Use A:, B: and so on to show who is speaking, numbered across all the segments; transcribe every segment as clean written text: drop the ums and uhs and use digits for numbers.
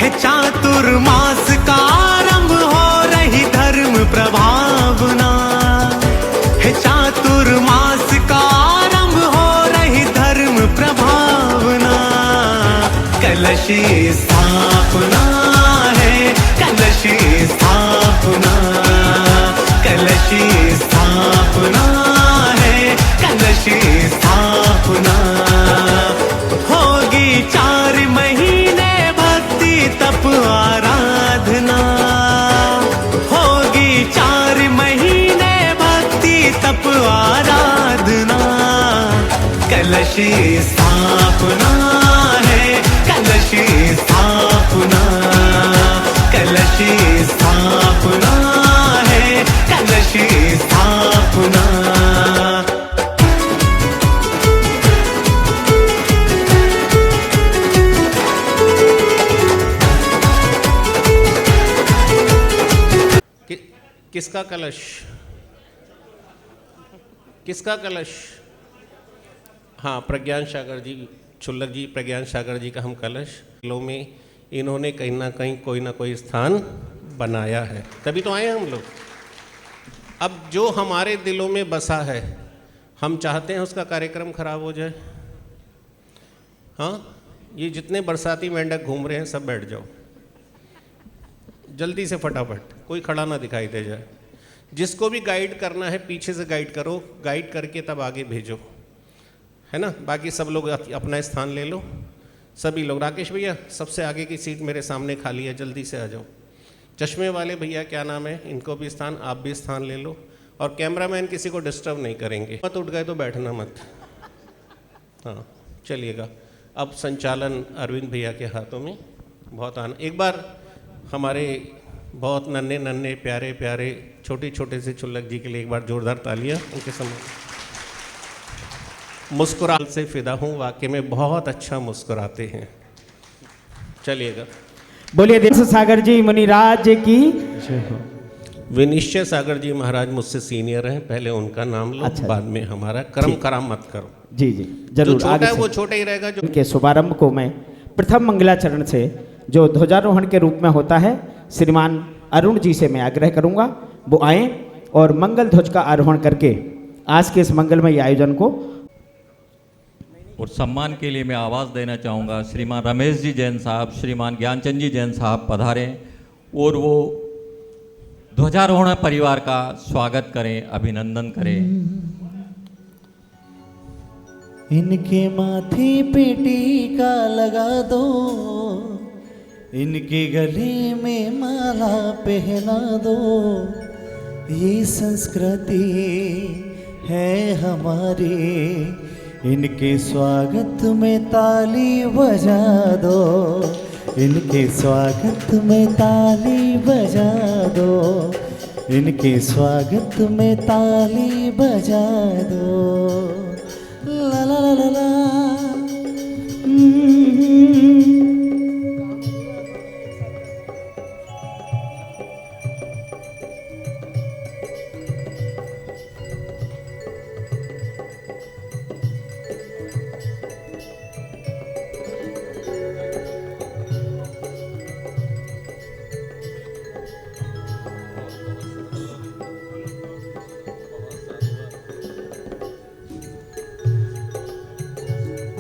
A: है चातुर्मास का आरंभ हो रही धर्म प्रभावना, है चातुर्मास का आरंभ हो रही धर्म प्रभावना। कलशी स्थापना है, कलशी स्थापना, कलशी स्थापना है, कलशी स्थापना। होगी 4 महीने भक्ति तप आराधना, होगी 4 महीने भक्ति तप आराधना। कलशी स्थापना है, कलशी स्थापना, कलशी स्थापना है, कलशी स्थापना।
B: किसका कलश? किसका कलश? हाँ, प्रज्ञान सागर जी, छुल्लक जी, प्रज्ञान सागर जी का हम कलश। दिलों में इन्होंने कहीं ना कहीं कोई ना कोई स्थान बनाया है, तभी तो आए हम लोग। अब जो हमारे दिलों में बसा है, हम चाहते हैं उसका कार्यक्रम खराब हो जाए। हाँ, ये जितने बरसाती मेंढक घूम रहे हैं सब बैठ जाओ जल्दी से, फटाफट, कोई खड़ा ना दिखाई दे जाए। जिसको भी गाइड करना है पीछे से गाइड करो, गाइड करके तब आगे भेजो, है ना। बाकी सब लोग अपना स्थान ले लो, सभी लोग। राकेश भैया, सबसे आगे की सीट मेरे सामने खाली है, जल्दी से आ जाओ। चश्मे वाले भैया, क्या नाम है, इनको भी स्थान, आप भी स्थान ले लो। और कैमरामैन किसी को डिस्टर्ब नहीं करेंगे, मत उठ गए तो बैठना मत। हाँ, चलिएगा। अब संचालन अरविंद भैया के हाथों में। बहुत आना, एक बार हमारे बहुत नन्हे नन्हे प्यारे प्यारे छोटे छोटे से छुल्लक जी के लिए एक बार जोरदार तालियां उनके समय। मुस्कुराल से फिदा हूँ, वाकई में बहुत अच्छा मुस्कुराते हैं। चलिएगा,
C: बोलिए देश सागर जी मुनिराज की।
B: विनिश्चय सागर जी महाराज मुझसे सीनियर हैं, पहले उनका नाम लो। अच्छा, बाद में हमारा क्रम खराब मत करो।
C: जी जी जरूर।
B: जो छोटा है वो छोटा ही रहेगा। जो
C: के शुभारंभ को मैं प्रथम मंगलाचरण से जो ध्वजारोहण के रूप में होता है, श्रीमान अरुण जी से मैं आग्रह करूंगा वो आए और मंगल ध्वज का आरोहण करके आज के इस मंगलमय आयोजन को।
D: और सम्मान के लिए मैं आवाज़ देना चाहूँगा, श्रीमान रमेश जी जैन साहब, श्रीमान ज्ञानचंद जी जैन साहब पधारें और वो ध्वजारोहण परिवार का स्वागत करें, अभिनंदन करें।
E: इनके माथे पे टीका लगा दो, इनके गले में माला पहना दो। ये संस्कृति है हमारी, इनके स्वागत में ताली बजा दो, इनके स्वागत में ताली बजा दो, इनके स्वागत में ताली बजा दो। ला ला ला ला ला।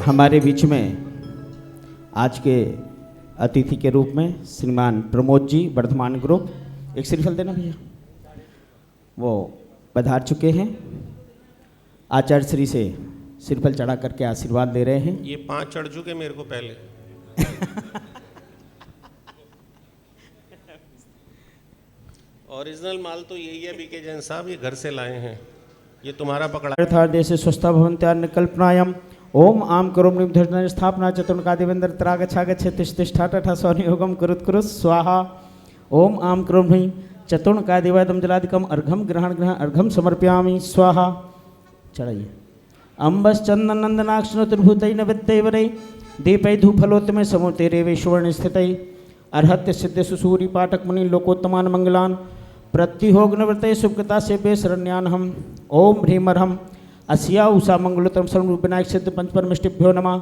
C: हमारे बीच में आज के अतिथि के रूप में श्रीमान प्रमोद जी, वर्धमान ग्रुप, एक श्रीफल देना भैया, वो पधार चुके हैं। आचार्य श्री से श्रीफल चढ़ा करके आशीर्वाद दे रहे हैं।
B: ये 5 चढ़ चुके मेरे को पहले। ओरिजिनल माल तो यही है बीके जैन साहब, ये घर से लाए हैं, ये तुम्हारा पकड़ा।
C: अर्थादेश स्वस्था भवन्त्यान्न कल्पनायाम ओम आम करोम निधन स्थापना चतुर्का देवेंद्र त्रागछा गच्छे तिष्ठा स्वनियोगम कुरुत कुरुत स्वाहा। ओम आम करोम भई चतुर्का देवादम जलादिकम अर्घम ग्रहण ग्रहण अर्घम समर्पयामि स्वाहा। चढ़ाइए। अम्बश्चंदन नंदनाक्षणोतिर्भूतै नवत्यवरे दीपै धूफलोत्तमे समुतेरे वैश्वर्ण स्थितै अर्हत्य सिद्ध सुसूरी पाठक मुनि लोकोत्तमान मंगलान प्रत्युहोग्नव्रते शुभकता से बेशरण्यान हम। ओम ह्रीम अर्हम अस्या उषा मंगलोत्तम सर्व विनायक सिद्ध पंचपरमिष्टिभ्यो नमः।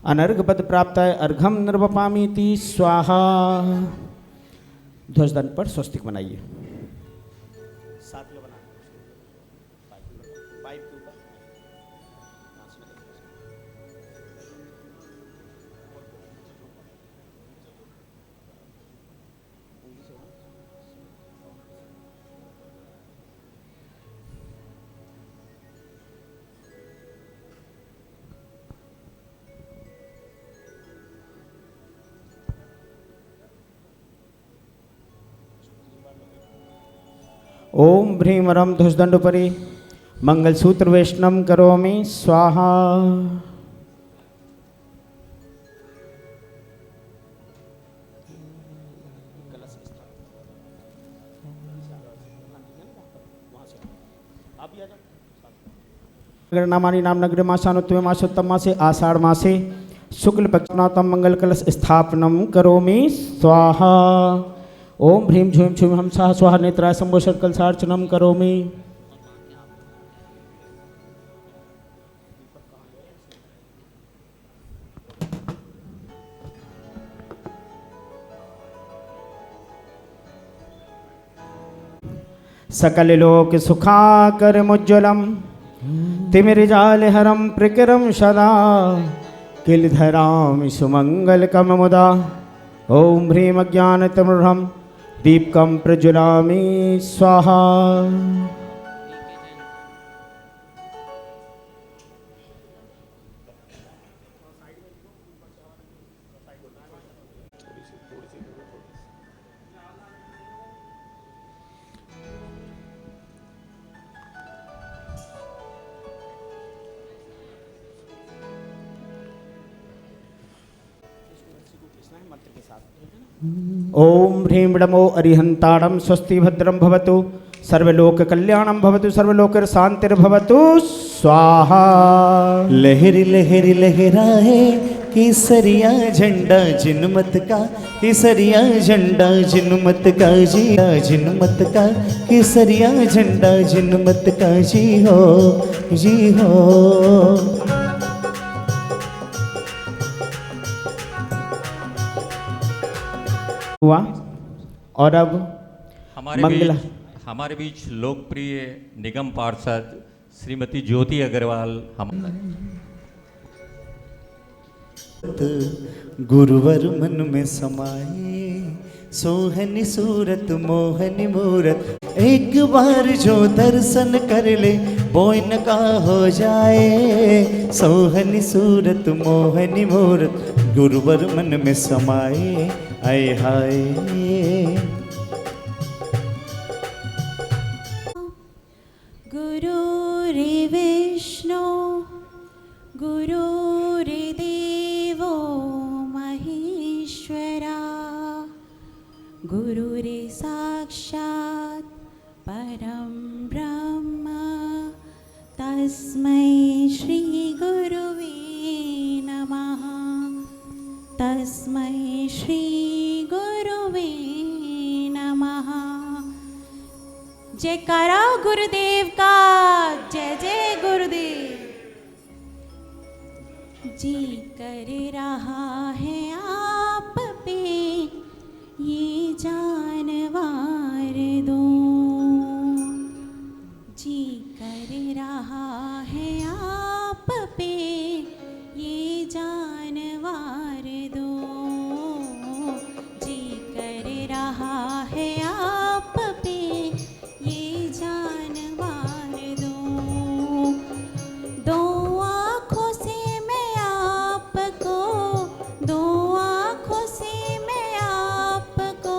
C: अनर्घ पद प्राप्ताय अर्घम निर्वपामीति स्वाहा। ध्वजदंड पर स्वस्तिक बनाइए। ओम भ्रीमरम ध्वजदंडोपरि मंगलसूत्र वैष्णव करोमि स्वाहा। नामानि नाम नगरे मासानुत्तमे मासोत्तम मासे आषाढ़ मासे शुक्ल पक्षनातम मंगल कलश स्थापनम करोमि स्वाहा। ओम ह्रीं झूं छुं हम सह स्वाहा नेत्राय शंभो कलशार्चनम करोमि। सकल लोक सुखाकरमुज्ज्वलम तिमिरजालहरं प्रकरं सदा किलधरामि सुमंगलकम मुदा। ओम ह्रीं अज्ञानतिमिरं दीपकं प्रज्वलामि स्वाहा। ओम ह्रीं नमो अरिहंताणं स्वस्ति भद्रं भवतु सर्वलोक कल्याणं भवतु सर्वलोक शांतिर्भवतु स्वाहा।
E: लहरी लहरी लहराए केसरिया झंडा जिनमत का, केसरिया झंडा जिनमत का जी, जिनमत का केसरिया झंडा जिनमत का जी हो, जी हो।
C: हुआ और अब
D: हमारे बीच लोकप्रिय निगम पार्षद श्रीमती ज्योति अग्रवाल हम
E: गुरुवर मन में समाए सोहनी सूरत मोहनी मूरत, एक बार जो दर्शन कर ले बोइन का हो जाए। सोहनी सूरत मोहनी मूरत गुरुवर मन में समाए आए हाय।
F: गुरुर्विष्णु गुरुर्देवो महेश्वरा, गुरुर्साक्षात् परं ब्रह्म तस्मै श्री गुरुवे नमः, तस्मै श्री गुरुवे नमः। जयकारा गुरुदेव का, जय जय गुरुदेव। जी कर रहा है आप पे ये जानवर दो, जी कर रहा है आप पे ये जानवर दो, जी कर रहा है आप पे ये जानवर दो। दो आँखों से मैं आपको, दो आँखों से मैं आपको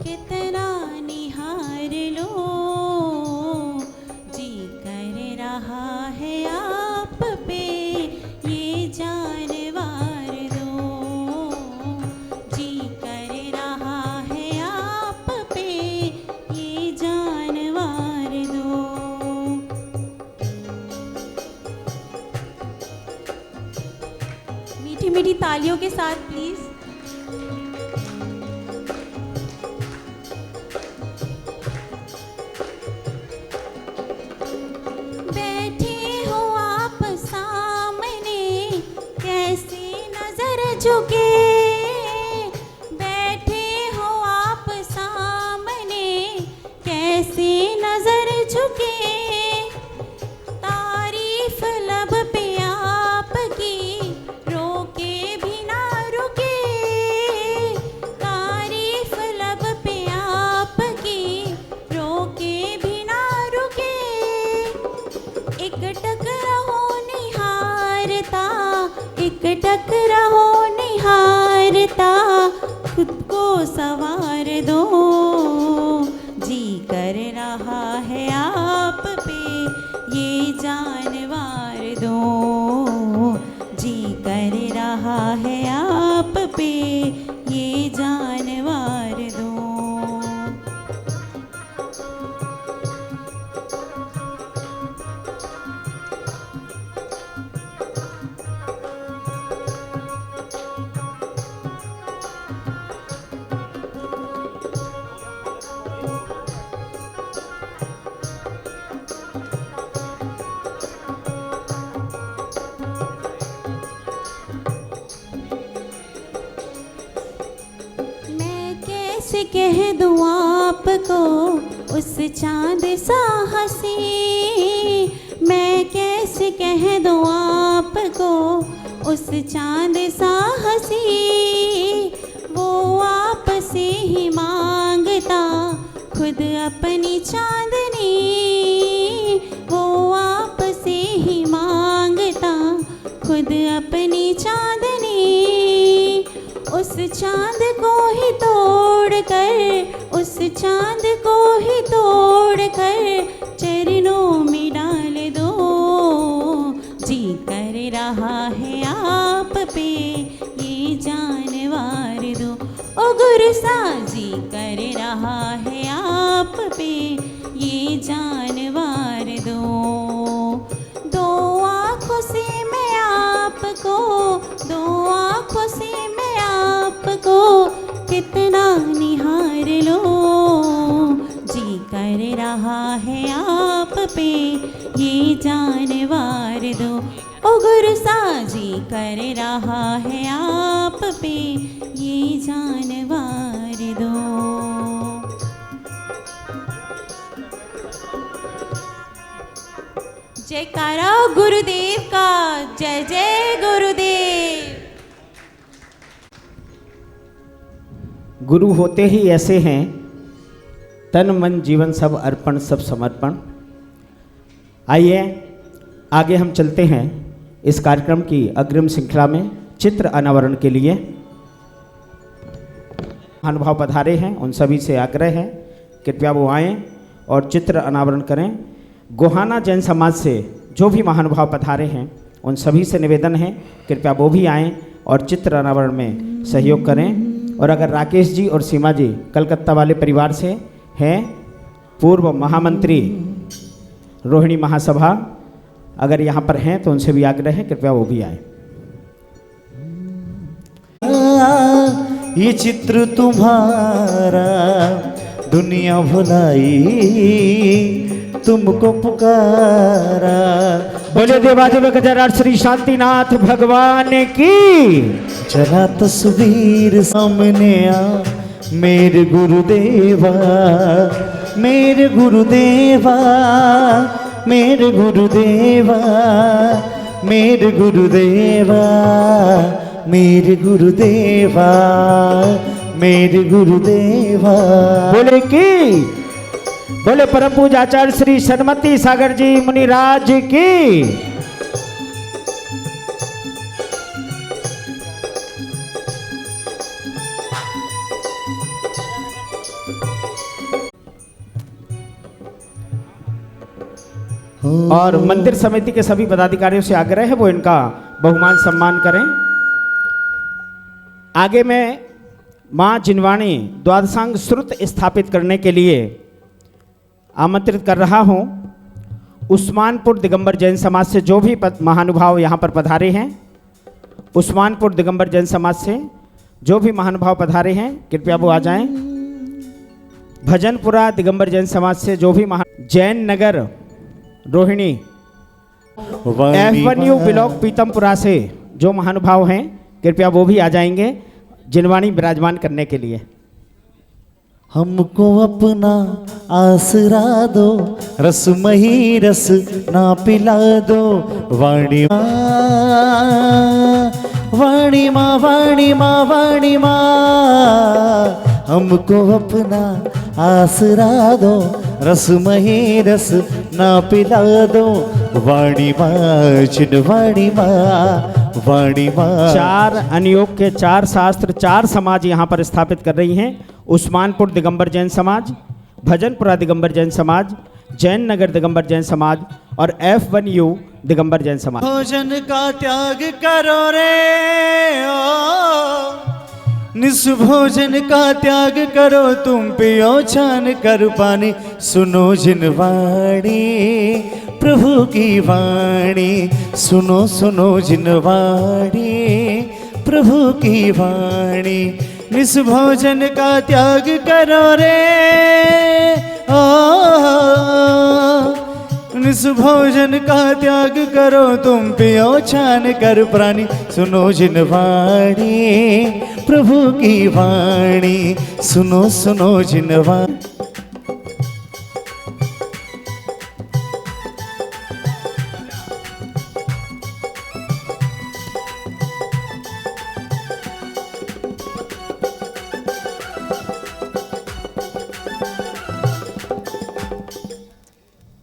F: कितना निहार लूं, जी कर रहा है आप पे ये जानवर दो, जी कर रहा है आप पे ये जानवर दो। मीठी मीठी तालियों के साथ प्लीज। बैठे हो आप सामने कैसे झुके, बैठे हो आप सामने, कैसे नजर झुके। तारीफ लब पे आपकी, रोके भी ना रुके। तारीफ लब पे आपकी, रोके भी ना रुके। एक टक रहो निहारता, एक टक रहो निहारता, खुद को सवार दो। जी कर रहा है आप पे ये जानवार दो। जी कर रहा है आप पे ये जानवार दो। कह दूँ आपको उस चांद सा हंसी, मैं कैसे कह दूँ आपको उस चांद सा हंसी। वो आप से ही मांगता खुद अपनी चांदनी, वो आप से ही मांगता खुद अपनी चांदनी। उस चांद को ही तोड़ कर, उस चांद को ही तोड़ कर चरणों में डाल दो। जी कर रहा है आप पे ये जानवार दो। ओ गुरु सा जी कर रहा है आप पे ये जानवार दो। दो आँखों से मैं आपको, दो आँखों से मैं आपको कितना निहार लो। जी कर रहा है आप पे ये जानवार दो। ओ गुरु सा जी कर रहा है आप पे ये जानवार दो। जयकारा गुरुदेव का, जय जय गुरुदेव।
C: गुरु होते ही ऐसे हैं, तन मन जीवन सब अर्पण सब समर्पण। आइए आगे हम चलते हैं इस कार्यक्रम की अग्रिम श्रृंखला में चित्र अनावरण के लिए। महानुभाव पधारे हैं, उन सभी से आग्रह है कृपया वो आएँ और चित्र अनावरण करें। गोहाना जैन समाज से जो भी महानुभाव पधारे हैं उन सभी से निवेदन है कृपया वो भी आएँ और चित्र अनावरण में सहयोग करें। और अगर राकेश जी और सीमा जी कलकत्ता वाले परिवार से हैं, पूर्व महामंत्री रोहिणी महासभा अगर यहाँ पर हैं तो उनसे भी आग्रह है कृपया वो भी आए।
E: ये चित्र तुम्हारा दुनिया भुलाई तुमको पुकारा।
C: बोले देवादेव गजराज श्री शांतिनाथ भगवान की।
E: जरा तस्वीर सामने आ मेरे गुरुदेवा, मेरे गुरुदेवा, मेरे गुरुदेवा, मेरे गुरुदेवा, मेरे गुरुदेवा, मेरे गुरुदेवा।
C: बोले की, बोले परम पूज्य आचार्य श्री सन्मति सागर जी मुनिराज की। और मंदिर समिति के सभी पदाधिकारियों से आग्रह है वो इनका बहुमान सम्मान करें। आगे मैं मां जिनवाणी द्वादशांग श्रुत स्थापित करने के लिए आमंत्रित कर रहा हूं। उस्मानपुर दिगंबर जैन समाज से जो भी महानुभाव यहाँ पर पधारे हैं, उस्मानपुर दिगंबर जैन समाज से जो भी महानुभाव पधारे हैं कृपया वो आ जाएं। भजनपुरा दिगंबर जैन समाज से जो भी जैन नगर रोहिणी F1U ब्लॉक पीतमपुरा से जो महानुभाव हैं कृपया वो भी आ जाएंगे जिनवाणी विराजमान करने के लिए।
E: हमको अपना आसरा दो, रसमही रस ना पिला दो। वाणी माँ, वाणी माँ, वाणी माँ, वाणी माँ, हमको अपना आसरा दो, रसमही रस ना पिला दो। वाणी माँ, चिन्हवाणी माँ, वाणी माँ।
C: 4 अनयोग के 4 शास्त्र 4 समाज यहाँ पर स्थापित कर रही हैं। उस्मानपुर दिगंबर जैन समाज, भजनपुरा दिगंबर जैन समाज, जैन नगर दिगंबर जैन समाज और F1U दिगंबर जैन समाज।
E: भोजन का त्याग करो रे ओ, निस्भोजन का त्याग करो तुम पियो छान कर पानी। सुनो जिनवाणी प्रभु की वाणी, सुनो सुनो जिनवाणी प्रभु की वाणी। निस्भोजन का त्याग करो रे ओ, निस्भोजन का त्याग करो तुम पियो छान कर प्राणी। सुनो जिनवाणी प्रभु की वाणी, सुनो सुनो जिनवाणी।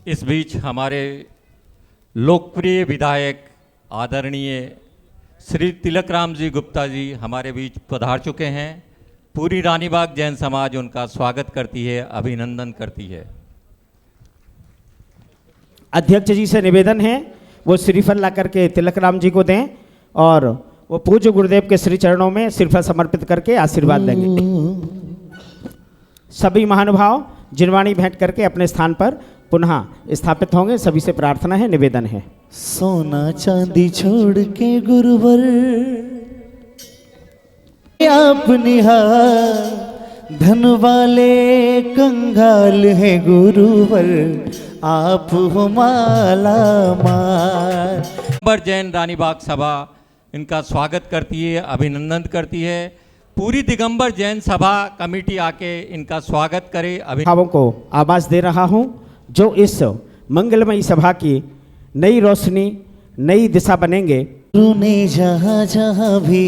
D: इस बीच हमारे लोकप्रिय विधायक आदरणीय श्री तिलकराम जी गुप्ता जी हमारे बीच पधार चुके हैं। पूरी रानीबाग जैन समाज उनका स्वागत करती है, अभिनंदन करती है।
C: अध्यक्ष जी से निवेदन है वो श्रीफल ला करके तिलकराम जी को दें और वो पूज्य गुरुदेव के श्री चरणों में श्रीफल समर्पित करके आशीर्वाद देंगे। सभी महानुभाव जिनवाणी भेंट करके अपने स्थान पर पुनः स्थापित होंगे। सभी से प्रार्थना है, निवेदन है।
E: सोना चांदी छोड़ के गुरुवर आप निहार, धन वाले कंगाल है गुरुवर आप हो माला मार।
D: दिगंबर जैन रानीबाग सभा इनका स्वागत करती है, अभिनंदन करती है। पूरी दिगंबर जैन सभा कमेटी आके इनका स्वागत करे।
C: भावों को आवाज दे रहा हूं जो इस मंगलमयी सभा की नई रोशनी नई दिशा बनेंगे।
E: गुरु ने जहाँ जहाँ भी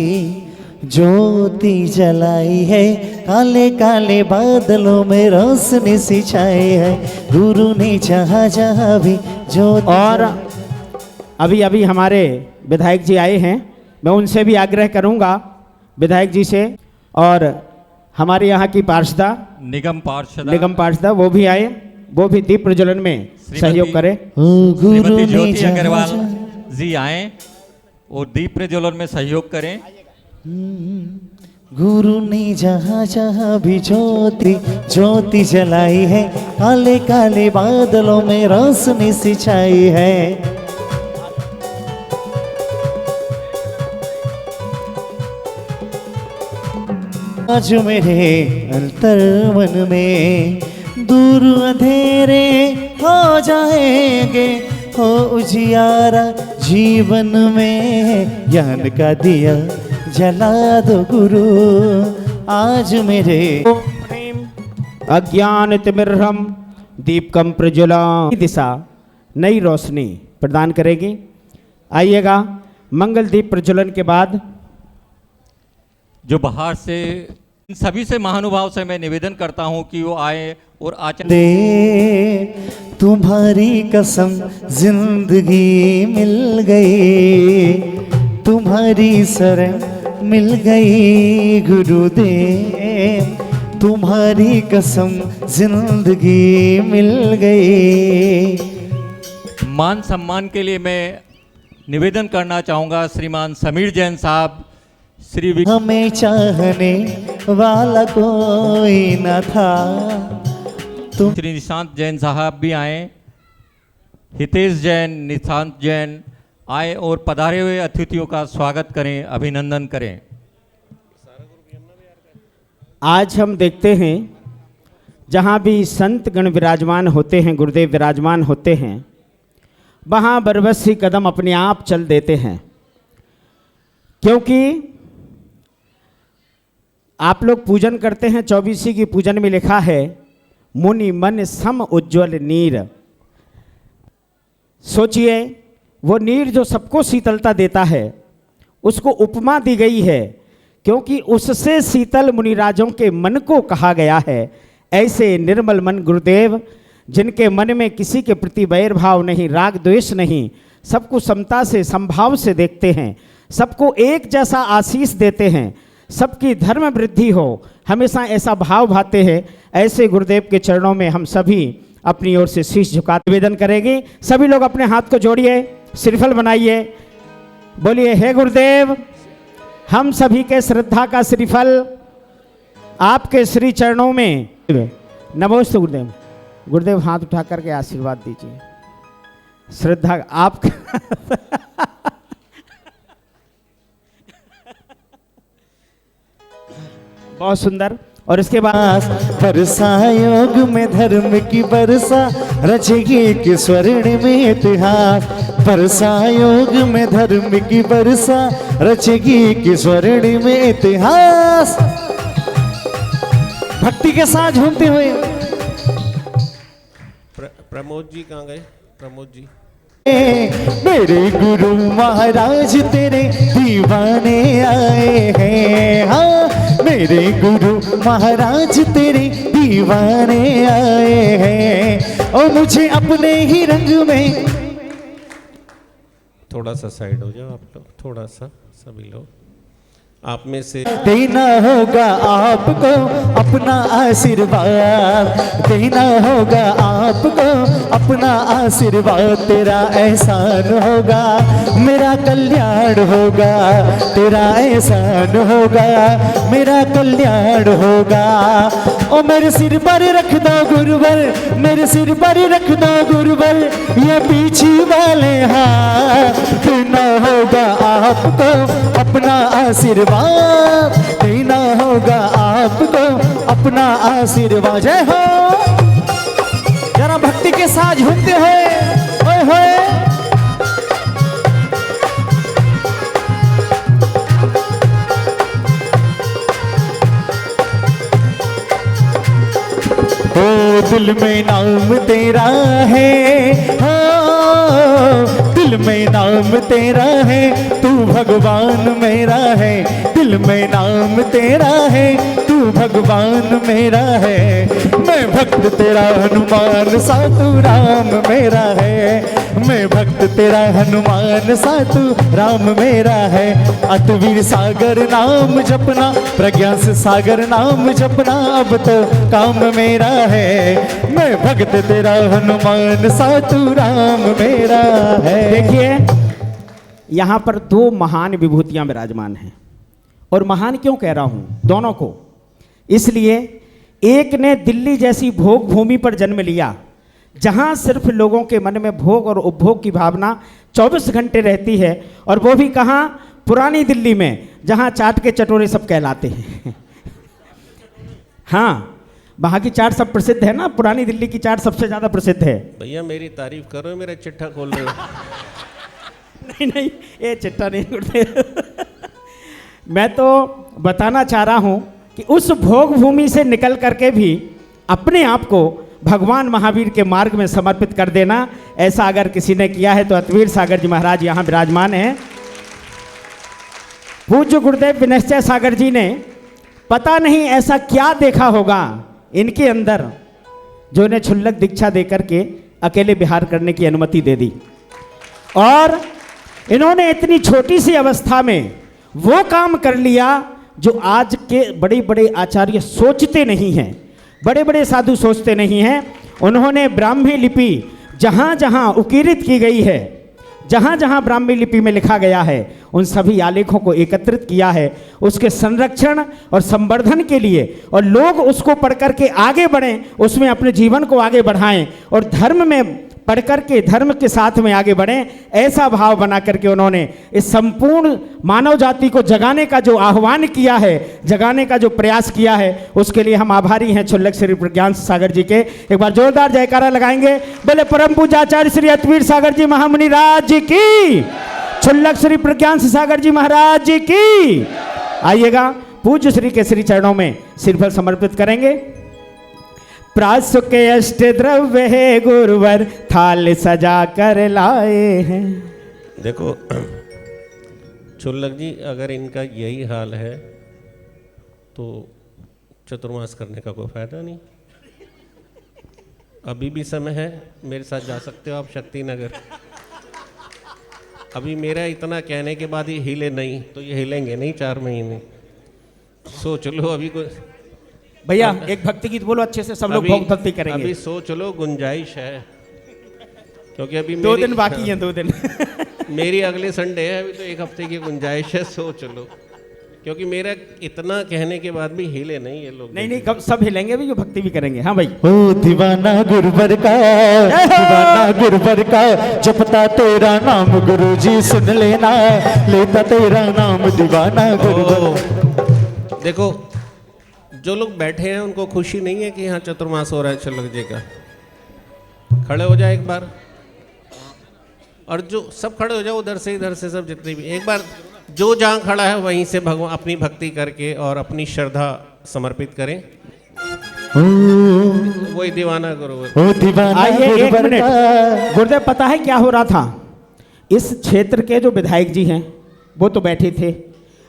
E: ज्योति जलाई है, काले काले बादलों में रोशनी सिंचाई है। गुरु ने जहाँ जहाँ भी ज्योति।
C: और अभी अभी हमारे विधायक जी आए हैं, मैं उनसे भी आग्रह करूंगा विधायक जी से और हमारे यहाँ की पार्षदा
D: निगम पार्षदा
C: वो भी आए, वो भी दीप प्रज्वलन में सहयोग करें।
D: श्रीमती ज्योति अग्रवाल जी आए और दीप प्रज्वलन में सहयोग करें।
E: गुरु ने जहाँ जहाँ भी ज्योति ज्योति जलाई है, काले काले बादलों में रोशनी सिंचाई है। आज मेरे अंतर मन में दूर अंधेरे हो जाएंगे, हो उजियारा जीवन में ज्ञान का दिया जला दो गुरु आज मेरे।
C: अज्ञान तिमिर्हम दीपकम प्रज्वला दिशा नई रोशनी प्रदान करेगी। आइएगा, मंगल दीप प्रज्वलन के बाद
D: जो बाहर से इन सभी से महानुभाव से मैं निवेदन करता हूं कि वो आए और आचरण
E: दे। तुम्हारी कसम जिंदगी मिल गई, तुम्हारी शरण मिल गई गुरुदेव, तुम्हारी कसम जिंदगी मिल गई।
D: मान सम्मान के लिए मैं निवेदन करना चाहूँगा श्रीमान समीर जैन साहब।
E: हमें चाहने वाला कोई न था। तुम
D: श्री निशांत जैन साहब भी आए, हितेश जैन, निशांत जैन आए और पधारे हुए अतिथियों का स्वागत करें, अभिनंदन करें।
C: आज हम देखते हैं जहाँ भी संत गण विराजमान होते हैं, गुरुदेव विराजमान होते हैं, वहाँ बरबस ही कदम अपने आप चल देते हैं, क्योंकि आप लोग पूजन करते हैं, 24 की पूजन में लिखा है मुनि मन सम उज्ज्वल नीर। सोचिए वो नीर जो सबको शीतलता देता है, उसको उपमा दी गई है क्योंकि उससे शीतल मुनिराजों के मन को कहा गया है। ऐसे निर्मल मन गुरुदेव, जिनके मन में किसी के प्रति वैर भाव नहीं, राग द्वेष नहीं, सबको समता से समभाव से देखते हैं, सबको एक जैसा आशीष देते हैं, सबकी धर्म वृद्धि हो, हमेशा ऐसा भाव भाते हैं। ऐसे गुरुदेव के चरणों में हम सभी अपनी ओर से शीश झुका निवेदन करेंगे। सभी लोग अपने हाथ को जोड़िए, श्रीफल बनाइए, बोलिए हे गुरुदेव, हम सभी के श्रद्धा का श्रीफल आपके श्री चरणों में। नमोस्तु गुरुदेव। गुरुदेव हाथ उठा करके आशीर्वाद दीजिए। श्रद्धा आप बहुत सुंदर। और इसके बाद
E: बरसा योग में धर्म की बरसा, रचेगी एक स्वर्णिम इतिहास। बरसा योग में धर्म की बरसा, रचेगी एक स्वर्णिम इतिहास। भक्ति के साथ झूमते हुए
B: प्रमोद जी कहाँ गए? प्रमोद जी,
E: मेरे गुरु महाराज तेरे दीवाने आए हैं। हाँ, मेरे गुरु महाराज तेरे दीवाने आए हैं और मुझे अपने ही रंग में।
B: थोड़ा सा साइड हो जाओ आप लोग, थोड़ा सा सभी लोग। आप में से
E: देना होगा आपको अपना आशीर्वाद, देना होगा आपको अपना आशीर्वाद। तेरा एहसान होगा, मेरा कल्याण होगा, तेरा एहसान होगा, मेरा कल्याण होगा। ओ मेरे सिर पर रख दो गुरुवर, मेरे सिर पर रख दो गुरुवर, ये पीछे वाले हाथ। देना होगा आपको अपना आशीर्वाद, देना होगा आपको अपना आशीर्वाद। जय हो। जरा भक्ति के साथ झूमते हैं। ओए होए। ओ दिल में नाम तेरा है, दिल में नाम तेरा है, तू भगवान मेरा है। दिल में नाम तेरा है, तू भगवान मेरा है। मैं भक्त तेरा हनुमान सा, तू राम मेरा है। मैं भक्त तेरा हनुमान सा, तू राम मेरा है। अतवीर सागर नाम जपना, प्रज्ञा से सागर नाम जपना, अब तो काम मेरा है। मैं भक्त तेरा हनुमान सा, तू राम मेरा है।
C: देखिए यहाँ पर दो महान विभूतियां विराजमान हैं, और महान क्यों कह रहा हूँ दोनों को, इसलिए एक ने दिल्ली जैसी भोग भूमि पर जन्म लिया, जहाँ सिर्फ लोगों के मन में भोग और उपभोग की भावना 24 घंटे रहती है, और वो भी कहाँ? पुरानी दिल्ली में, जहाँ चाट के चटोरे सब कहलाते हैं। हाँ, वहाँ की चाट सब प्रसिद्ध है ना, पुरानी दिल्ली की चाट सबसे ज़्यादा प्रसिद्ध है।
B: भैया मेरी तारीफ करो, मेरा चिट्ठा खोल रहे हो।
C: नहीं नहीं, ये चिट्ठा नहीं करते। मैं तो बताना चाह रहा हूँ कि उस भोग भूमि से निकल करके भी अपने आप को भगवान महावीर के मार्ग में समर्पित कर देना, ऐसा अगर किसी ने किया है तो अतवीर सागर जी महाराज यहाँ विराजमान हैं। पूज्य गुरुदेव विनश्चय सागर जी ने पता नहीं ऐसा क्या देखा होगा इनके अंदर, जो इन्हें क्षुल्लक दीक्षा देकर के अकेले विहार करने की अनुमति दे दी, और इन्होंने इतनी छोटी सी अवस्था में वो काम कर लिया जो आज के बड़े बड़े आचार्य सोचते नहीं हैं, बड़े बड़े साधु सोचते नहीं हैं। उन्होंने ब्राह्मी लिपि जहाँ जहाँ उकीरित की गई है, जहाँ जहाँ ब्राह्मी लिपि में लिखा गया है, उन सभी आलेखों को एकत्रित किया है उसके संरक्षण और संवर्धन के लिए, और लोग उसको पढ़ करके आगे बढ़ें, उसमें अपने जीवन को आगे बढ़ाएं और धर्म में पढ़ करके धर्म के साथ में आगे बढ़ें, ऐसा भाव बना करके उन्होंने इस संपूर्ण मानव जाति को जगाने का जो आह्वान किया है, जगाने का जो प्रयास किया है, उसके लिए हम आभारी हैं क्षुल्लक श्री प्रज्ञान सागर जी के। एक बार जोरदार जयकारा लगाएंगे, बोले परम पूज्य आचार्य श्री अतवीर सागर जी महामुनि राज जी की, क्षुल्लक श्री प्रज्ञान सागर जी महाराज जी की। आइएगा, पूज्य श्री के श्री चरणों में सिरफल समर्पित करेंगे। प्रासु के अष्ट द्रव्य है गुरुवर थाल सजा कर लाए हैं।
B: देखो छुल्लक जी, अगर इनका यही हाल है तो चतुर्मास करने का कोई फायदा नहीं। अभी भी समय है, मेरे साथ जा सकते हो आप शक्ति नगर। अभी मेरा इतना कहने के बाद ये हिले नहीं तो ये हिलेंगे नहीं 4 महीने। सोच लो अभी कोई
C: भैया एक भक्ति गीत बोलो अच्छे से, सब लोग बहुत भक्ति करेंगे।
B: अभी सोच लो, गुंजाइश है, क्योंकि अभी
C: 2 दिन बाकी हैं, 2 दिन।
B: मेरी अगले संडे है, अभी तो 1 हफ्ते की गुंजाइश है। सोच लो, क्योंकि मेरा इतना कहने के बाद भी हिले नहीं ये लोग।
C: नहीं नहीं, सब हिलेंगे भी, जो भक्ति भी करेंगे। हाँ भाई।
E: ओ दीवाना गुरुवर का, दीवाना गुरुवर का, जपता तेरा नाम गुरुजी सुन लेना, लेता तेरा नाम दीवाना गुरुवर।
B: देखो जो लोग बैठे हैं उनको खुशी नहीं है कि यहाँ चतुर्मास हो रहा है छुल्लक जी का। खड़े हो जाए एक बार, और जो सब खड़े हो जाओ, उधर से इधर से सब जितने भी, एक बार जो जहाँ खड़ा है वहीं से भगवान अपनी भक्ति करके और अपनी श्रद्धा समर्पित करें। वही दीवाना गुरुवर।
E: ओ दीवाना
C: आइए एक
E: गुरुवर
C: मिनट।
E: का।
C: गुरुदेव पता है क्या हो रहा था? इस क्षेत्र के जो विधायक जी हैं वो तो बैठे थे।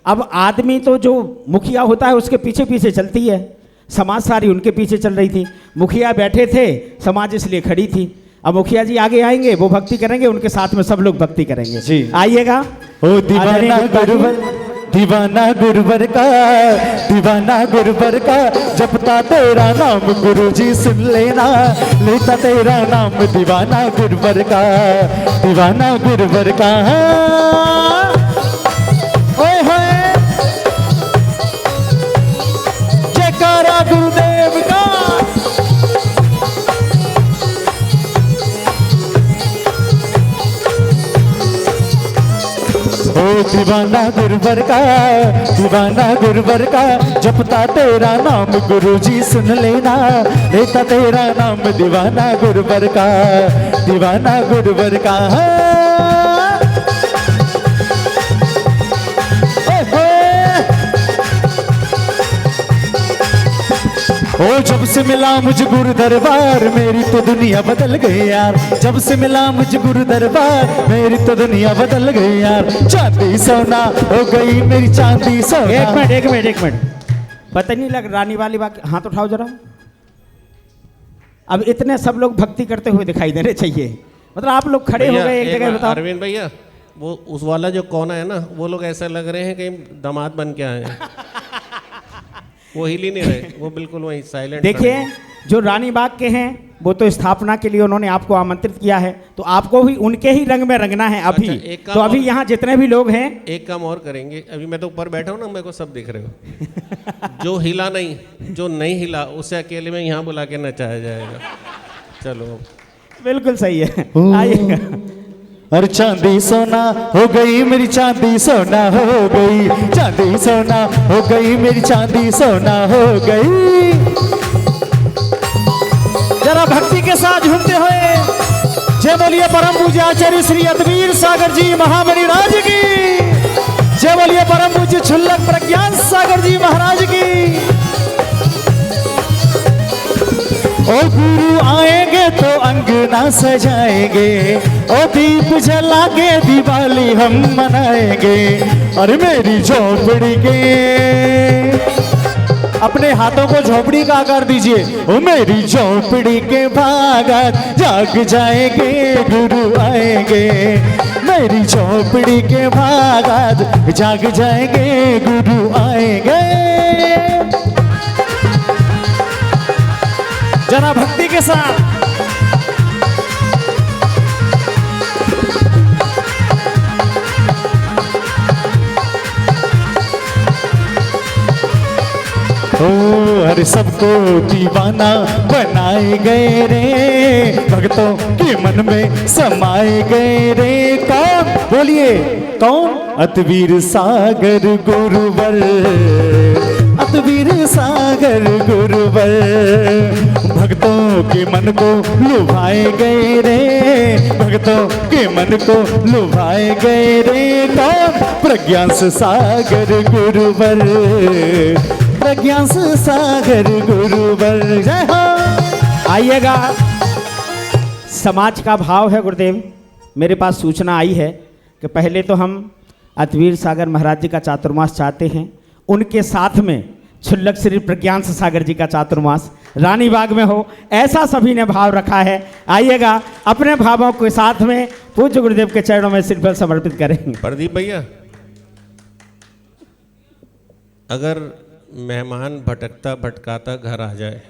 C: अब आदमी तो जो मुखिया होता है उसके पीछे पीछे चलती है, समाज सारी उनके पीछे चल रही थी। मुखिया बैठे थे, समाज इसलिए खड़ी थी। अब मुखिया जी आगे आएंगे, वो भक्ति करेंगे, उनके साथ में सब लोग भक्ति करेंगे।
E: जी
C: आइएगा।
E: ओ दीवाना गुरुवर, दीवाना गुरुवर का, दीवाना गुरुवर का, जपता तेरा नाम गुरुजी सुन लेना, लेता तेरा नाम दीवाना गुरुवर का, दीवाना गुरुवर का। ओए होए जयकारा गुरुदेव का। ओ दीवाना गुरुवर का, दीवाना गुरुवर का, जपता तेरा नाम गुरुजी सुन लेना, लेता तेरा नाम दीवाना गुरुवर का, दीवाना गुरुवर का। ओ जब से मिला मुझे गुरु दरबार, मेरी तो दुनिया बदल गई यार। जब से मिला मुझे गुरु दरबार, मेरी तो दुनिया बदल गई यार। चांदी सोना हो गई मेरी चांदी सोना।
C: एक मिनट पता नहीं लग रानी वाली बात। हाथ उठाओ जरा। अब इतने सब लोग भक्ति करते हुए दिखाई देने चाहिए, मतलब आप लोग खड़े हो गए एक जगह। बताओ
B: अरविंद भैया, वो उस वाला जो कोना है ना, वो लोग ऐसा लग रहे हैं कहीं दामाद बन के आए हैं। वो हिल ही नहीं रहे, वो बिल्कुल वहीं साइलेंट।
C: देखिए जो रानी बाग के हैं वो तो स्थापना के लिए उन्होंने आपको आमंत्रित किया है, तो आपको भी उनके ही रंग में रंगना है अभी।
B: अच्छा,
C: तो अभी यहाँ जितने भी लोग हैं,
B: एक काम और करेंगे। अभी मैं तो ऊपर बैठा हूँ ना, मेरे को सब दिख रहे हो। जो हिला नहीं, जो नहीं हिला, उसे अकेले में यहाँ बुला के नचाया जाएगा। चलो
C: बिल्कुल सही है, आइएगा।
E: और चांदी सोना हो गई मेरी चांदी सोना हो गई, चांदी सोना हो गई मेरी चांदी सोना हो गई।
C: जरा भक्ति के साथ झूमते हुए जय बोलिए परम पूज्य आचार्य श्री अतवीर सागर जी महामणि राज की जय। बोलिए परम पूज्य छुल्लक प्रज्ञान सागर जी महाराज की।
E: ओ गुरु आएंगे तो अंगना सजाएंगे, ओ दीप जला के दिवाली हम मनाएंगे। और मेरी झोपड़ी के, अपने हाथों को झोपड़ी का आकार दीजिए। ओ मेरी झोपड़ी के भागत जाग जाएंगे, गुरु आएंगे। मेरी झोपड़ी के भागत जाग जाएंगे, गुरु आएंगे।
C: जरा भक्ति के साथ।
E: ओ हर सबको दीवाना बनाए गए रे, भक्तों के मन में समाए गए रे। कौन बोलिए कौन? अतवीर सागर गुरुवर, अतवीर सागर गुरुवर। भक्तों के के मन को लुभाए गए रे, भक्तों के मन को लुभाए गए रे। कौन? प्रज्ञान सागर गुरुवर, प्रज्ञान सागर गुरुवर। जय हो।
C: आइएगा, समाज का भाव है गुरुदेव। मेरे पास सूचना आई है कि पहले तो हम अतवीर सागर महाराज जी का चातुर्मास चाहते हैं, उनके साथ में क्षुल्लक श्री प्रज्ञान सागर जी का चातुर्मास रानी बाग में हो, ऐसा सभी ने भाव रखा है। आइएगा, अपने भावों के साथ में पूज्य गुरुदेव के चरणों में श्रीफल समर्पित करेंगे।
B: प्रदीप भैया, अगर मेहमान भटकता भटकाता घर आ जाए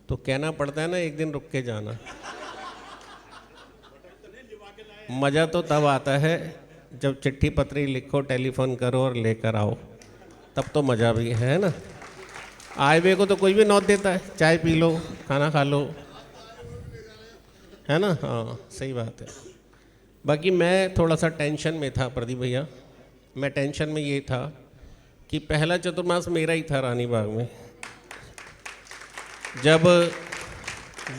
B: तो कहना पड़ता है ना, एक दिन रुक के जाना। मज़ा तो तब आता है जब चिट्ठी पत्री लिखो, टेलीफोन करो और लेकर आओ, तब तो मज़ा भी है ना। आए हुए को तो कोई भी नौत देता है, चाय पी लो, खाना खा लो, है ना। हाँ, सही बात है। बाकी मैं थोड़ा सा टेंशन में था प्रदीप भैया। मैं टेंशन में ये था कि पहला चतुर्मास मेरा ही था रानी बाग में। जब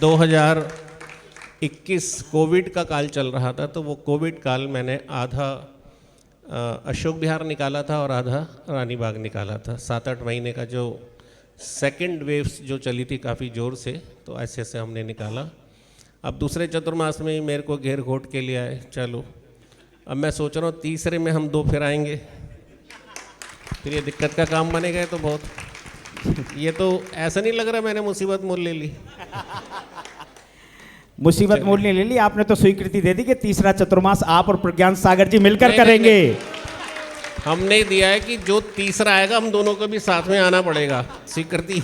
B: 2021 कोविड का काल चल रहा था, तो वो कोविड काल मैंने आधा अशोक विहार निकाला था और आधा रानी बाग निकाला था। 7-8 महीने का जो सेकंड वेव्स जो चली थी काफ़ी ज़ोर से, तो ऐसे ऐसे हमने निकाला। अब दूसरे चतुर्मास में ही मेरे को घेर घोट के लिए आए, चलो अब मैं सोच रहा हूँ तीसरे में हम 2 फिर आएंगे, फिर ये दिक्कत का काम बनेगा। ये तो बहुत, ये तो ऐसा नहीं लग रहा मैंने मुसीबत मोल ले ली।
C: मुसीबत मोल ने ले ली, आपने तो स्वीकृति दे दी कि तीसरा चतुर्मास आप और प्रज्ञान सागर जी मिलकर करेंगे।
B: हमने दिया है कि जो तीसरा आएगा हम दोनों को भी साथ में आना पड़ेगा, स्वीकृति।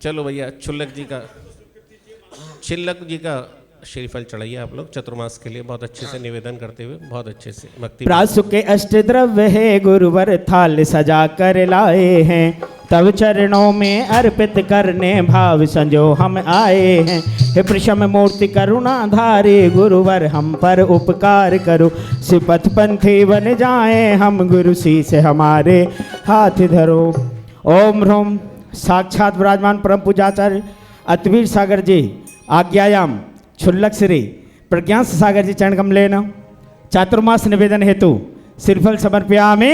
B: चलो भैया, छिल्लक जी का श्रीफल चढ़ाइए आप लोग चतुर्मास के लिए, बहुत अच्छे से निवेदन करते हुए, बहुत अच्छे से भक्ति।
C: प्रासु के अष्ट द्रव्य है गुरुवर थाल सजा कर लाए हैं, तब चरणों में अर्पित करने भाव संजो हम आए हैं। हे प्रशम मूर्ति करुणा धारे गुरुवर हम पर उपकार करो, सिपथ पंथी बन जाए हम गुरु सी से हमारे हाथ धरो। ओम ह्रोम साक्षात विराजमान परम पूजाचार्य अतवीर सागर जी आज्ञायाम क्षुल्लक श्री प्रज्ञान सागर जी चरण कमलेन चातुर्मास निवेदन हेतु श्रीफल समर्पयामि।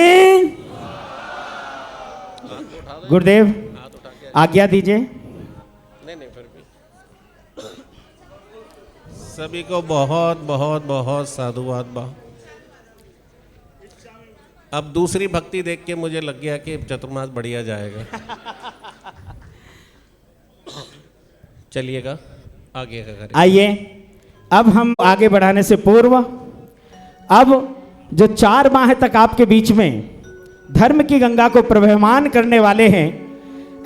C: गुरुदेव आज्ञा दीजिए।
B: नहीं फिर भी सभी को बहुत बहुत बहुत साधुवाद बा। अब दूसरी भक्ति देख के मुझे लग गया कि चतुर्मास बढ़िया जाएगा। चलिएगा आगे का करें।
C: आइए, अब हम आगे बढ़ाने से पूर्व, अब जो 4 माह तक आपके बीच में धर्म की गंगा को प्रवहमान करने वाले हैं,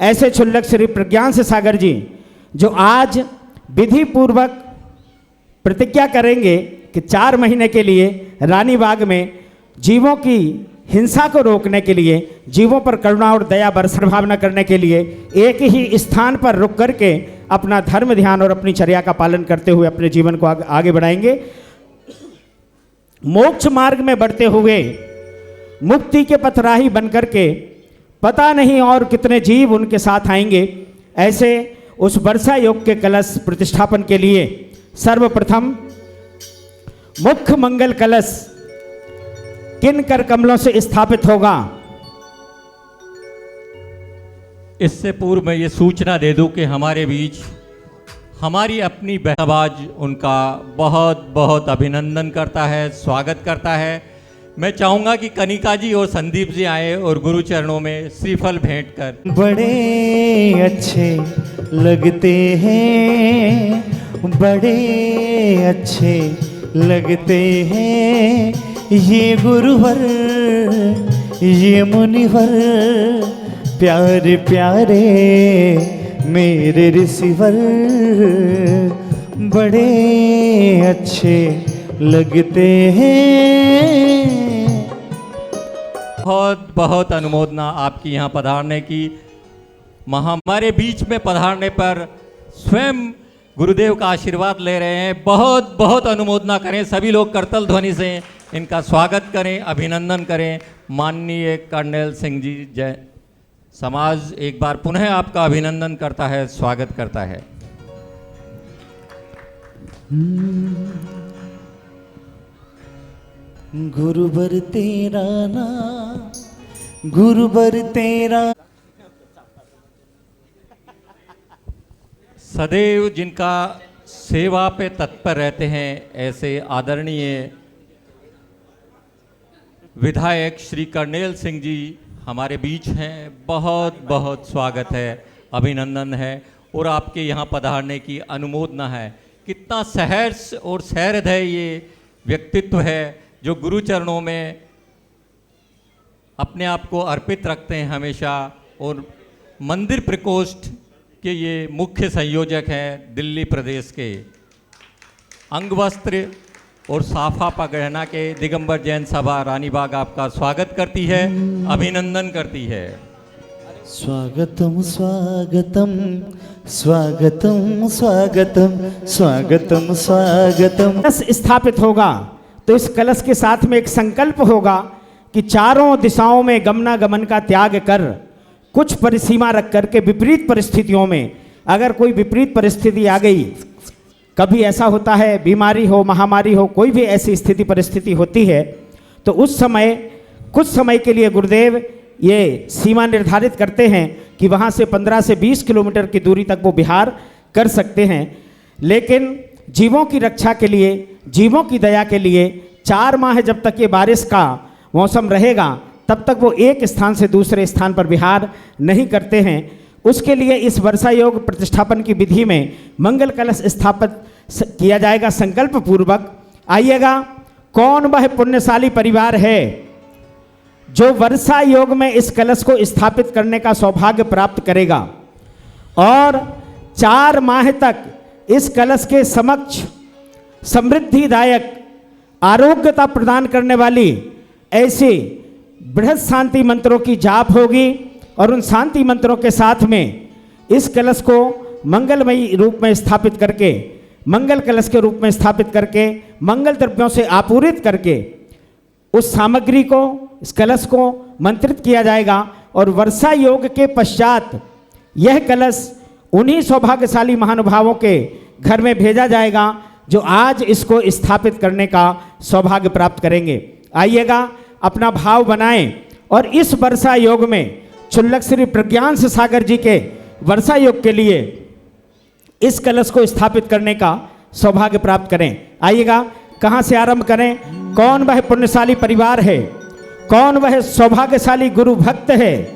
C: ऐसे क्षुल्लक श्री प्रज्ञान सागर जी जो आज विधि पूर्वक प्रतिज्ञा करेंगे कि 4 महीने के लिए रानी बाग में जीवों की हिंसा को रोकने के लिए, जीवों पर करुणा और दया बरसर भावना करने के लिए एक ही स्थान पर रुक करके अपना धर्म ध्यान और अपनी चर्या का पालन करते हुए अपने जीवन को आगे बढ़ाएंगे। मोक्ष मार्ग में बढ़ते हुए मुक्ति के पथराही बनकर के पता नहीं और कितने जीव उनके साथ आएंगे। ऐसे उस वर्षा योग के कलश प्रतिष्ठापन के लिए सर्वप्रथम मुख्य मंगल कलश किन कर कमलों से स्थापित होगा?
D: इससे पूर्व मैं ये सूचना दे दूं कि हमारे बीच हमारी अपनी बहनबाज उनका बहुत बहुत अभिनंदन करता है, स्वागत करता है। मैं चाहूँगा कि कनिका जी और संदीप जी आए और गुरु चरणों में श्रीफल भेंट कर।
E: बड़े अच्छे लगते हैं, बड़े अच्छे लगते हैं ये गुरुवर, ये मुनिवर, प्यारे प्यारे मेरे ऋषिवर, बड़े अच्छे लगते हैं।
D: बहुत बहुत अनुमोदना आपकी यहाँ पधारने की। हमारे बीच में पधारने पर स्वयं गुरुदेव का आशीर्वाद ले रहे हैं। बहुत बहुत अनुमोदना करें, सभी लोग करतल ध्वनि से इनका स्वागत करें, अभिनंदन करें। माननीय कर्नल सिंह जी, जय समाज एक बार पुनः आपका अभिनंदन करता है, स्वागत करता है।
E: गुरुवर तेरा नाम, गुरुवर तेरा।
D: सदैव जिनका सेवा पे तत्पर रहते हैं, ऐसे आदरणीय विधायक श्री कर्नेल सिंह जी हमारे बीच हैं। बहुत बहुत स्वागत है, अभिनंदन है और आपके यहाँ पधारने की अनुमोदना है। कितना सहर्ष और सहृदय ये व्यक्तित्व है जो गुरु चरणों में अपने आप को अर्पित रखते हैं हमेशा। और मंदिर प्रकोष्ठ के ये मुख्य संयोजक हैं दिल्ली प्रदेश के। अंगवस्त्र और साफा पगड़ना के दिगंबर जैन सभा रानीबाग आपका स्वागत करती है, अभिनंदन करती है।
E: स्वागतम स्वागतम स्वागतम स्वागतम स्वागतम स्वागतम।
C: कलश स्थापित होगा तो इस कलश के साथ में एक संकल्प होगा कि चारों दिशाओं में गमनागमन का त्याग कर कुछ परिसीमा रख करके विपरीत परिस्थितियों में, अगर कोई विपरीत परिस्थिति आ गई, कभी ऐसा होता है बीमारी हो, महामारी हो, कोई भी ऐसी स्थिति परिस्थिति होती है, तो उस समय कुछ समय के लिए गुरुदेव ये सीमा निर्धारित करते हैं कि वहाँ से 15 से 20 किलोमीटर की दूरी तक वो विहार कर सकते हैं। लेकिन जीवों की रक्षा के लिए, जीवों की दया के लिए 4 माह जब तक ये बारिश का मौसम रहेगा तब तक वो एक स्थान से दूसरे स्थान पर विहार नहीं करते हैं। उसके लिए इस वर्षा योग प्रतिष्ठापन की विधि में मंगल कलश स्थापित किया जाएगा संकल्प पूर्वक। आइएगा, कौन वह पुण्यशाली परिवार है जो वर्षा योग में इस कलश को स्थापित करने का सौभाग्य प्राप्त करेगा और 4 माह तक इस कलश के समक्ष समृद्धिदायक आरोग्यता प्रदान करने वाली ऐसी बृहद शांति मंत्रों की जाप होगी और उन शांति मंत्रों के साथ में इस कलश को मंगलमयी रूप में स्थापित करके, मंगल कलश के रूप में स्थापित करके, मंगल द्रव्यों से आपूरित करके उस सामग्री को, इस कलश को मंत्रित किया जाएगा और वर्षा योग के पश्चात यह कलश उन्हीं सौभाग्यशाली महानुभावों के घर में भेजा जाएगा जो आज इसको स्थापित करने का सौभाग्य प्राप्त करेंगे। आइएगा, अपना भाव बनाएं और इस वर्षा योग में चुल्लक श्री प्रज्ञान सागर जी के वर्षा योग के लिए इस कलश को स्थापित करने का सौभाग्य प्राप्त करें। आइएगा, कहाँ से आरंभ करें? कौन वह पुण्यशाली परिवार है, कौन वह सौभाग्यशाली गुरु भक्त है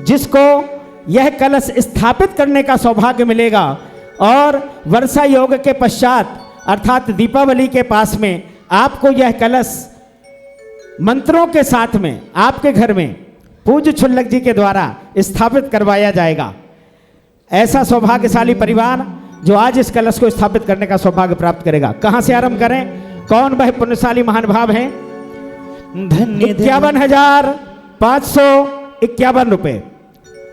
C: जिसको यह कलश स्थापित करने का सौभाग्य मिलेगा और वर्षा योग के पश्चात अर्थात दीपावली के पास में आपको यह कलश मंत्रों के साथ में आपके घर में पूज्य छुल्लक जी के द्वारा स्थापित करवाया जाएगा। ऐसा सौभाग्यशाली परिवार जो आज इस कलश को स्थापित करने का सौभाग्य प्राप्त करेगा। कहाँ से आरंभ करें? कौन वह पुण्यशाली महानुभाव हैं? 51,551 रुपये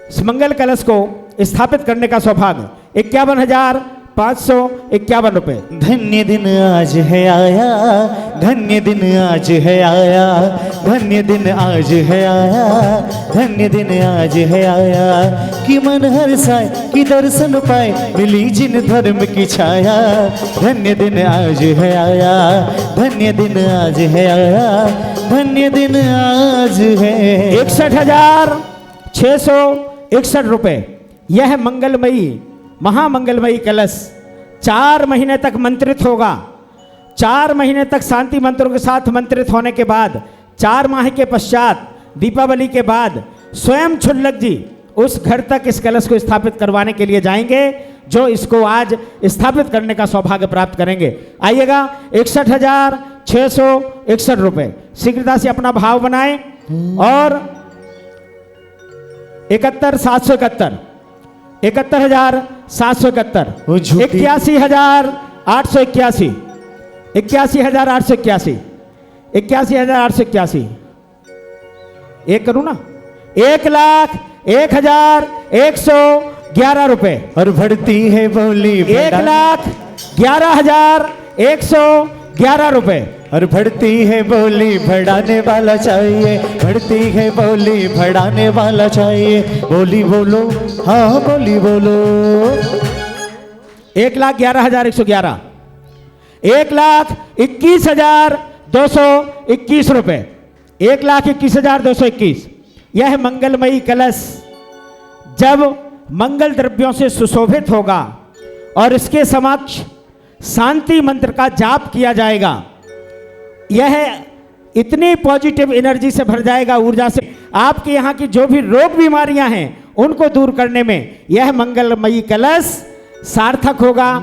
C: इस मंगल कलश को स्थापित करने का सौभाग्य। 51,551 रुपये।
E: धन्य दिन आज है आया, धन्य दिन आज है आया, धन्य दिन आज है आया, धन्य दिन आज है आया कि मन हर्षाए कि दर्शन पाए मिली जिन धर्म की छाया। धन्य दिन आज है आया, धन्य दिन आज है आया, धन्य दिन आज है।
C: 61,661 रुपये यह मंगलमयी महामंगलमयी कलश 4 महीने तक मंत्रित होगा। 4 महीने तक शांति मंत्रों के साथ मंत्रित होने के बाद 4 माह के पश्चात दीपावली के बाद स्वयं छुल्लक जी उस घर तक इस कलश को स्थापित करवाने के लिए जाएंगे जो इसको आज स्थापित करने का सौभाग्य प्राप्त करेंगे। आइएगा, 61,661 रुपये। शीघ्रता से अपना भाव बनाएं और 71,771, 71,771, 81,881, 81,881, 81,881। एक करूँ ना? 1,01,111 रुपये
E: और बढ़ती है बोली
C: 1,11,111 रुपये।
E: और बढ़ती है बोली बढ़ाने वाला चाहिए, बढ़ती है बोली बढ़ाने वाला चाहिए। बोली बोलो, हाँ बोली बोलो।
C: 1,11,111, 1,21,221 रुपए, 1,21,221। यह मंगलमयी कलश जब मंगल द्रव्यों से सुशोभित होगा और इसके समक्ष शांति मंत्र का जाप किया जाएगा, यह इतनी पॉजिटिव एनर्जी से भर जाएगा, ऊर्जा से। आपके यहाँ की जो भी रोग बीमारियां हैं उनको दूर करने में यह मंगलमयी कलश सार्थक होगा।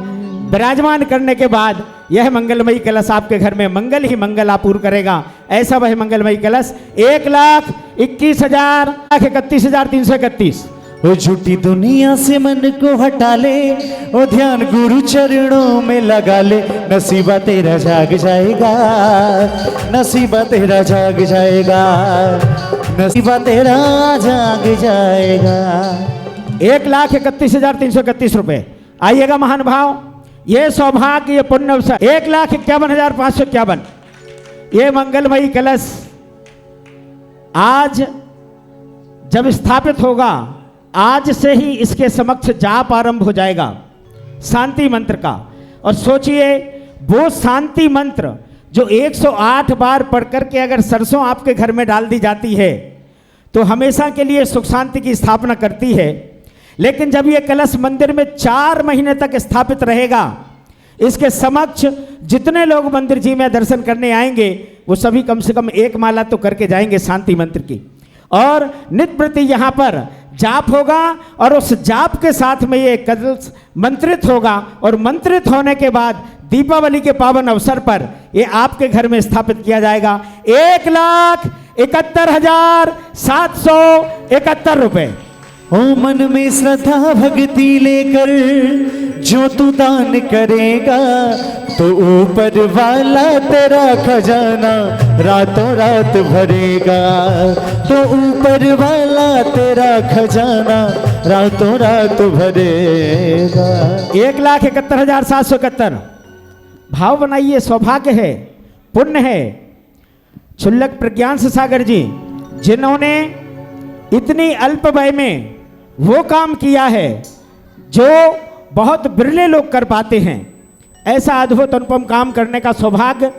C: विराजमान करने के बाद यह मंगलमयी कलश आपके घर में मंगल ही मंगल आपूर्ति करेगा। ऐसा वह मंगलमयी कलश 1,21,31,331।
E: वो झूठी दुनिया से मन को हटा ले, वो ध्यान गुरु चरणों में लगा ले। नसीबा तेरा जाग जाएगा, नसीबा तेरा जाग जाएगा, नसीबा तेरा जाग जाएगा।
C: 1,31,331 रुपए। आइएगा महान भाव, ये सौभाग्य, ये पुण्य अवसर 1,51,551। ये मंगलमयी कलश आज जब स्थापित होगा, आज से ही इसके समक्ष जाप आरंभ हो जाएगा शांति मंत्र का। और सोचिए वो शांति मंत्र जो 108 बार पढ़ करके अगर सरसों आपके घर में डाल दी जाती है तो हमेशा के लिए सुख शांति की स्थापना करती है। लेकिन जब ये कलश मंदिर में 4 महीने तक स्थापित रहेगा, इसके समक्ष जितने लोग मंदिर जी में दर्शन करने आएंगे वो सभी कम से कम 1 माला तो करके जाएंगे शांति मंत्र की। और नित्य प्रति यहाँ पर जाप होगा और उस जाप के साथ में ये कलश मंत्रित होगा। और मंत्रित होने के बाद दीपावली के पावन अवसर पर ये आपके घर में स्थापित किया जाएगा। 1,71,771 रुपए।
E: ओ मन में श्रद्धा भक्ति लेकर जो तू दान करेगा तो ऊपर वाला तेरा खजाना रातों रात भरेगा, तो ऊपर वाला तेरा खजाना रातों रात भरेगा।
C: 1,71,771 भाव बनाइए। सौभाग्य है, पुण्य है। क्षुल्लक प्रज्ञान सागर जी जिन्होंने इतनी अल्प व्यय में वो काम किया है जो बहुत बिरले लोग कर पाते हैं, ऐसा अद्भुत अनुपम काम करने का सौभाग्य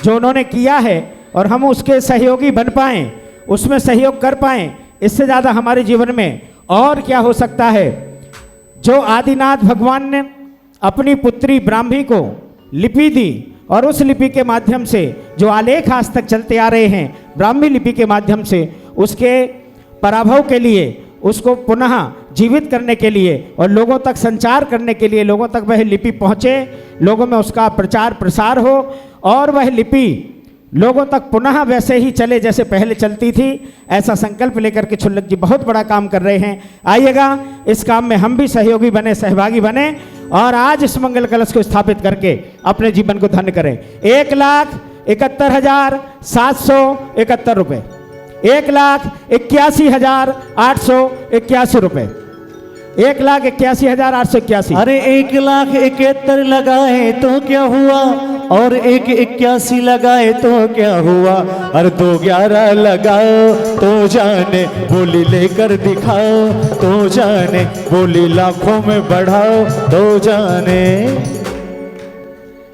C: जो उन्होंने किया है और हम उसके सहयोगी बन पाएं, उसमें सहयोग कर पाएं, इससे ज़्यादा हमारे जीवन में और क्या हो सकता है। जो आदिनाथ भगवान ने अपनी पुत्री ब्राह्मी को लिपि दी और उस लिपि के माध्यम से जो आलेख आज तक चलते आ रहे हैं ब्राह्मी लिपि के माध्यम से, उसके पराभव के लिए, उसको पुनः जीवित करने के लिए और लोगों तक संचार करने के लिए, लोगों तक वह लिपि पहुँचे, लोगों में उसका प्रचार प्रसार हो और वह लिपि लोगों तक पुनः वैसे ही चले जैसे पहले चलती थी, ऐसा संकल्प लेकर के क्षुल्लक जी बहुत बड़ा काम कर रहे हैं। आइएगा इस काम में हम भी सहयोगी बने, सहभागी बने और आज इस मंगल कलश को स्थापित करके अपने जीवन को धन्य करें। 1,71,771 रुपये, 1,81,881 रुपये, 1,81,881।
E: अरे 1,71,000 लगाए तो क्या हुआ और 1,81 लगाए तो क्या हुआ, और 2,11 लगाओ तो जाने बोली लेकर दिखाओ, तो जाने बोली लाखों में बढ़ाओ, तो जाने।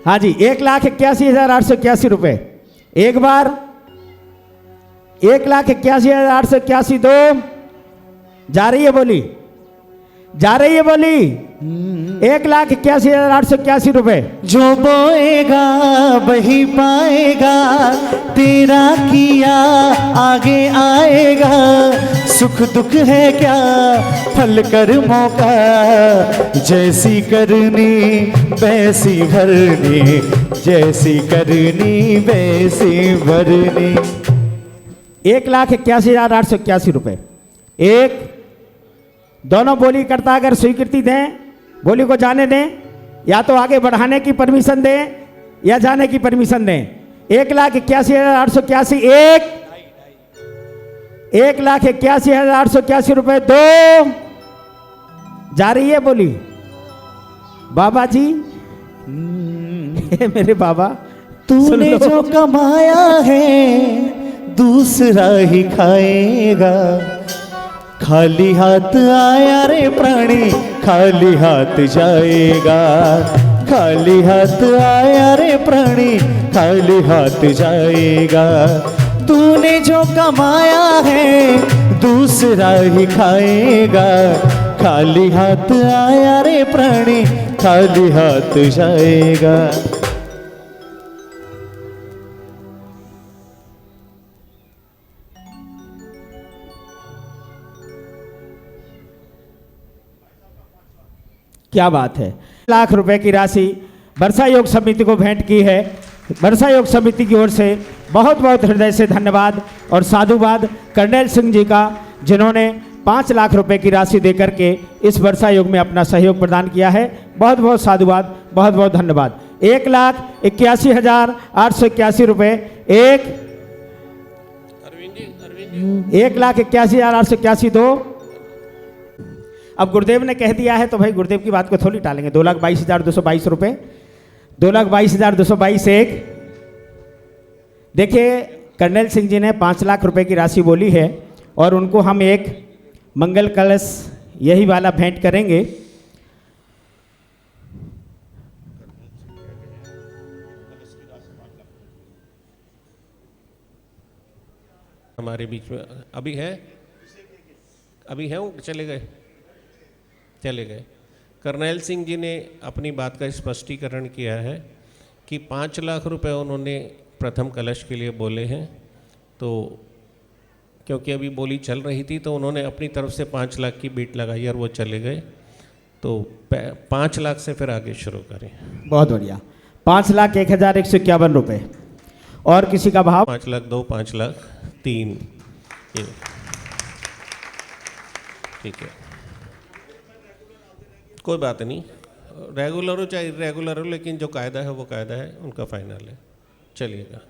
C: हाँ जी, 1,81,881 रुपये एक बार, 1,81,881 दो, जा रही है बोली, जा रही है बोली। 1,81,881 रुपये।
E: जो बोएगा वही पाएगा, तेरा किया आगे आएगा, सुख दुख है क्या फल कर मौका, जैसी करनी वैसी भरनी, जैसी करनी वैसी भरनी।
C: 1,81,881 रुपये। एक दोनों बोली करता अगर स्वीकृति दें, बोली को जाने दें, या तो आगे बढ़ाने की परमिशन दें या जाने की परमिशन दें। 1,81,881 एक, 1,81,881 रुपये दो, जा रही है बोली। बाबा जी मेरे बाबा
E: तूने जो कमाया है दूसरा ही खाएगा। खाली हाथ आया रे प्राणी खाली हाथ जाएगा। खाली हाथ आया रे प्राणी खाली हाथ जाएगा। तूने जो कमाया है दूसरा ही खाएगा। खाली हाथ आया रे प्राणी खाली हाथ जाएगा।
C: क्या बात है। लाख रुपए की राशि वर्षा योग समिति को भेंट की है। वर्षा योग समिति की ओर से बहुत बहुत हृदय से धन्यवाद और साधुवाद कर्नैल सिंह जी का, जिन्होंने 5 लाख रुपए की राशि देकर के इस वर्षा योग में अपना सहयोग प्रदान किया है। बहुत बहुत साधुवाद, बहुत बहुत धन्यवाद। 1,81,881 रुपये, 1,81,881 दो। अब गुरुदेव ने कह दिया है तो भाई गुरुदेव की बात को थोड़ी टालेंगे। 2,22,222 रुपये, 2,22,222 एक। देखिए कर्नैल सिंह जी ने 5 लाख रुपए की राशि बोली है और उनको हम एक मंगल कलश यही वाला भेंट करेंगे।
B: हमारे बीच में अभी है, अभी है, वो चले गए, चले गए। कर्नैल सिंह जी ने अपनी बात का स्पष्टीकरण किया है कि 5 लाख रुपए उन्होंने प्रथम कलश के लिए बोले हैं। तो क्योंकि अभी बोली चल रही थी तो उन्होंने अपनी तरफ से 5 लाख की बीट लगाई और वो चले गए। तो 5 लाख से फिर आगे शुरू करें।
C: बहुत बढ़िया। 5,01,151 रुपये। और किसी का भाव?
B: 5 लाख 2, 5 लाख 3। ठीक है, कोई बात नहीं, रेगुलर हो चाहे इरेगुलर हो, लेकिन जो कायदा है वो कायदा है, उनका फाइनल है। चलिएगा,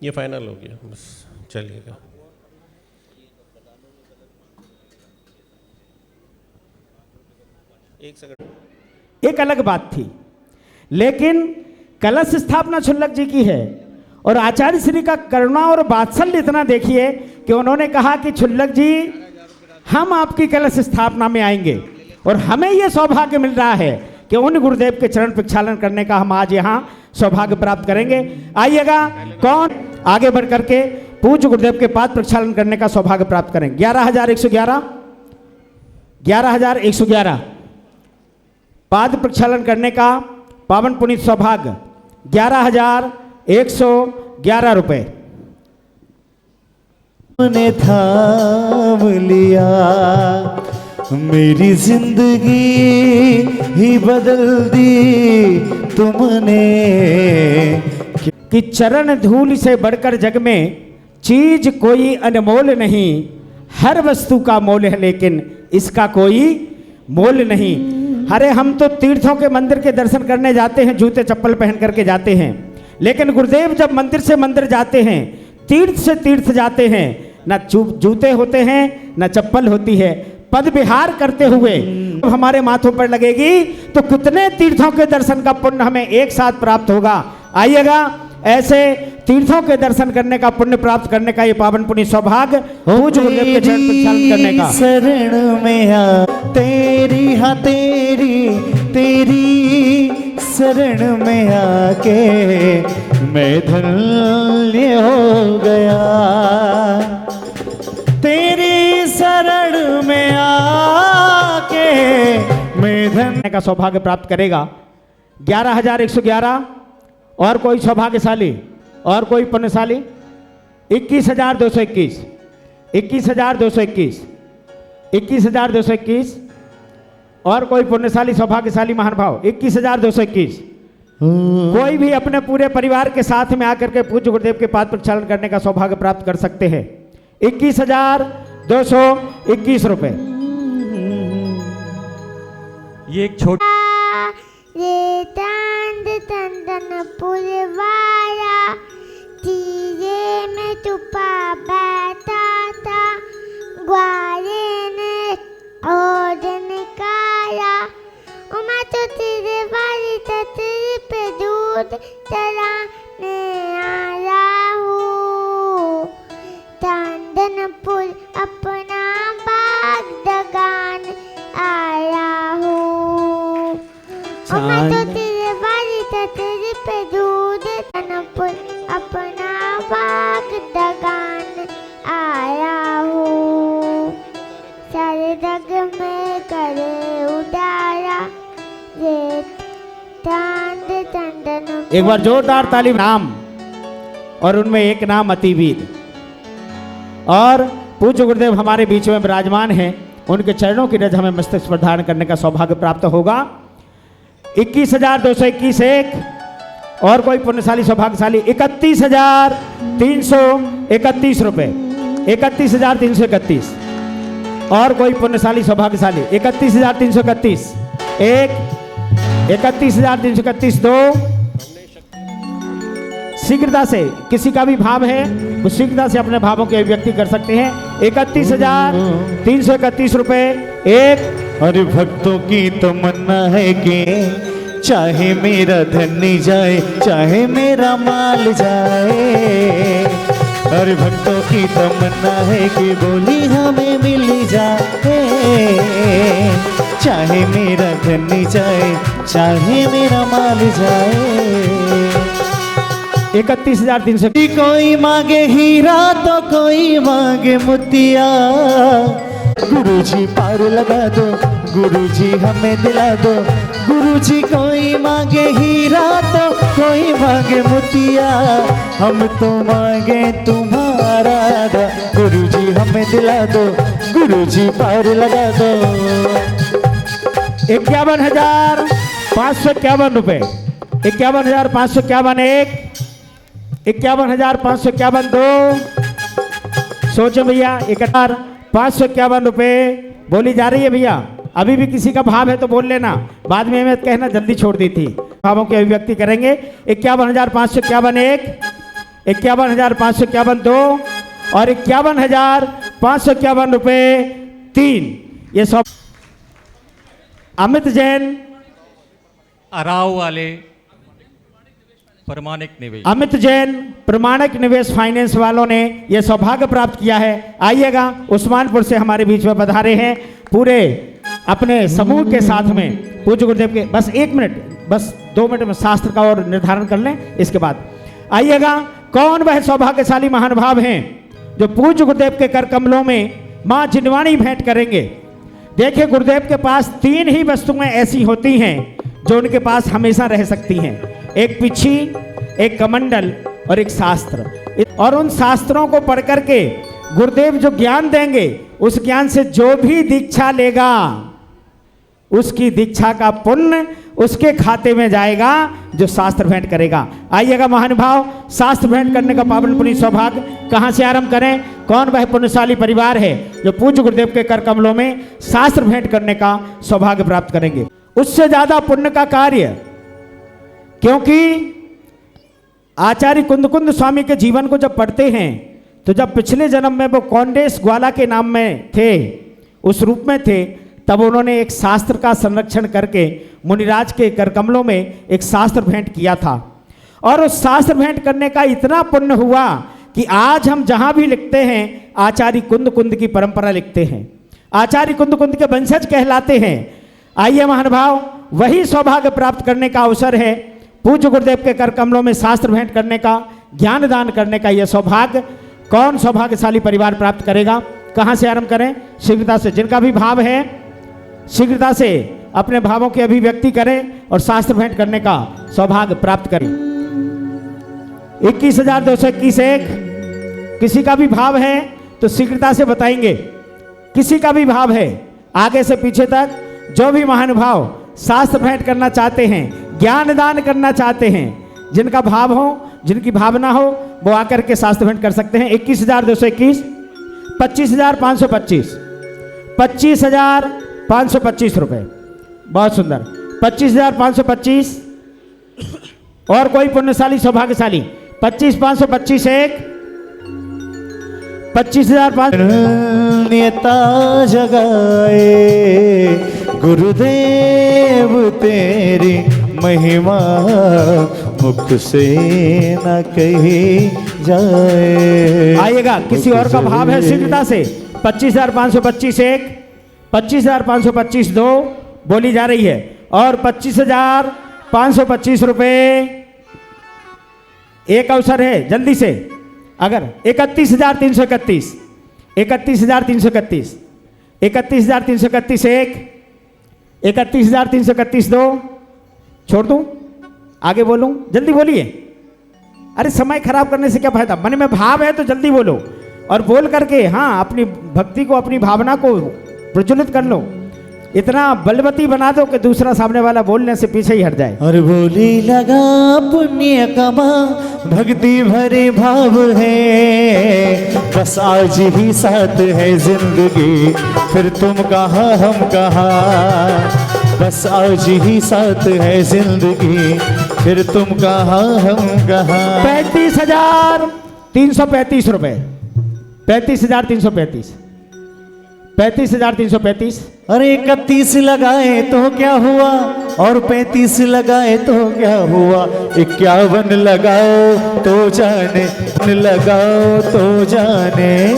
B: ये फाइनल हो गया, बस चलिएगा। एक सेकंड।
C: एक अलग बात थी, लेकिन कलश स्थापना छुल्लक जी की है और आचार्य श्री का करुणा और वात्सल्य इतना देखिए कि उन्होंने कहा कि छुल्लक जी हम आपकी कलश स्थापना में आएंगे और हमें यह सौभाग्य मिल रहा है कि उन गुरुदेव के चरण प्रक्षालन करने का हम आज यहाँ सौभाग्य प्राप्त करेंगे। आइएगा, कौन आगे बढ़ करके पूज्य गुरुदेव के पाद प्रक्षालन करने का सौभाग्य प्राप्त करें। 11,111, 11,111 पाद प्रक्षालन करने का पावन पुनीत सौभाग्य 11,111 रुपये।
E: तुमने थाम लिया मेरी जिंदगी ही बदल दी तुमने।
C: कि चरण धूल से बढ़कर जग में चीज कोई अनमोल नहीं। हर वस्तु का मोल है लेकिन इसका कोई मोल नहीं। अरे हम तो तीर्थों के मंदिर के दर्शन करने जाते हैं, जूते चप्पल पहन करके जाते हैं, लेकिन गुरुदेव जब मंदिर से मंदिर जाते हैं, तीर्थ से तीर्थ जाते हैं, ना जूते होते हैं ना चप्पल होती है। पद विहार करते हुए हमारे माथों पर लगेगी तो कितने तीर्थों के दर्शन का पुण्य हमें एक साथ प्राप्त होगा। आइएगा, ऐसे तीर्थों के दर्शन करने का पुण्य प्राप्त करने का ये पावन पुण्य सौभाग्य पूज्य गुरुदेव के चरण प्रक्षालन करने का।
E: शरण में आ तेरी, हाँ तेरी तेरी शरण में आके मैं धन्य हो गया। तेरी शरण में आके मैं धन्य
C: का सौभाग्य प्राप्त करेगा। 11,111 और कोई सौभाग्यशाली और कोई पुण्यशाली? 21,221, 21,221, 21,221 और कोई पुण्यशाली सौभाग्यशाली महानुभाव? 21,221। कोई भी अपने पूरे परिवार के साथ में आकर के पूज्य गुरुदेव के पाद प्रक्षालन करने का सौभाग्य प्राप्त कर सकते हैं। 21,221 रुपये।
D: ये एक छोटी
G: पुरवाया तीरे में छुपा बैठा था, ग्वारे ने ओढ़ने काया। मैं तो तेरे वाली तेरे पे दूर दूध चलाने आया हूँ। चांदनपुर अपना बाग दगान आया हूँ। और मैं तो तेरे बारी तेरे पे दूध चांदनपुर अपना बाग दगान आया हूँ। सारे जग में करे उदारा ये चांद चंदन।
C: एक बार जोरदार ताली। नाम और उनमें एक नाम अतिवीर। और पूज्य गुरुदेव हमारे बीच में विराजमान हैं, उनके चरणों की रज हमें मस्तक पर धारण करने का सौभाग्य प्राप्त होगा। 21,221 एक और कोई पुण्यशाली सौभाग्यशाली 31,331 रुपए। 31,331 और कोई पुण्यशाली सौभाग्यशाली 31,331 एक, 31,331 दो। शीघ्रता से किसी का भी भाव है वो शीघ्रता से अपने भावों की अभिव्यक्ति कर सकते हैं। 31,331 रुपए एक।
E: अरे भक्तों की तमन्ना है कि चाहे मेरा धन जाए चाहे मेरा माल जाए। अरे भक्तों की तमन्ना है कि बोली हमें मिल जाए। चाहे मेरा धन जाए चाहे मेरा माल जाए।
C: 31,300।
E: कोई मांगे हीरा तो कोई मांगे मोतिया। गुरुजी पार लगा दो, गुरुजी हमें दिला दो। गुरुजी कोई मांगे हीरा तो कोई मांगे मोतिया। हम तो मांगे तुम्हारा दा। गुरुजी हमें दिला दो, गुरुजी पार लगा दो।
C: 51,551 रुपए। 51,551 एक, 51,551 दो। सोचो भैया 51,551 रुपए बोली जा रही है भैया। अभी भी किसी का भाव है तो बोल लेना, बाद में हमें कहना जल्दी छोड़ दी थी। भावों की अभिव्यक्ति करेंगे। 51,551 एक, 51,551 दो और 51,551 रुपए तीन। ये सब अमित जैन
D: अराव वाले प्रमाणिक निवेश।
C: अमित जैन प्रमाणिक निवेश फाइनेंस वालों ने यह सौभाग्य प्राप्त किया है। आइएगा, उस्मानपुर से हमारे बीच में पधारे हैं पूरे अपने समूह के साथ में। पूज्य गुरुदेव के बस 1 मिनट, बस 2 मिनट में शास्त्र का और निर्धारण कर लें, इसके बाद आइएगा। कौन वह सौभाग्यशाली महानुभाव हैं जो पूज्य गुरुदेव के कर कमलों में मां जिनवाणी भेंट करेंगे। देखिए, गुरुदेव के पास 3 ही वस्तुएं ऐसी होती हैं जो उनके पास हमेशा रह सकती हैं। एक पिछी, एक कमंडल और एक शास्त्र। और उन शास्त्रों को पढ़ करके गुरुदेव जो ज्ञान देंगे, उस ज्ञान से जो भी दीक्षा लेगा उसकी दीक्षा का पुण्य उसके खाते में जाएगा जो शास्त्र भेंट करेगा। आइएगा महानुभाव, शास्त्र भेंट करने का पावन पुण्य सौभाग्य कहाँ से आरंभ करें। कौन वह पुण्यशाली परिवार है जो पूज्य गुरुदेव के कर कमलों में शास्त्र भेंट करने का सौभाग्य प्राप्त करेंगे। उससे ज्यादा पुण्य का कार्य, क्योंकि आचार्य कुंद स्वामी के जीवन को जब पढ़ते हैं तो जब पिछले जन्म में वो कौंडेश ग्वाला के नाम में थे, उस रूप में थे, तब उन्होंने एक शास्त्र का संरक्षण करके मुनिराज के करकमलों में एक शास्त्र भेंट किया था। और उस शास्त्र भेंट करने का इतना पुण्य हुआ कि आज हम जहां भी लिखते हैं आचार्य कुंद की परंपरा लिखते हैं, आचार्य कुंद के वंशज कहलाते हैं। आइए महानुभाव, वही सौभाग्य प्राप्त करने का अवसर है पूज्य गुरुदेव के कर कमलों में शास्त्र भेंट करने का, ज्ञान दान करने का। यह सौभाग्य कौन सौभाग्यशाली परिवार प्राप्त करेगा। कहाँ से आरंभ करें। शीघ्रता से, जिनका भी भाव है शीघ्रता से अपने भावों की अभिव्यक्ति करें और शास्त्र भेंट करने का सौभाग्य प्राप्त करें। 21,221 एक। किसी का भी भाव है तो शीघ्रता से बताएंगे। किसी का भी भाव है, आगे से पीछे तक जो भी महानुभाव शास्त्र भेंट करना चाहते हैं, ज्ञान दान करना चाहते हैं, जिनका भाव हो, जिनकी भावना हो, वो आकर के शास्त्र भेंट कर सकते हैं। 21,221, 25,525, 25,525 रुपए। बहुत सुंदर। 25,525 और कोई पुण्यशाली सौभाग्यशाली 25,525 एक, 25,500
E: नेता जगाए गुरुदेव तेरी महिमा मुख से न कही जाए।
C: आइएगा, किसी और का भाव है शीघ्रता से। 25,525 एक, 25,525 दो बोली जा रही है, और 25,525 रुपए एक अवसर है, जल्दी से। अगर 31,331, 31,331, 31,331 एक, 31,331 दो, छोड़ दूं, आगे बोलूं, जल्दी बोलिए। अरे समय खराब करने से क्या फायदा, मन में भाव है तो जल्दी बोलो, और बोल करके हाँ अपनी भक्ति को, अपनी भावना को प्रज्वलित कर लो। इतना बलवती बना दो कि दूसरा सामने वाला बोलने से पीछे ही हट जाए।
E: और बोली लगा पुण्य कमा भक्ति भरे भाव है, बस आज ही साथ है जिंदगी, फिर तुम कहाँ हम कहाँ। बस आज ही साथ है जिंदगी, फिर तुम कहाँ हम कहाँ।
C: 35,335 रुपए, 35,335, 35,335।
E: अरे 31 लगाए तो क्या हुआ, और 35 लगाए तो क्या हुआ, 51 लगाओ तो जाने, लगाओ तो जाने।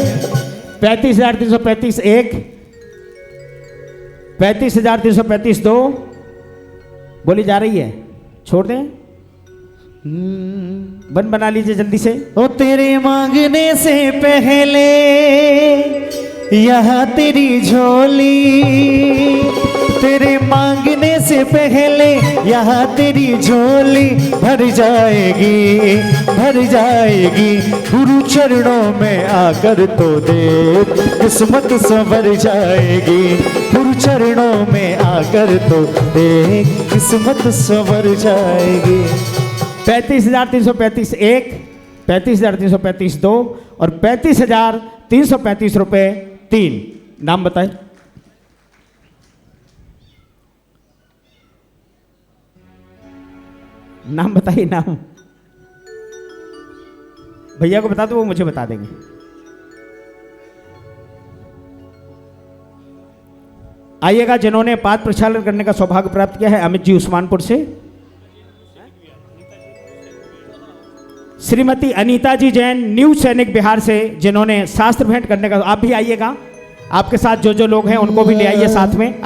C: 35,335 एक, 35,335 दो बोली जा रही है, छोड़ दें, बन बना लीजिए जल्दी से।
E: ओ तेरे मांगने से पहले यहाँ तेरी झोली, तेरे मांगने से पहले यहाँ तेरी झोली भर जाएगी, भर जाएगी। गुरु चरणों में आकर तो देख किस्मत संवर जाएगी, गुरु चरणों में आकर तो देख किस्मत संवर जाएगी।
C: 35,335 एक, 35,335 दो, और 35,335 रुपए 3। नाम बताए। नाम बताइए, नाम भैया को बता दो, वो मुझे बता देंगे। आइएगा, जिन्होंने पाद प्रक्षालन करने का सौभाग्य प्राप्त किया है, अमित जी उस्मानपुर से, श्रीमती अनीता जी जैन न्यू सैनिक बिहार से, जिन्होंने शास्त्र भेंट करने का। आप भी आइएगा, आपके साथ जो जो लोग हैं उनको भी ले आइए साथ में।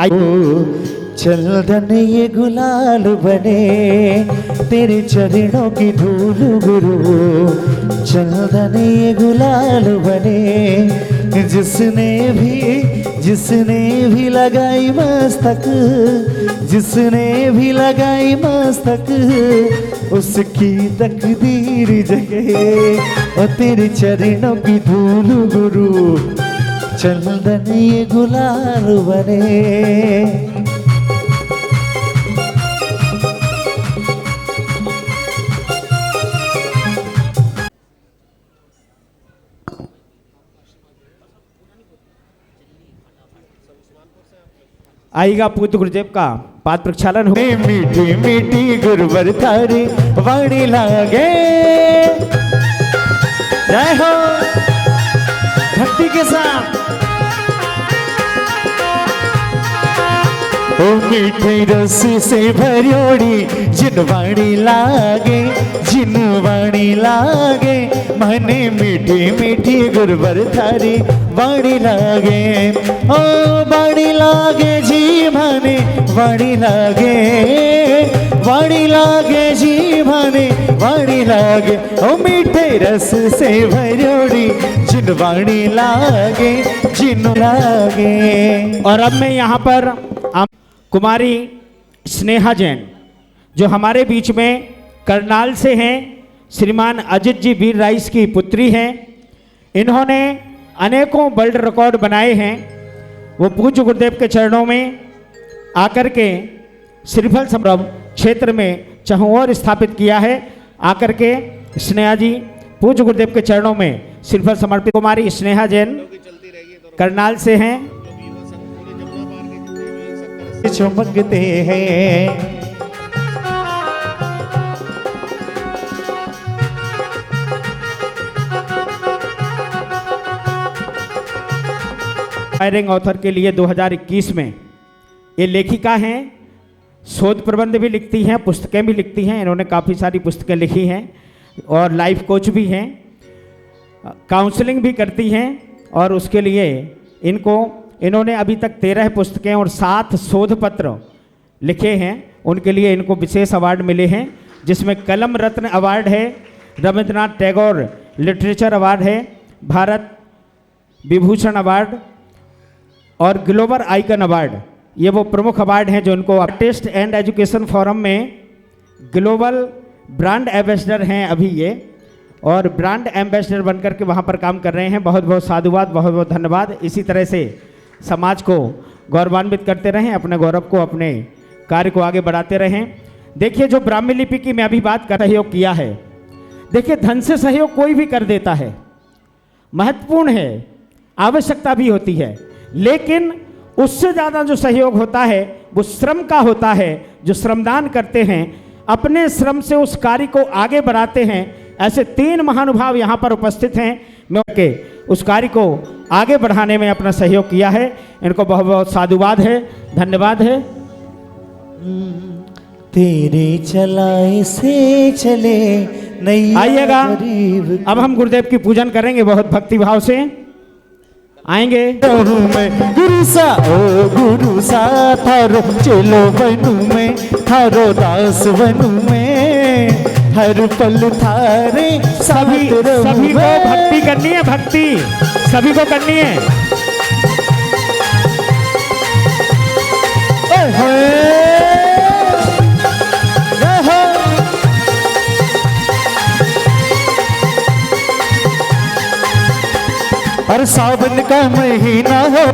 E: चंदन ये गुलाल बने तेरे चरणों की धूल गुरु, चंदन ये गुलाल बने जिसने भी लगाई मस्तक, जिसने भी लगाई मस्तक, उसकी तकदीर जगे और तेरे चरणों की धूल गुरु, चंदन ये गुलाल बने।
C: आइएगा, पूज्य गुरुदेव का पाद प्रक्षालन हो।
E: मीठी मीठी गुरुवर थारी वाणी लागे, जय हो भक्ति के साथ। ओ मीठे रस से भरियोड़ी जिनवाणी लागे, जिनवाणी लागे, मने मीठी मीठी गुरुवर थारी वाणी लागे। ओ वाणी लागे जी मने वाणी लागे, वाणी लागे जी मने वाणी लागे। ओ मीठे रस से भरियोड़ी जिनवाणी लागे, जिन लागे।
C: और अब मैं यहाँ पर कुमारी स्नेहा जैन, जो हमारे बीच में करनाल से हैं, श्रीमान अजित जी वीर राइस की पुत्री हैं। इन्होंने अनेकों वर्ल्ड रिकॉर्ड बनाए हैं। वो पूज्य गुरुदेव के चरणों में आकर के श्रीफल संभ्रम क्षेत्र में चहुओर स्थापित किया है। आकर के स्नेहा जी पूज्य गुरुदेव के चरणों में श्रीफल समर्पित। कुमारी स्नेहा जैन करनाल से हैं।
E: चमकते हैं
C: फायरिंग ऑथर के लिए 2021 में ये लेखिका हैं शोध प्रबंध भी लिखती हैं, पुस्तकें भी लिखती हैं। इन्होंने काफ़ी सारी पुस्तकें लिखी हैं और लाइफ कोच भी हैं, काउंसलिंग भी करती हैं। और उसके लिए इन्होंने अभी तक 13 पुस्तकें और 7 शोध पत्र लिखे हैं। उनके लिए इनको विशेष अवार्ड मिले हैं, जिसमें कलम रत्न अवार्ड है, रविंद्रनाथ टैगोर लिटरेचर अवार्ड है, भारत विभूषण अवार्ड और ग्लोबल आइकन अवार्ड। ये वो प्रमुख अवार्ड हैं जो उनको आर्टिस्ट एंड एजुकेशन फोरम में ग्लोबल ब्रांड एम्बेसडर हैं अभी ये, और ब्रांड एम्बेसडर बनकर के वहाँ पर काम कर रहे हैं। बहुत बहुत साधुवाद, बहुत बहुत धन्यवाद। इसी तरह से समाज को गौरवान्वित करते रहें, अपने गौरव को, अपने कार्य को आगे बढ़ाते रहें। देखिए, जो ब्राह्मी लिपि की मैं अभी बात कर सहयोग किया है, देखिए धन से सहयोग कोई भी कर देता है, महत्वपूर्ण है, आवश्यकता भी होती है, लेकिन उससे ज़्यादा जो सहयोग होता है वो श्रम का होता है। जो श्रमदान करते हैं, अपने श्रम से उस कार्य को आगे बढ़ाते हैं। ऐसे 3 महानुभाव यहाँ पर उपस्थित हैं, मैं के उस कार्य को आगे बढ़ाने में अपना सहयोग किया है। इनको बहुत बहुत साधुवाद है, धन्यवाद है।
E: तेरे चलाए से चले नहीं
C: आइएगा, अब हम गुरुदेव की पूजन करेंगे बहुत भक्ति भाव से। आएंगे।
E: मैं गुरु सा ओ गुरु सा थारो चलो बनू में, थारो दास बनू में, हर पल थारे
C: सभी को भक्ति करनी है, भक्ति सभी को करनी है।
E: हर सावन का महीना हो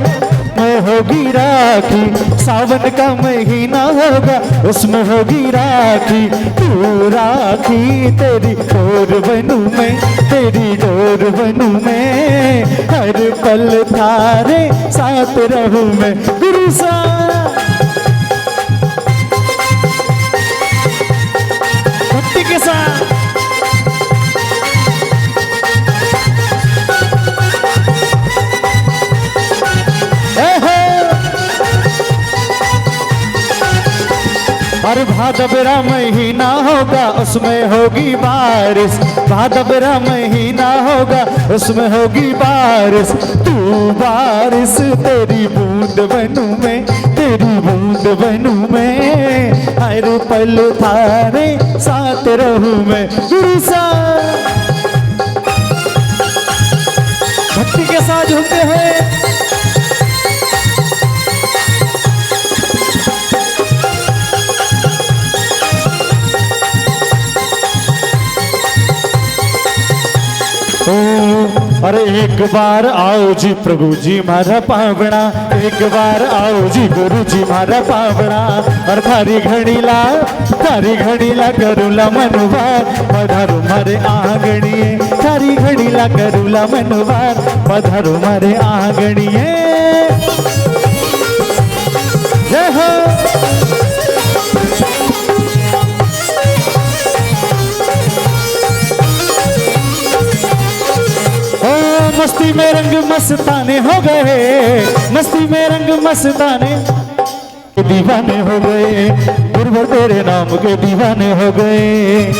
E: में होगी राखी, सावन का महीना होगा उसमें होगी राखी। तू राखी तेरी डोर बनू मैं, तेरी डोर बनू मैं, हर पल थारे साथ रहूं मैं। गुरु सा भक्ति के साथ और भादबरा महीना होगा उसमें होगी बारिश, भादबरा महीना होगा उसमें होगी बारिश। तू बारिश तेरी बूंद बनू मैं, तेरी बूंद बनू मैं, हर पल थारे साथ रहूं मैं। गुरु सा भक्ति के साथ झूमते हैं। अरे एक बार आओ जी प्रभु जी मारा पावना, एक बार आओ जी गुरु जी मारा पावना। और थारी घड़ीला करूला मनवार, पधारो मारे आंगणिए, थारी घड़ीला करूला मनवार, पधारो मारे आंगणिए। जय हो मस्ती में रंग मस्ताने हो गए, मस्ती में रंग मस्ताने दीवाने हो गए, गुरुवर तेरे नाम के दीवाने हो गए।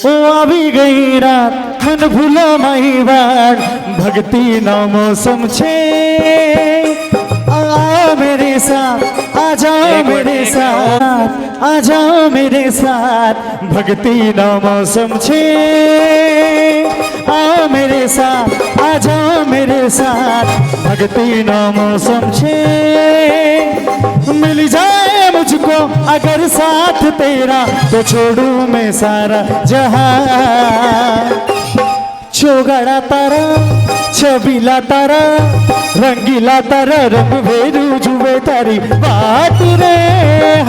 E: ओ अभी गई रात मन भूला माही बात, भक्ति नामो समझे आ मेरे साथ, आ जाओ मेरे साथ, आ जाओ मेरे साथ, भक्ति नामो समझे आ मेरे साथ, आ जाओ मेरे साथ, भक्ति नामो समझे। मिल जाए मुझको अगर साथ तेरा तो छोड़ूं मैं सारा जहां। चौगड़ा तारा छबीला तारा रंगीला तारा रंग भेरू जुए तारी बात रे।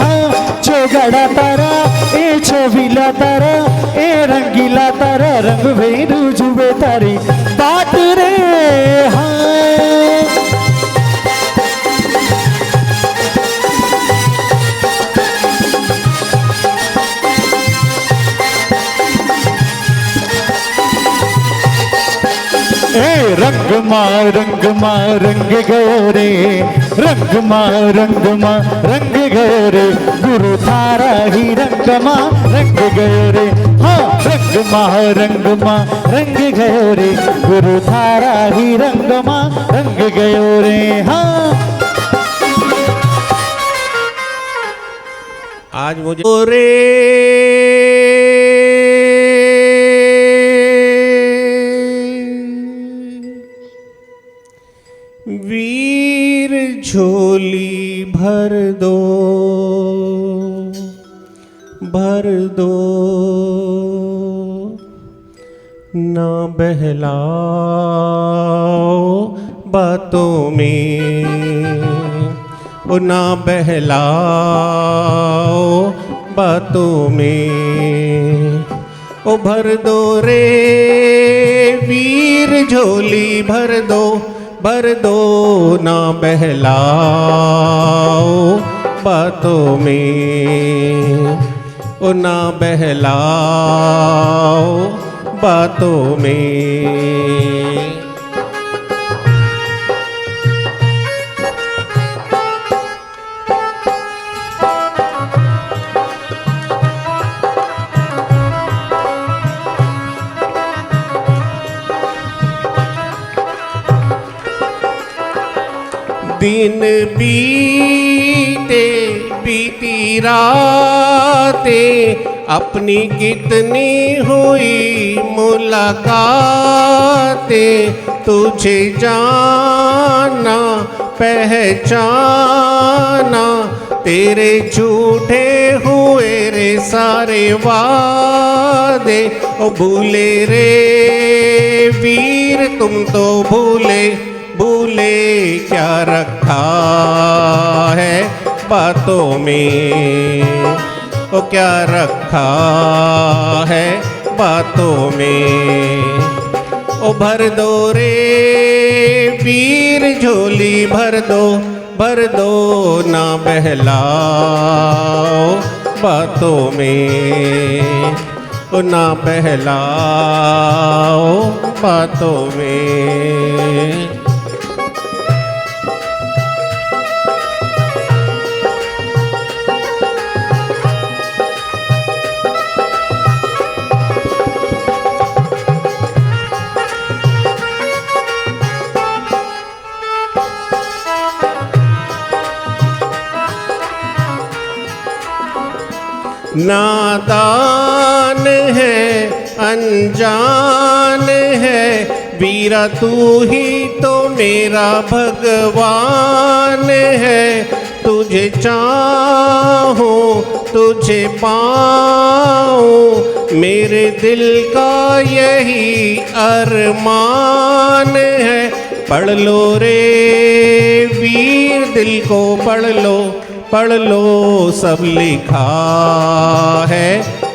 E: हाँ चौगड़ा तारा ए छबीला तारा ए रंगीला तारा रंग भेरू जुए तारी बात रे। हाँ रंग माँ रंग गयो रे, रंग माँ रंग गयो रे, गुरु थारा ही रंग माँ रंग गयो रे। हाँ रंग माँ रंग गयो रे, गुरु थारा ही रंग माँ रंग गयो रे। हाँ
B: आज मुझे रे वीर झोली भर दो ना बहलाओ बातों में, ओ ना बहलाओ बातों में, ओ भर दो रे वीर झोली भर दो ना बहलाओ बातों में, ओ ना बहलाओ बातों में। दिन बीते बीती रातें, अपनी कितनी हुई मुलाकातें, तुझे जाना पहचाना, तेरे झूठे हुए रे सारे वादे। ओ भूले रे वीर तुम तो भूले क्या रखा है बातों में, ओ क्या रखा है बातों में। ओ भर दो रे वीर झोली भर दो ना बहलाओ बातों में, ओ ना बहलाओ बातों में। नादान है अनजान है वीरा, तू ही तो मेरा भगवान है। तुझे चाहूं तुझे पाऊं, मेरे दिल का यही अरमान है। पढ़ लो रे वीर दिल को पढ़ लो सब लिखा है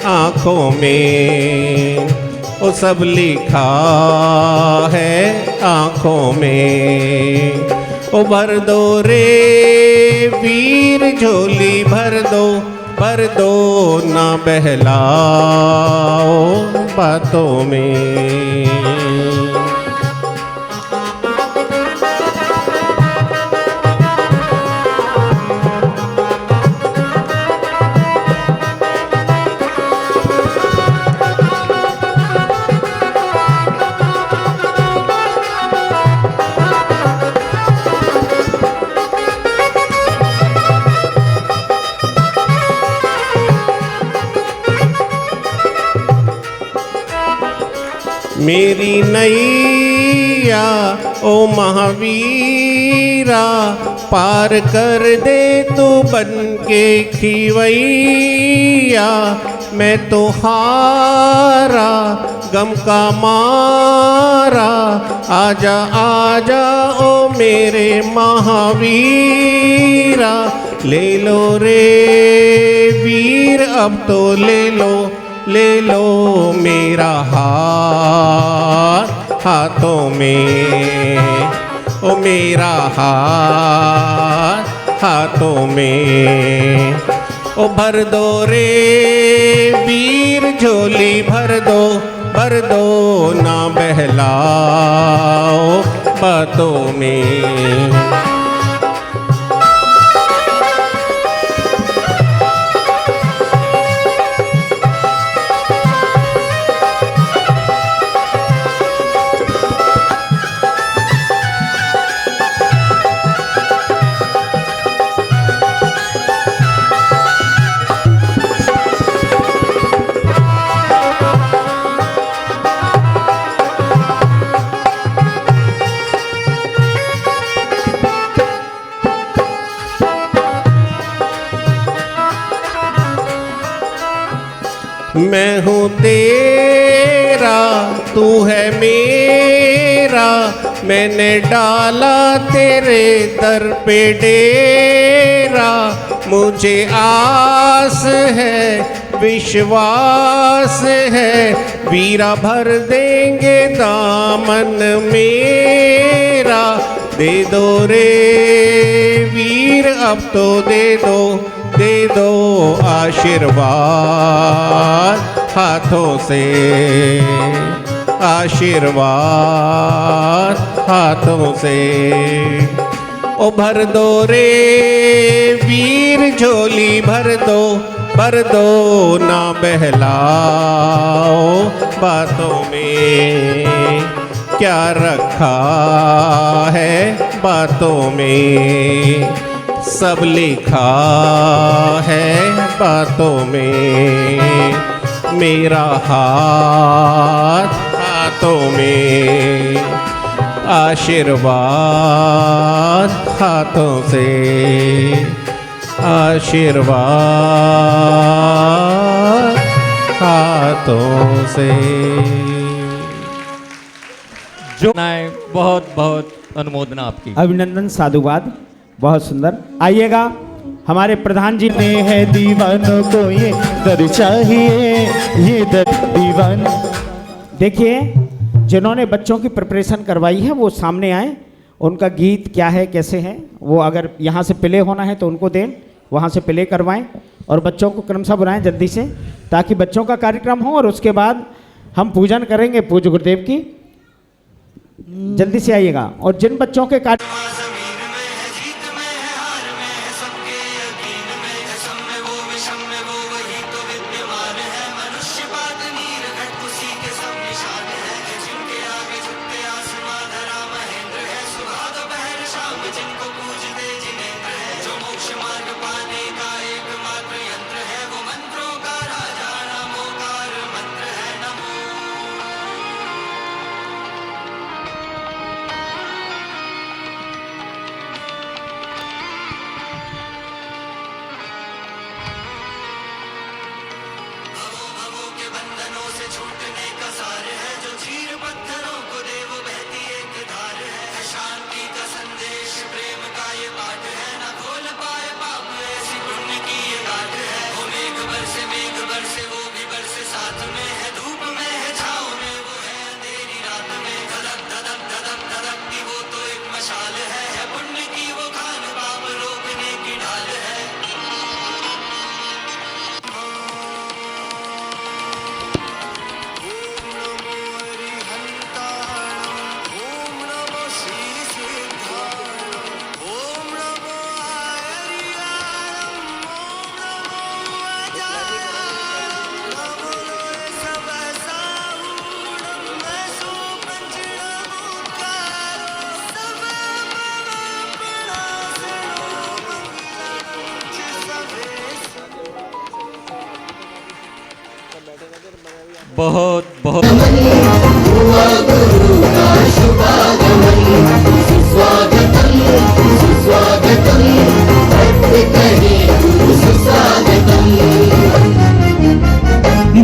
B: आँखों में, ओ सब लिखा है आँखों में। ओ भर दो रे वीर झोली भर दो ना बहलाओ बातों में। मेरी नैया ओ महावीरा, पार कर दे तू बन के खिवैया। मैं तो हारा गम का मारा, आजा आजा ओ मेरे महावीरा। ले लो रे वीर अब तो ले लो मेरा हाथ हाथों में, ओ मेरा हाथ हाथों में। ओ भर दो रे वीर झोली भर दो भर दो ना बहलाओ बातों में। मैं हूँ तेरा तू है मेरा, मैंने डाला तेरे दर पे डेरा। मुझे आस है विश्वास है, वीरा भर देंगे दामन मेरा। दे दो रे वीर अब तो दे दो आशीर्वाद हाथों से, आशीर्वाद हाथों से। ओ भर दो रे वीर झोली भर दो ना बहलाओ बातों में। क्या रखा है बातों में, सब लिखा है बातों में। मेरा हाथ हाथों में, आशीर्वाद हाथों से, आशीर्वाद हाथों से।
D: जो बहुत बहुत अनुमोदना आपकी।
C: अभिनंदन, साधुवाद, बहुत सुंदर। आइएगा, हमारे प्रधान जी
E: में है दीवानों को ये दर चाहिए, ये दर दीवान।
C: देखिए, जिन्होंने बच्चों की प्रिपरेशन करवाई है वो सामने आए, उनका गीत क्या है कैसे है वो अगर यहाँ से प्ले होना है तो उनको दें, वहाँ से प्ले करवाएं और बच्चों को क्रमशः बुलाएं जल्दी से, ताकि बच्चों का कार्यक्रम हो और उसके बाद हम पूजन करेंगे पूज्य गुरुदेव की। जल्दी से आइएगा। और जिन बच्चों के
D: बहुत बहुत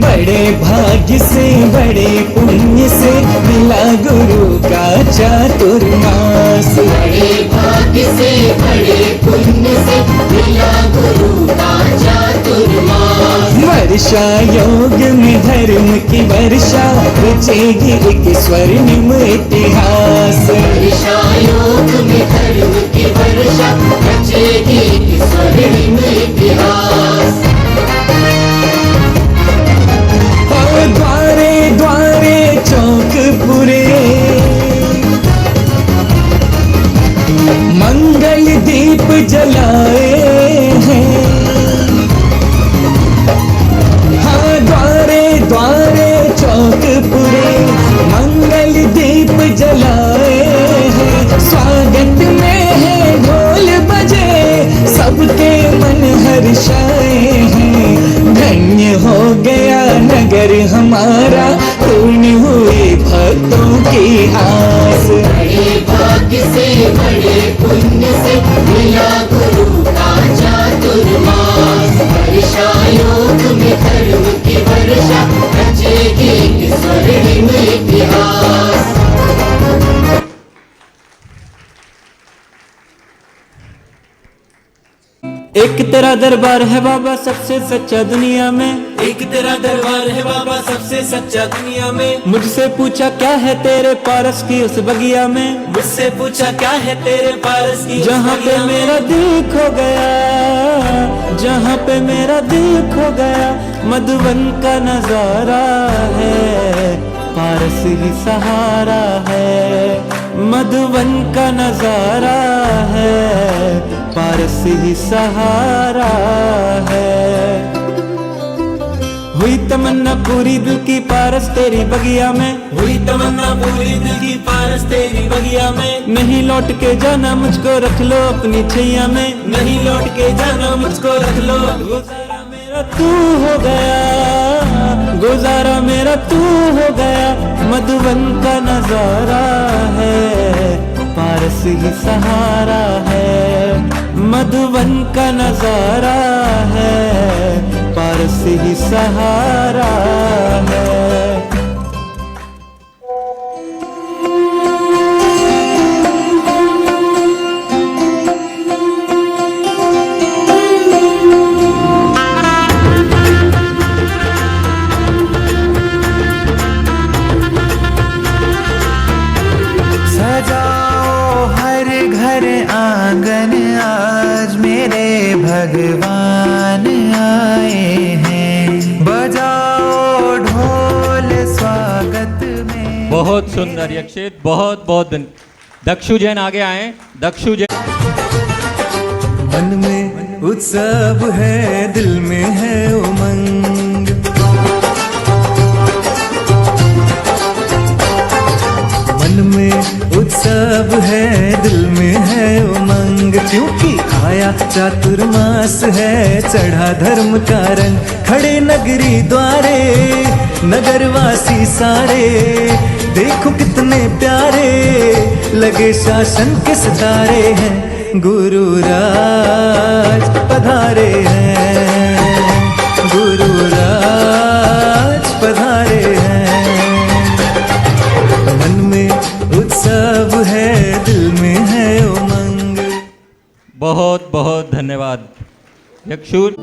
E: बड़े भाग्य से बड़े पुण्य से मिला गुरु का चातुर्मास। बड़े भाग्य से बड़े पुण्य से मिला गुरु का चातुर्मास। वर्षा योग में धर्म की वर्षा रचेगी एक स्वर्णिम इतिहास। वर्षा योग में धर्म की वर्षा रचेगी एक स्वर्णिम इतिहास। द्वारे द्वारे
H: स्वागत में है ढोल बजे, सबके मन हर्षाए हैं। धन्य हो गया नगर हमारा, पूर्ण हुई भक्तों की आस।
I: बड़े भाग्य से बड़े पुण्य से मिला गुरु का चातुर्मास। वर्षा योग में धर्म की वर्षा, रचेगी एक स्वर्णिम इतिहास।
H: एक तेरा दरबार है बाबा सबसे सच्चा दुनिया में,
E: एक तेरा दरबार है बाबा सबसे सच्चा दुनिया में।
H: मुझसे पूछा क्या है तेरे पारस की उस बगिया में,
E: मुझसे पूछा क्या है तेरे पारस की
H: जहाँ पे मेरा दिल खो गया, जहाँ पे मेरा दिल खो गया। मधुबन का नजारा है, पारस ही सहारा है। मधुबन का नजारा है, पारस ही सहारा है। हुई तमन्ना पूरी दिल की पारस तेरी बगिया में,
E: हुई तमन्ना पूरी दिल की पारस तेरी बगिया में।
H: नहीं लौट के जाना मुझको रख लो अपनी छैया में,
E: नहीं लौट के जाना मुझको रख लो।
H: गुजारा मेरा तू हो गया, गुजारा मेरा तू हो गया। मधुबन का नजारा है, पारस ही सहारा है। मधुबन का नजारा है, पारस ही सहारा है।
A: सजाओ हर घर आंगन, आज मेरे भगवान आए हैं। बजाओ ढोल स्वागत में।
D: बहुत सुंदर यक्षित, बहुत बहुत दक्षु जैन आगे आए। दक्षु जैन।
A: मन में उत्सव है, दिल में है उमंग। मन में उत्सव है, दिल में है उमंग। क्योंकि आया चातुर्मास है, चढ़ा धर्म का रंग। खड़े नगरी द्वारे, नगरवासी सारे, देखो कितने प्यारे लगे शासन के सितारे हैं। गुरु राज पधारे हैं, गुरु राज पधारे हैं। मन में उत्सव है, दिल में है उमंग।
D: बहुत बहुत धन्यवाद यक्षुर।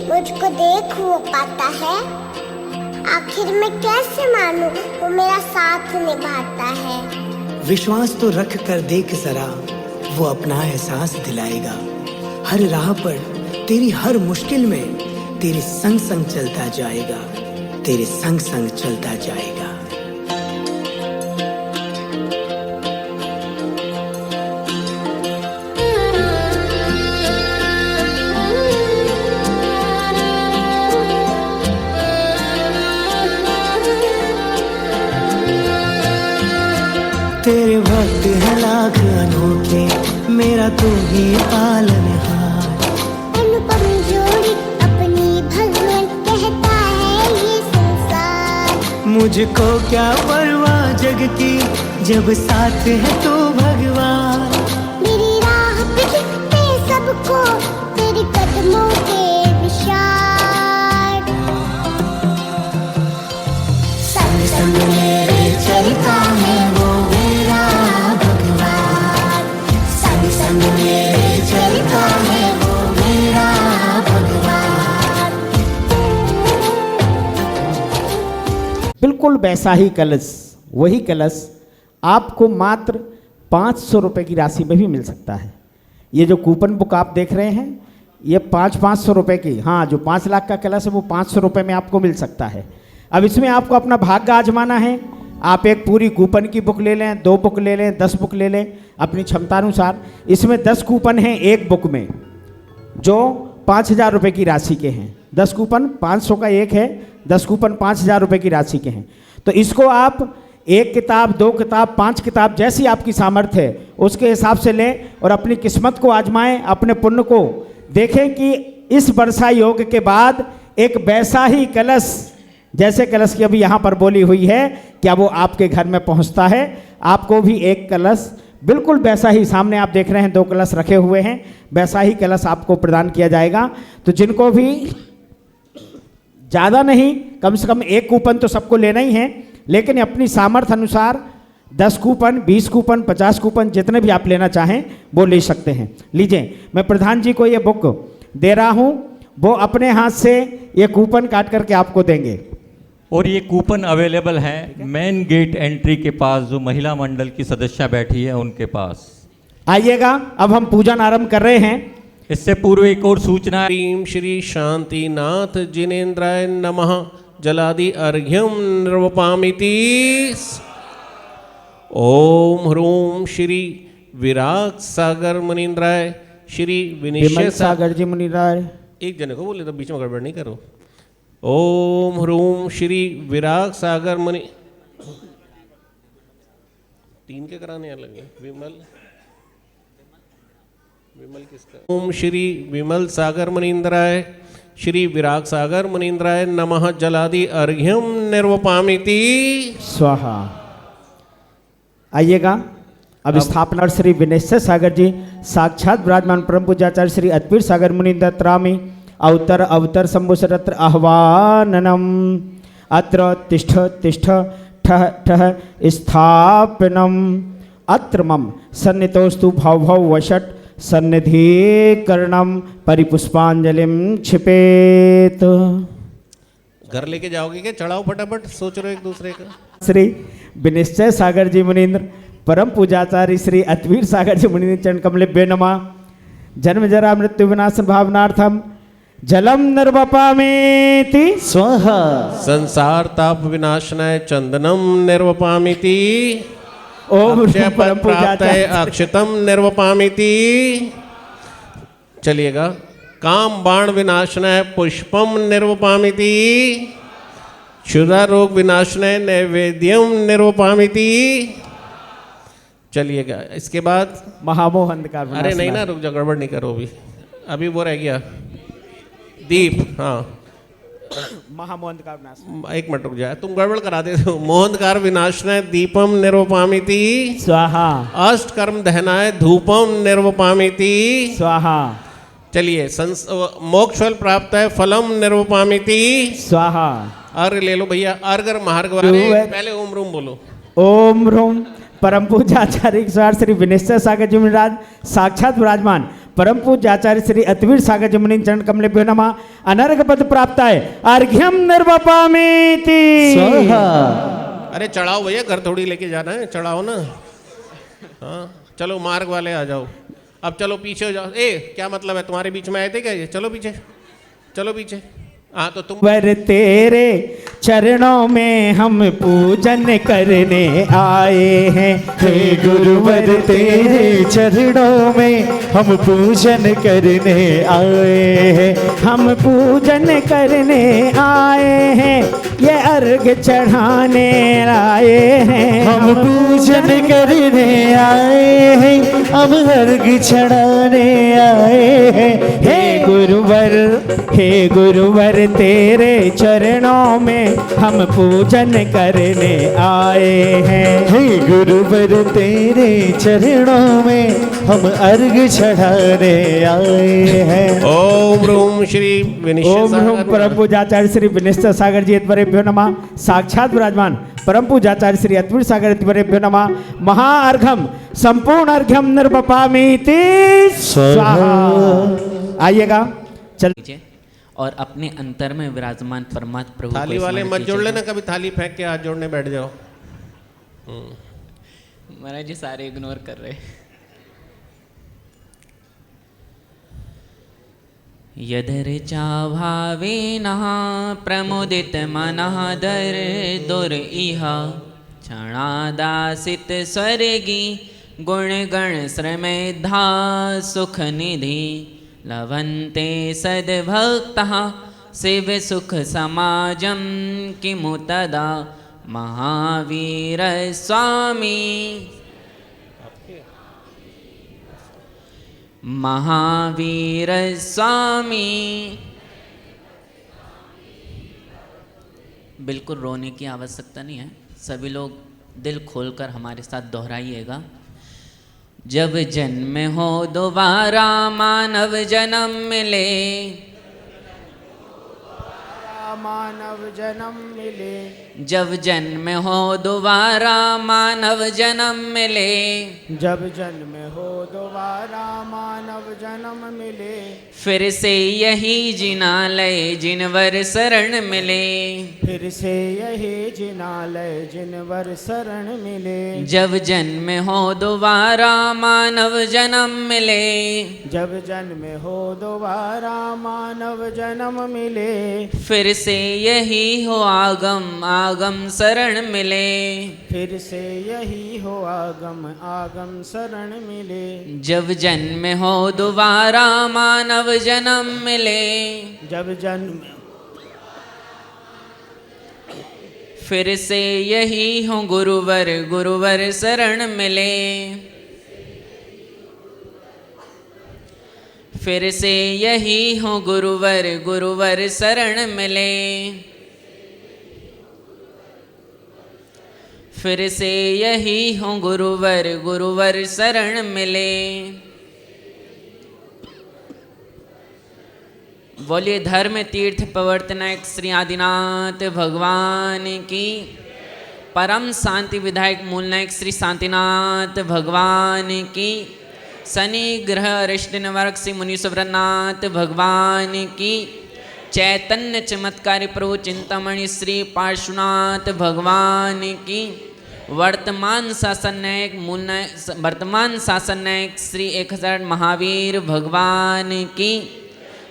G: मुझको देख वो पाता है, आखिर मैं कैसे मानूं वो मेरा साथ निभाता है।
J: विश्वास तो रख कर देख जरा, वो अपना एहसास दिलाएगा। हर राह पर तेरी हर मुश्किल में तेरे संग संग चलता जाएगा। तेरे संग संग चलता जाएगा। तेरे भक्त है लाख अनोखे, मेरा तू ही पालनहार।
G: अनुपम जोड़ी अपनी भगवान कहता है ये संसार।
J: मुझको क्या परवाह जग की, जब साथ है तू भगवान।
G: मेरी राह पे दिखते सबको तेरे कदमों के निशान। संग संग मेरे चलता है वो मेरा भगवान। संग संग मेरे चलता है वो मेरा भगवान।
C: बिल्कुल वैसा ही कलश, वही कलश आपको मात्र 500 रुपये की राशि में भी मिल सकता है। ये जो कूपन बुक आप देख रहे हैं ये 500 रुपये की, हाँ जो 5 लाख का कलश है वो 500 रुपये में आपको मिल सकता है। अब इसमें आपको अपना भाग्य आजमाना है। आप एक पूरी कूपन की बुक ले लें, 2 बुक ले लें, 10 बुक ले लें अपनी क्षमतानुसार। इसमें 10 कूपन हैं एक बुक में जो 5000 रुपये की राशि के हैं। 10 कूपन 500 का एक है, 10 कूपन 5000 रुपये की राशि के हैं। तो इसको आप 1 किताब, 2 किताब, 5 किताब जैसी आपकी सामर्थ्य है उसके हिसाब से लें और अपनी किस्मत को आजमाएं, अपने पुण्य को देखें कि इस वर्षा योग के बाद एक वैसा ही कलश जैसे कलश की अभी यहाँ पर बोली हुई है क्या वो आपके घर में पहुँचता है। आपको भी एक कलश बिल्कुल वैसा ही, सामने आप देख रहे हैं 2 कलश रखे हुए हैं, वैसा ही कलश आपको प्रदान किया जाएगा। तो जिनको भी ज़्यादा नहीं, कम से कम 1 कूपन तो सबको लेना ही है, लेकिन अपनी सामर्थ्य अनुसार 10 कूपन, 20 कूपन, 50 कूपन जितने भी आप लेना चाहें वो ले सकते हैं। लीजिए, मैं प्रधान जी को ये बुक दे रहा हूँ, वो अपने हाथ से ये कूपन काट करके आपको देंगे।
D: और ये कूपन अवेलेबल है मेन गेट एंट्री के पास, जो महिला मंडल की सदस्य बैठी है उनके पास।
C: आइएगा, अब हम पूजन आरंभ कर रहे हैं।
D: इससे पूर्व एक और सूचना।
B: ह्रीं श्री शांतिनाथ जिनेन्द्राय नमः जलादि अर्घ्यम निर्वपामिति। ओम ह्रूम श्री विराग सागर मुनीन्द्राय श्री
C: विमल
B: विनिश्चय
C: सागर जी मुनिराय।
B: एक जने को बोले तो बीच में गड़बड़ नहीं करो। ओम ह्रूम श्री विराग सागर मुनि, 3 के कराने अलग है। विमल किसका? ओम श्री विमल सागर मुनीन्द्राय श्री विराग सागर मुनीन्द्राय नमः जलादि अर्घ्यम निर्वपामिति
C: स्वाहा। आइएगा, अब स्थापना श्री विनिश्चय सागर जी साक्षात विराजमान परम पूज्याचार्य श्री अद्भुत सागर मुनीन्द्र त्रामी अवतर अवतर संभुसरत्र आह्वाननम। अत्र तिष्ठ तिष्ठ ठह ठह स्थापनम। अत्र मम सन्नितोस्तु भव भव वषट सन्निधिकरणम परिपुष्पांजलिम क्षिपेत।
B: घर लेके जाओगे क्या? चढ़ाओ फटाफट, सोच रहे हो एक दूसरे का।
C: श्री विनिश्चय सागर जी मुनीन्द्र परम पूजाचार्य श्री अद्भुत सागर जी मुनीन्द्र चरण कमलेभ्यो नमः। जन्म जरा मृत्यु विनाशन भावनार्थम जलम निर्वपामिति
E: स्वाहा।
B: संसार ताप विनाशनाय चंदनम निर्वपामिति।
C: ओम
B: अक्षय
C: परम
B: पद प्राप्त है
C: पूजाचार्य
B: अक्षितम निर्वपामिति। चलिएगा। काम बाण विनाशनाय पुष्पम निर्वपामिति। क्षुधा रोग विनाशनाय नैवेद्यम निर्वपामिति। चलिएगा, इसके बाद
C: महामोह अंधकार।
B: अरे नहीं ना, रुक जा, गड़बड़ नहीं करो अभी वो रह गया दीप। हाँ,
C: महामोह अंधकार विनाश।
B: एक मिनट रुक जाए, तुम गड़बड़ करा देते हो। मोहंधकार विनाशनाय दीपम निर्वपामिति
C: स्वाहा।
B: अष्ट कर्म दहनाय धूपम निर्वपामिति
C: स्वाहा।
B: चलिए, मोक्ष फल प्राप्त है फलम निर्वपामिति
C: स्वाहा।
B: अर्घ ले लो भैया, अर्घ मार्ग वाले पहले ओम रूम बोलो।
C: ओम रूम परम पूजाचार्य स्वार श्री विनिश्चय सागर जी मुनिराज साक्षात विराजमान परम पूजाचार्य श्री अतवीर सागर जी मुनि चरण कमलेभ्यो नमः। अनर्घ पद प्राप्त है अर्घ्यम निर्वपामिति
E: स्वाहा।
B: अरे चढ़ाओ भैया, घर थोड़ी लेके जाना है, चढ़ाओ ना। हाँ चलो, मार्ग वाले आ जाओ। अब चलो पीछे हो जाओ। क्या मतलब है, तुम्हारे बीच में आए थे क्या ये? चलो पीछे, चलो पीछे। हाँ तो तुम
C: वर तेरे चरणों में हम पूजन करने आए हैं।
E: हे गुरुवर तेरे चरणों में हम पूजन करने आए हैं।
C: हम पूजन करने आए हैं, ये अर्घ चढ़ाने आए हैं।
E: हम पूजन करने आए हैं, हम अर्घ चढ़ाने आए हैं।
C: हे गुरुवर तेरे चरणों में हम पूजन करने आए हैं।
E: हे गुरुवर तेरे चरणों में हम अर्घ चढ़ाने आए हैं।
B: ओम ह्रूम श्री विनिश्चय
C: ओम ह्रूम
B: सागर
C: परम पूजाचार्य श्री विनिश्चय सागर जी यत्परेभ्यो नमः। साक्षात विराजमान परम पूजाचार्य श्री अद्भुत सागर यत्परेभ्यो नमः। महाअर्घम संपूर्ण अर्घ्यम निर्वपामीति स्वाहा। आइएगा चल
K: और अपने अंतर में विराजमान परमात्मा प्रभु
B: थाली
K: को
B: वाले
K: स्मरण
B: मत जोड़
K: कीजिएगा।
B: लेना, कभी थाली फेंक के हाथ जोड़ने बैठ जाओ।
K: महाराज जी सारे इग्नोर कर रहे। यदर्चा भावेन प्रमुदित मनः दर दुर इह क्षणादासित स्वर्गी गुण गण श्रमेधा सुख निधि लभन्ते सद्भक्तः शिव सुख समाजं किमु तदा महावीर स्वामी महावीर स्वामी। बिल्कुल रोने की आवश्यकता नहीं है, सभी लोग दिल खोलकर हमारे साथ दोहराइएगा। जब जन्म हो दोबारा मानव जन्म मिले,
C: मानव जन्म मिले।
K: जब जन्म हो दोबारा मानव जन्म मिले,
C: जब जन्म हो दोबारा मानव जन्म मिले।
K: फिर से यही जिना लय जिनवर शरण मिले,
C: फिर से यही जिनालय जिनवर शरण मिले।
K: जब जन्म हो दोबारा मानव जन्म मिले,
C: जब जन्म हो दोबारा मानव जन्म मिले।
K: फिर से यही हो आगम आगम शरण मिले,
C: फिर से यही हो आगम आगम शरण मिले।
K: जब जन्म हो दोबारा मानव जन्म मिले,
C: जब जन्म
K: फिर से यही हो गुरुवर गुरुवर शरण मिले, फिर से यही हो गुरुवर गुरुवर शरण मिले, फिर से यही हो गुरुवर गुरुवर शरण मिले। बोलिए धर्म तीर्थ प्रवर्तनक श्री आदिनाथ भगवान की, परम शांति विधायक मूलनायक श्री शांतिनाथ भगवान की, शनि ग्रह अरिष्ट निवारक श्री मुनीश्वरनाथ भगवान की, चैतन्य चमत्कारी प्रभु चिंतामणि श्री पार्श्वनाथ भगवान की, वर्तमान शासन नायक वर्तमान शासन नायक श्री 1000 महावीर भगवान की,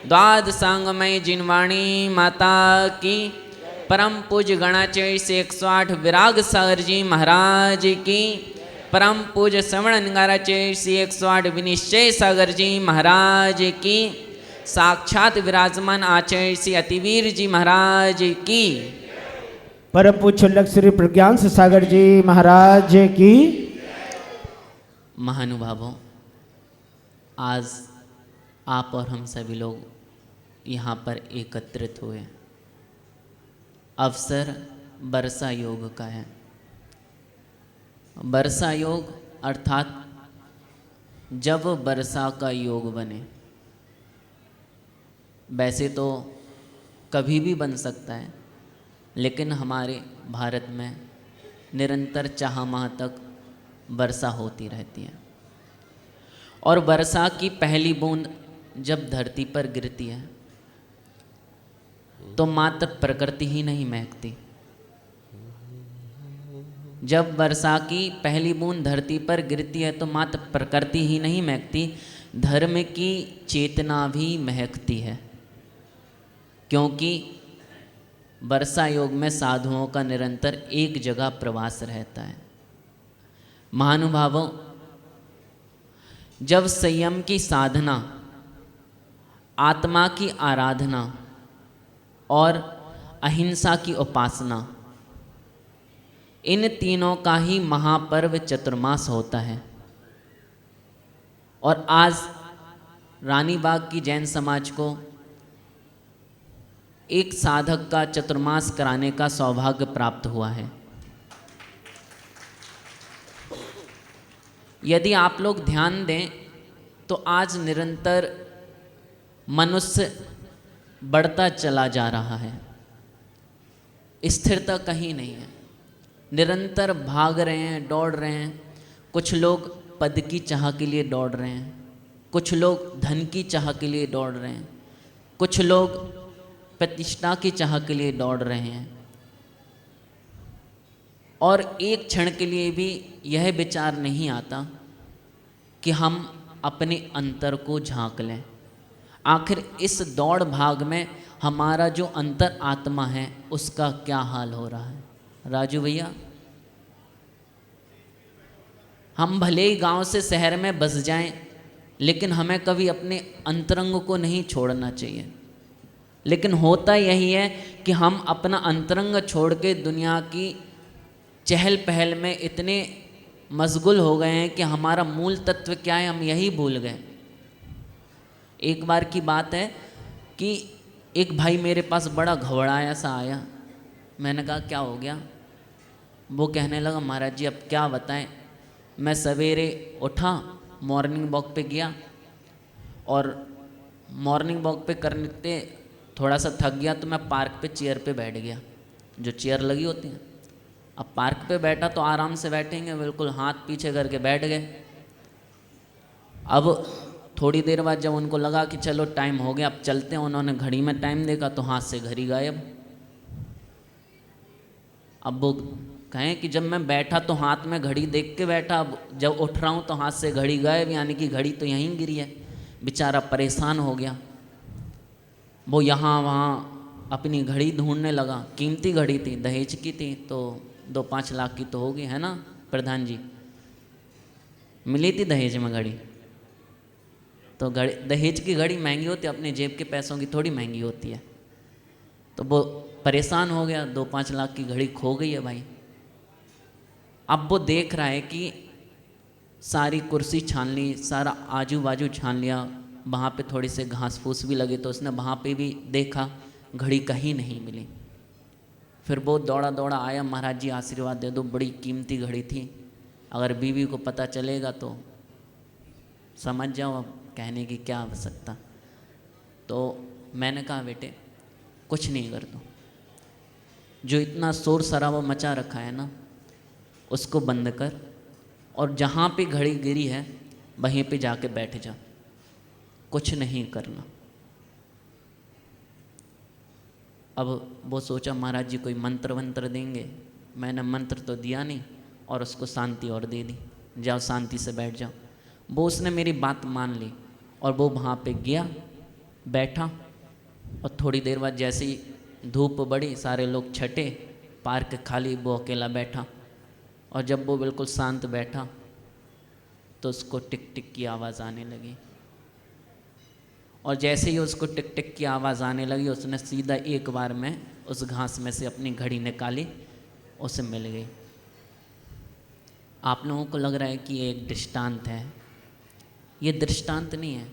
K: द्वादशांगमय जिनवाणी माता की, परम पूज्य गणाचार्य से 108 विराग सागर जी महाराज की, परम पूज्य श्रवण निगाराचार्य श्री 108 विनिश्चय सागर जी महाराज की, साक्षात विराजमान आचार्य श्री अतिवीर जी महाराज की,
C: परम पूज्य श्री प्रज्ञान सागर जी महाराज की।
K: महानुभावों, आज आप और हम सभी लोग यहाँ पर एकत्रित हुए। अवसर वर्षा योग का है। वर्षा योग अर्थात जब वर्षा का योग बने। वैसे तो कभी भी बन सकता है, लेकिन हमारे भारत में निरंतर 4 माह तक वर्षा होती रहती है। और वर्षा की पहली बूंद जब धरती पर गिरती है तो मात्र प्रकृति ही नहीं महकती। जब वर्षा की पहली बूंद धरती पर गिरती है तो मात्र प्रकृति ही नहीं महकती, धर्म की चेतना भी महकती है। क्योंकि वर्षा योग में साधुओं का निरंतर एक जगह प्रवास रहता है। महानुभावों, जब संयम की साधना, आत्मा की आराधना और अहिंसा की उपासना, इन तीनों का ही महापर्व चतुर्मास होता है। और आज रानीबाग की जैन समाज को एक साधक का चतुर्मास कराने का सौभाग्य प्राप्त हुआ है। यदि आप लोग ध्यान दें तो आज निरंतर मनुष्य बढ़ता चला जा रहा है, स्थिरता कहीं नहीं है। निरंतर भाग रहे हैं, दौड़ रहे हैं। कुछ लोग पद की चाह के लिए दौड़ रहे हैं, कुछ लोग धन की चाह के लिए दौड़ रहे हैं, कुछ लोग प्रतिष्ठा की चाह के लिए दौड़ रहे हैं। और एक क्षण के लिए भी यह विचार नहीं आता कि हम अपने अंतर को झांक लें। आखिर इस दौड़ भाग में हमारा जो अंतर आत्मा है उसका क्या हाल हो रहा है। राजू भैया, हम भले ही गांव से शहर में बस जाएं, लेकिन हमें कभी अपने अंतरंग को नहीं छोड़ना चाहिए। लेकिन होता यही है कि हम अपना अंतरंग छोड़ के दुनिया की चहल पहल में इतने मशगूल हो गए हैं कि हमारा मूल तत्व क्या है हम यही भूल गए। एक बार की बात है कि एक भाई मेरे पास बड़ा घबराया सा आया। मैंने कहा क्या हो गया? वो कहने लगा महाराज जी अब क्या बताएं, मैं सवेरे उठा, मॉर्निंग वॉक पे गया और मॉर्निंग वॉक पे करने थोड़ा सा थक गया तो मैं पार्क पे चेयर पे बैठ गया, जो चेयर लगी होती हैं। अब पार्क पे बैठा तो आराम से बैठेंगे, बिल्कुल हाथ पीछे करके बैठ गए। अब थोड़ी देर बाद जब उनको लगा कि चलो टाइम हो गया अब चलते हैं, उन्होंने घड़ी में टाइम देखा तो हाथ से घड़ी गायब। अब वो कहें कि जब मैं बैठा तो हाथ में घड़ी देख के बैठा, अब जब उठ रहा हूँ तो हाथ से घड़ी गायब, यानी कि घड़ी तो यहीं गिरी है। बेचारा परेशान हो गया, वो यहाँ वहाँ अपनी घड़ी ढूंढने लगा। कीमती घड़ी थी, दहेज की थी, तो 2-5 लाख की तो होगी, है ना प्रधान जी? मिली थी दहेज में घड़ी, तो घड़ी, दहेज की घड़ी महंगी होती है, अपने जेब के पैसों की थोड़ी महंगी होती है। तो वो परेशान हो गया, 2-5 लाख की घड़ी खो गई है भाई। अब वो देख रहा है कि सारी कुर्सी छान ली, सारा आजू बाजू छान लिया, वहाँ पे थोड़ी से घास फूस भी लगे तो उसने वहाँ पे भी देखा, घड़ी कहीं नहीं मिली। फिर वो दौड़ा दौड़ा आया, महाराज जी आशीर्वाद दे दो, बड़ी कीमती घड़ी थी, अगर बीवी को पता चलेगा तो समझ जाओ अब कहने की क्या आवश्यकता। तो मैंने कहा बेटे कुछ नहीं कर दो, जो इतना शोर शराबा मचा रखा है ना उसको बंद कर, और जहाँ पे घड़ी गिरी है वहीं पे जाके बैठ जा, कुछ नहीं करना। अब वो सोचा महाराज जी कोई मंत्र वंत्र देंगे। मैंने मंत्र तो दिया नहीं और उसको शांति और दे दी, जाओ शांति से बैठ जाओ। वो उसने मेरी बात मान ली और वो वहाँ पे गया, बैठा, और थोड़ी देर बाद जैसे ही धूप बढ़ी, सारे लोग छटे, पार्क खाली, वो अकेला बैठा। और जब वो बिल्कुल शांत बैठा तो उसको टिक टिक की आवाज़ आने लगी, और जैसे ही उसको टिक टिक की आवाज़ आने लगी उसने सीधा एक बार में उस घास में से अपनी घड़ी निकाली, उसे मिल गई। आप लोगों को लग रहा है कि ये एक दृष्टांत है, ये दृष्टांत नहीं है,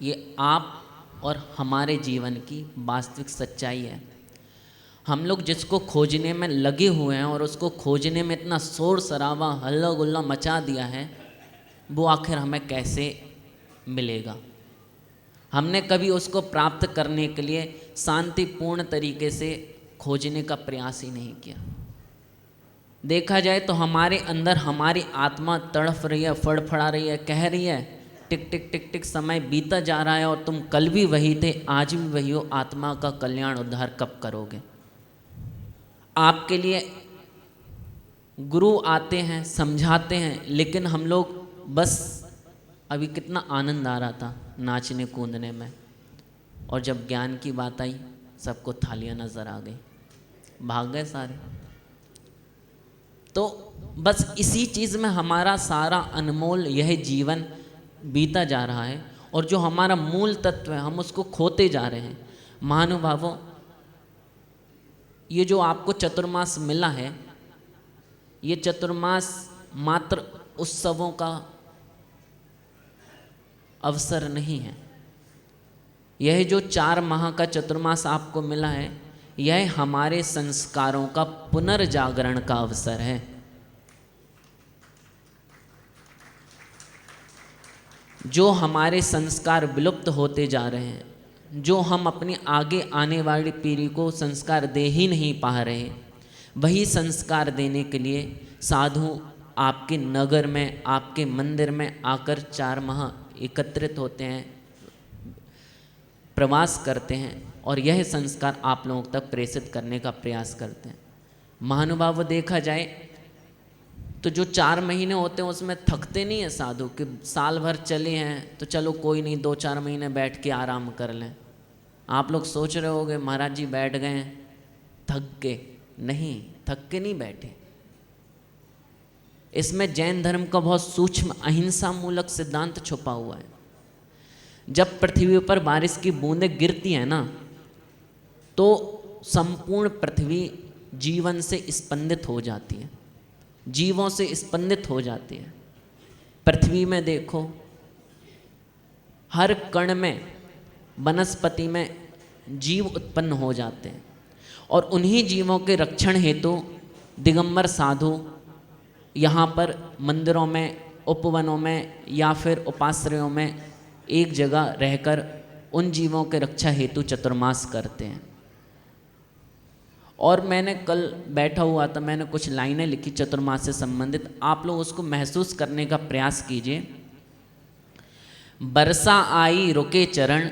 K: ये आप और हमारे जीवन की वास्तविक सच्चाई है। हम लोग जिसको खोजने में लगे हुए हैं और उसको खोजने में इतना शोर शराबा हल्ला गुल्ला मचा दिया है, वो आखिर हमें कैसे मिलेगा? हमने कभी उसको प्राप्त करने के लिए शांतिपूर्ण तरीके से खोजने का प्रयास ही नहीं किया। देखा जाए तो हमारे अंदर हमारी आत्मा तड़फ रही है, फड़फड़ा रही है, कह रही है टिक टिक टिक टिक समय बीता जा रहा है और तुम कल भी वही थे, आज भी वही हो, आत्मा का कल्याण उद्धार कब करोगे? आपके लिए गुरु आते हैं, समझाते हैं, लेकिन हम लोग बस अभी कितना आनंद आ रहा था नाचने कूदने में, और जब ज्ञान की बात आई सबको थालियाँ नज़र आ गई, भाग गए सारे। तो बस इसी चीज़ में हमारा सारा अनमोल यह जीवन बीता जा रहा है, और जो हमारा मूल तत्व है हम उसको खोते जा रहे हैं। महानुभावों, ये जो आपको चतुर्मास मिला है, ये चतुर्मास मात्र उत्सवों का अवसर नहीं है। यह जो 4 माह का चतुर्मास आपको मिला है, यह हमारे संस्कारों का पुनर्जागरण का अवसर है। जो हमारे संस्कार विलुप्त होते जा रहे हैं, जो हम अपनी आगे आने वाली पीढ़ी को संस्कार दे ही नहीं पा रहे, वही संस्कार देने के लिए साधु आपके नगर में, आपके मंदिर में आकर 4 माह एकत्रित होते हैं, प्रवास करते हैं, और यह संस्कार आप लोगों तक प्रेषित करने का प्रयास करते हैं। महानुभाव, देखा जाए तो जो 4 महीने होते हैं उसमें थकते नहीं है साधु कि साल भर चले हैं तो चलो कोई नहीं 2-4 महीने बैठ के आराम कर लें। आप लोग सोच रहे होगे महाराज जी बैठ गए हैं थक के, नहीं, थक के नहीं बैठे। इसमें जैन धर्म का बहुत सूक्ष्म अहिंसा मूलक सिद्धांत छुपा हुआ है। जब पृथ्वी पर बारिश की बूंदें गिरती हैं ना, तो संपूर्ण पृथ्वी जीवन से स्पंदित हो जाती है, जीवों से स्पंदित हो जाती है। पृथ्वी में देखो, हर कण में, वनस्पति में जीव उत्पन्न हो जाते हैं, और उन्हीं जीवों के रक्षण हेतु दिगंबर साधु यहाँ पर मंदिरों में, उपवनों में या फिर उपाश्रयों में एक जगह रहकर उन जीवों के रक्षा हेतु चतुर्मास करते हैं। और मैंने कल बैठा हुआ था, मैंने कुछ लाइनें लिखी चतुर्मास से संबंधित, आप लोग उसको महसूस करने का प्रयास कीजिए। बरसा आई रुके चरण,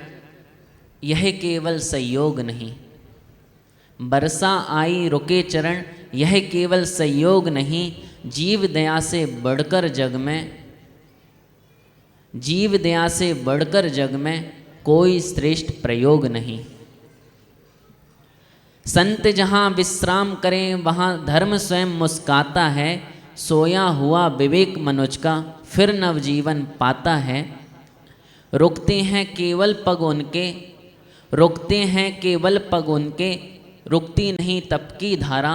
K: यह केवल संयोग नहीं। बरसा आई रुके चरण, यह केवल संयोग नहीं। जीव दया से बढ़कर जग में, जीव दया से बढ़कर जग में कोई श्रेष्ठ प्रयोग नहीं। संत जहाँ विश्राम करें वहाँ धर्म स्वयं मुस्काता है। सोया हुआ विवेक मनुज का फिर नवजीवन पाता है। रुकते हैं केवल पग उनके, रुकते हैं केवल पग उनके, रुकती नहीं तप की धारा।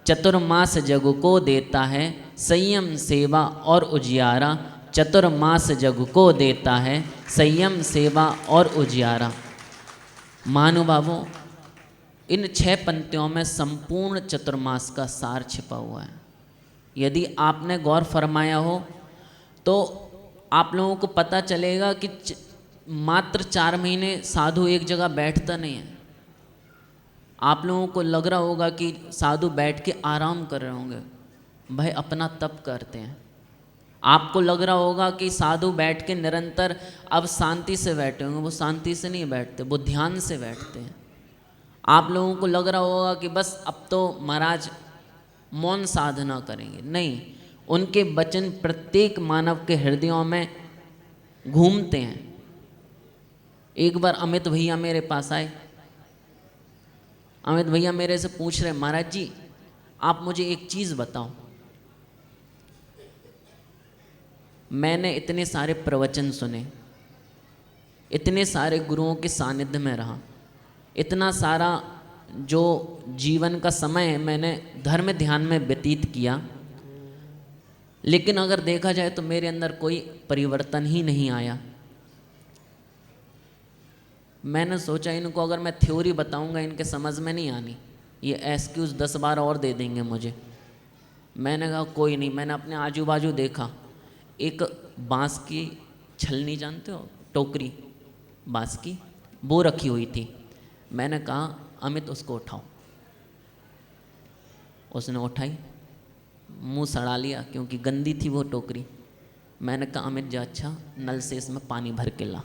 K: चतुर्मास जग को देता है संयम सेवा और उजियारा। चतुर्मास जग को देता है संयम सेवा और उजियारा। महानुभावों, इन 6 पंक्तियों में संपूर्ण चतुर्मास का सार छिपा हुआ है। यदि आपने गौर फरमाया हो तो आप लोगों को पता चलेगा कि मात्र 4 महीने साधु एक जगह बैठता नहीं है। आप लोगों को लग रहा होगा कि साधु बैठ के आराम कर रहे होंगे, भाई अपना तप करते हैं। आपको लग रहा होगा कि साधु बैठ के निरंतर अब शांति से बैठे होंगे, वो शांति से नहीं बैठते, वो ध्यान से बैठते हैं। आप लोगों को लग रहा होगा कि बस अब तो महाराज मौन साधना करेंगे, नहीं, उनके वचन प्रत्येक मानव के हृदयों में घूमते हैं। एक बार अमित भैया मेरे पास आए। अमित भैया मेरे से पूछ रहे, महाराज जी आप मुझे एक चीज़ बताओ, मैंने इतने सारे प्रवचन सुने, इतने सारे गुरुओं के सानिध्य में रहा, इतना सारा जो जीवन का समय है मैंने धर्म ध्यान में व्यतीत किया, लेकिन अगर देखा जाए तो मेरे अंदर कोई परिवर्तन ही नहीं आया। मैंने सोचा इनको अगर मैं थ्योरी बताऊंगा इनके समझ में नहीं आनी, ये एक्सक्यूज़ 10 बार और दे देंगे मुझे। मैंने कहा कोई नहीं। मैंने अपने आजू बाजू देखा, एक बांस की छलनी, जानते हो, टोकरी बांस की, वो रखी हुई थी। मैंने कहा अमित उसको उठाओ। उसने उठाई, मुंह सड़ा लिया क्योंकि गंदी थी वो टोकरी। मैंने कहा अमित जा, अच्छा नल से इसमें पानी भर के ला।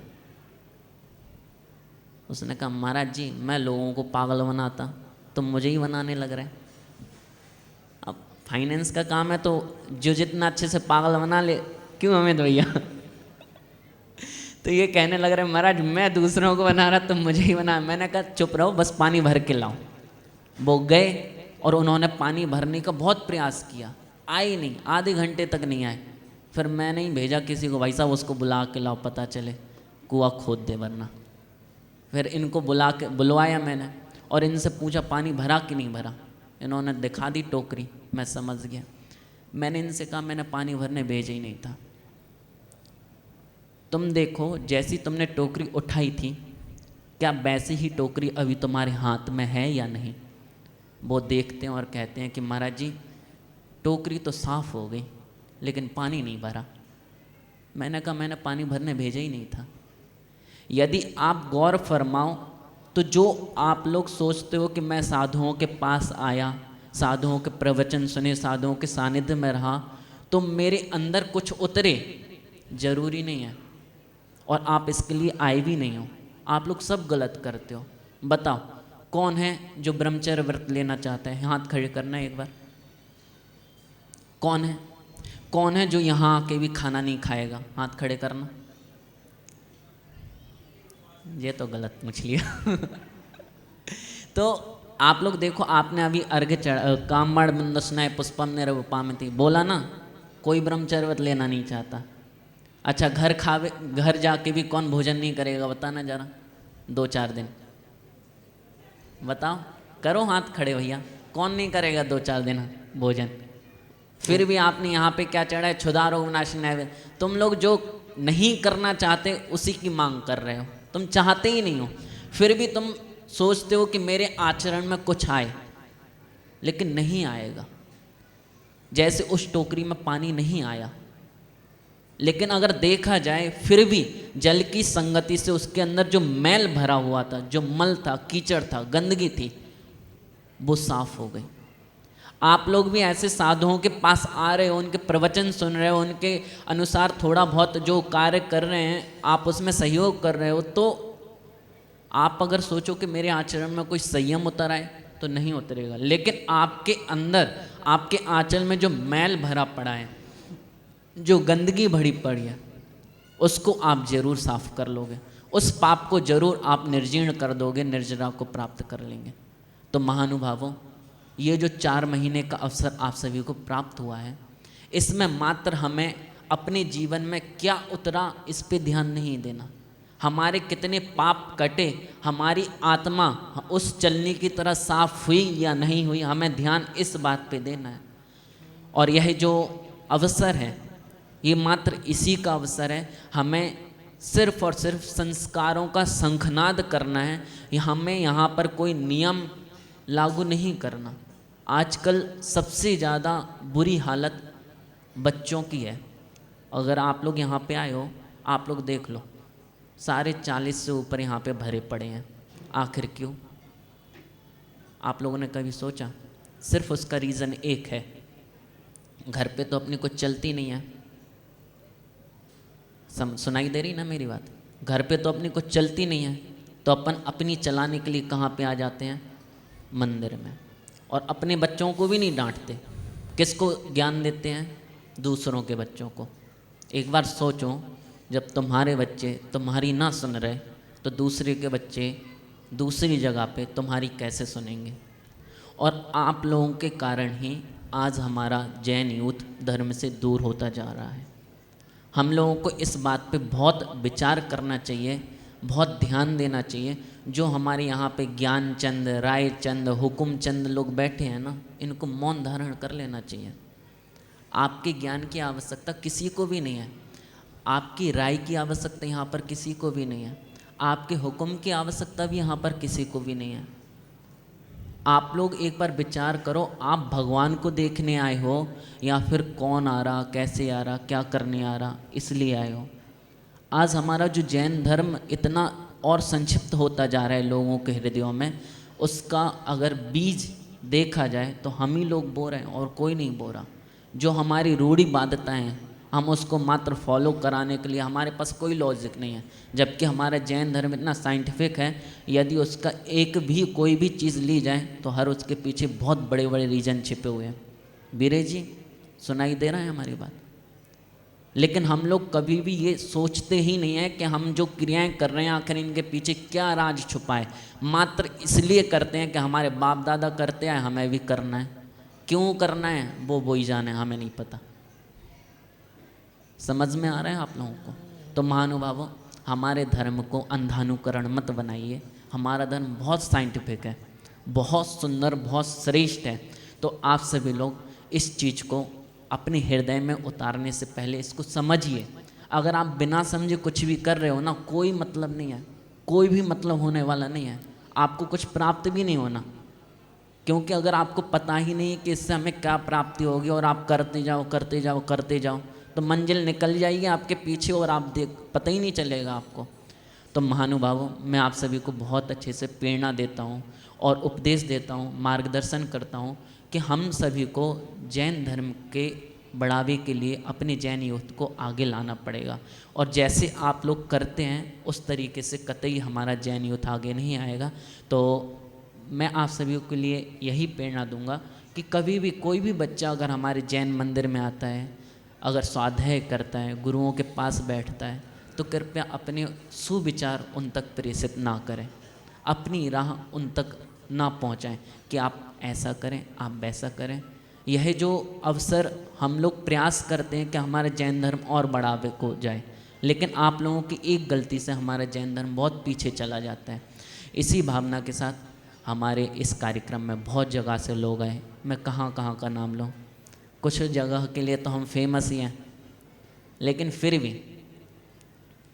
K: उसने कहा महाराज जी मैं लोगों को पागल बनाता, तुम मुझे ही बनाने लग रहे। अब फाइनेंस का काम है तो जो जितना अच्छे से पागल बना ले, क्यों अमित भैया? तो ये कहने लग रहा है महाराज मैं दूसरों को बना रहा, तुम मुझे ही बना। मैंने कहा चुप रहो, बस पानी भर के लाओ। वो गए और उन्होंने पानी भरने का बहुत प्रयास किया, आए नहीं, आधे घंटे तक नहीं आए। फिर मैंने ही भेजा किसी को, भाई साहब उसको बुला के लाओ, पता चले कुआं खोद दे वरना। फिर इनको बुलवाया मैंने और इनसे पूछा पानी भरा कि नहीं भरा। इन्होंने दिखा दी टोकरी, मैं समझ गया। मैंने इनसे कहा मैंने पानी भरने भेजा ही नहीं था। तुम देखो जैसी तुमने टोकरी उठाई थी, क्या वैसी ही टोकरी अभी तुम्हारे हाथ में है या नहीं? वो देखते हैं और कहते हैं कि महाराज जी टोकरी तो साफ़ हो गई लेकिन पानी नहीं भरा। मैंने कहा मैंने पानी भरने भेजा ही नहीं था। यदि आप गौर फरमाओ तो जो आप लोग सोचते हो कि मैं साधुओं के पास आया, साधुओं के प्रवचन सुने, साधुओं के सानिध्य में रहा तो मेरे अंदर कुछ उतरे, जरूरी नहीं है। और आप इसके लिए आए भी नहीं हो। आप लोग सब गलत करते हो। बताओ कौन है जो ब्रह्मचर्य व्रत लेना चाहता है? हाथ खड़े करना है एक बार। कौन है? कौन है जो यहाँ आके भी खाना नहीं खाएगा? हाथ खड़े करना। ये तो गलत पूछ लिया। तो आप लोग देखो, आपने अभी अर्घ्य कामड़ बिंदुस्नाय पुष्पम निरवपामिति बोला ना, कोई ब्रह्मचर्य व्रत लेना नहीं चाहता। अच्छा घर जाके भी कौन भोजन नहीं करेगा? बताना जरा, 2-4 दिन बताओ, करो हाथ खड़े भैया, कौन नहीं करेगा 2-4 दिन भोजन? फिर भी आपने यहाँ पे क्या चढ़ा है? क्षुधारोग विनाशिनी नैवेद्य। तुम लोग जो नहीं करना चाहते उसी की मांग कर रहे हो, तुम चाहते ही नहीं हो, फिर भी तुम सोचते हो कि मेरे आचरण में कुछ आए, लेकिन नहीं आएगा। जैसे उस टोकरी में पानी नहीं आया, लेकिन अगर देखा जाए फिर भी जल की संगति से उसके अंदर जो मैल भरा हुआ था, जो मल था, कीचड़ था, गंदगी थी, वो साफ हो गई। आप लोग भी ऐसे साधुओं के पास आ रहे हो, उनके प्रवचन सुन रहे हो, उनके अनुसार थोड़ा बहुत जो कार्य कर रहे हैं आप उसमें सहयोग कर रहे हो, तो आप अगर सोचो कि मेरे आचरण में कोई संयम उतर आए तो नहीं उतरेगा। लेकिन आपके अंदर, आपके आंचल में जो मैल भरा पड़ा है, जो गंदगी भरी पड़ी है, उसको आप जरूर साफ कर लोगे, उस पाप को जरूर आप निर्जीर्ण कर दोगे, निर्जरा को प्राप्त कर लेंगे। तो महानुभावों, ये जो 4 महीने का अवसर आप सभी को प्राप्त हुआ है, इसमें मात्र हमें अपने जीवन में क्या उतरा इस पे ध्यान नहीं देना। हमारे कितने पाप कटे, हमारी आत्मा उस चलनी की तरह साफ हुई या नहीं हुई, हमें ध्यान इस बात पे देना है। और यह जो अवसर है, ये मात्र इसी का अवसर है। हमें सिर्फ और सिर्फ संस्कारों का शंखनाद करना है। हमें यहाँ पर कोई नियम लागू नहीं करना। आजकल सबसे ज़्यादा बुरी हालत बच्चों की है। अगर आप लोग यहाँ पे आए हो, आप लोग देख लो, सारे 40 से ऊपर यहाँ पे भरे पड़े हैं। आखिर क्यों? आप लोगों ने कभी सोचा? सिर्फ उसका रीज़न एक है, घर पे तो अपनी कुछ चलती नहीं है। सुनाई दे रही ना मेरी बात? घर पे तो अपनी कुछ चलती नहीं है, तो अपन अपनी चलाने के लिए कहाँ पे आ जाते हैं? मंदिर में। और अपने बच्चों को भी नहीं डांटते, किसको ज्ञान देते हैं? दूसरों के बच्चों को। एक बार सोचो, जब तुम्हारे बच्चे तुम्हारी ना सुन रहे तो दूसरे के बच्चे दूसरी जगह पे तुम्हारी कैसे सुनेंगे? और आप लोगों के कारण ही आज हमारा जैन यूथ धर्म से दूर होता जा रहा है। हम लोगों को इस बात पे बहुत विचार करना चाहिए, बहुत ध्यान देना चाहिए। जो हमारे यहाँ पे ज्ञानचंद, रायचंद, हुकुमचंद लोग बैठे हैं ना, इनको मौन धारण कर लेना चाहिए। आपके ज्ञान की आवश्यकता किसी को भी नहीं है, आपकी राय की आवश्यकता यहाँ पर किसी को भी नहीं है, आपके हुक्म की आवश्यकता भी यहाँ पर किसी को भी नहीं है। आप लोग एक बार विचार करो, आप भगवान को देखने आए हो या फिर कौन आ रहा, कैसे आ रहा, क्या करने आ रहा, इसलिए आए हो? आज हमारा जो जैन धर्म इतना और संक्षिप्त होता जा रहा है लोगों के हृदयों में, उसका अगर बीज देखा जाए तो हम ही लोग बो रहे हैं और कोई नहीं बो रहा। जो हमारी रूढ़िवादिताएं हैं, हम उसको मात्र फॉलो कराने के लिए, हमारे पास कोई लॉजिक नहीं है। जबकि हमारा जैन धर्म इतना साइंटिफिक है, यदि उसका एक भी कोई भी चीज़ ली जाए तो हर उसके पीछे बहुत बड़े बड़े रीजन छिपे हुए हैं। बीरे जी, सुनाई दे रहा है हमारी बात? लेकिन हम लोग कभी भी ये सोचते ही नहीं है कि हम जो क्रियाएं कर रहे हैं आखिर इनके पीछे क्या राज छुपा है। मात्र इसलिए करते हैं कि हमारे बाप दादा करते हैं, हमें भी करना है। क्यों करना है वो ही जाने, हमें नहीं पता। समझ में आ रहा है आप लोगों को? तो महानुभावों, हमारे धर्म को अंधानुकरण मत बनाइए। हमारा धर्म बहुत साइंटिफिक है, बहुत सुंदर, बहुत श्रेष्ठ है। तो आप सभी लोग इस चीज़ को अपने हृदय में उतारने से पहले इसको समझिए। अगर आप बिना समझे कुछ भी कर रहे हो ना, कोई मतलब नहीं है, कोई भी मतलब होने वाला नहीं है, आपको कुछ प्राप्त भी नहीं होना। क्योंकि अगर आपको पता ही नहीं कि इससे हमें क्या प्राप्ति होगी और आप करते जाओ करते जाओ करते जाओ, तो मंजिल निकल जाएगी आपके पीछे और आप पता ही नहीं चलेगा आपको। तो महानुभावों, मैं आप सभी को बहुत अच्छे से प्रेरणा देता हूँ और उपदेश देता हूँ, मार्गदर्शन करता हूँ कि हम सभी को जैन धर्म के बढ़ावे के लिए अपने जैन यूथ को आगे लाना पड़ेगा। और जैसे आप लोग करते हैं उस तरीके से कतई हमारा जैन यूथ आगे नहीं आएगा। तो मैं आप सभी के लिए यही प्रेरणा दूंगा कि कभी भी कोई भी बच्चा अगर हमारे जैन मंदिर में आता है, अगर स्वाध्याय करता है, गुरुओं के पास बैठता है, तो कृपया अपने सुविचार उन तक प्रेषित ना करें, अपनी राह उन तक ना पहुंचाएं कि आप ऐसा करें, आप वैसा करें। यह जो अवसर हम लोग प्रयास करते हैं कि हमारा जैन धर्म और बढ़ावे को जाए, लेकिन आप लोगों की एक गलती से हमारा जैन धर्म बहुत पीछे चला जाता है। इसी भावना के साथ हमारे इस कार्यक्रम में बहुत जगह से लोग आए। मैं कहाँ कहाँ का नाम लूँ? कुछ जगह के लिए तो हम फेमस ही हैं, लेकिन फिर भी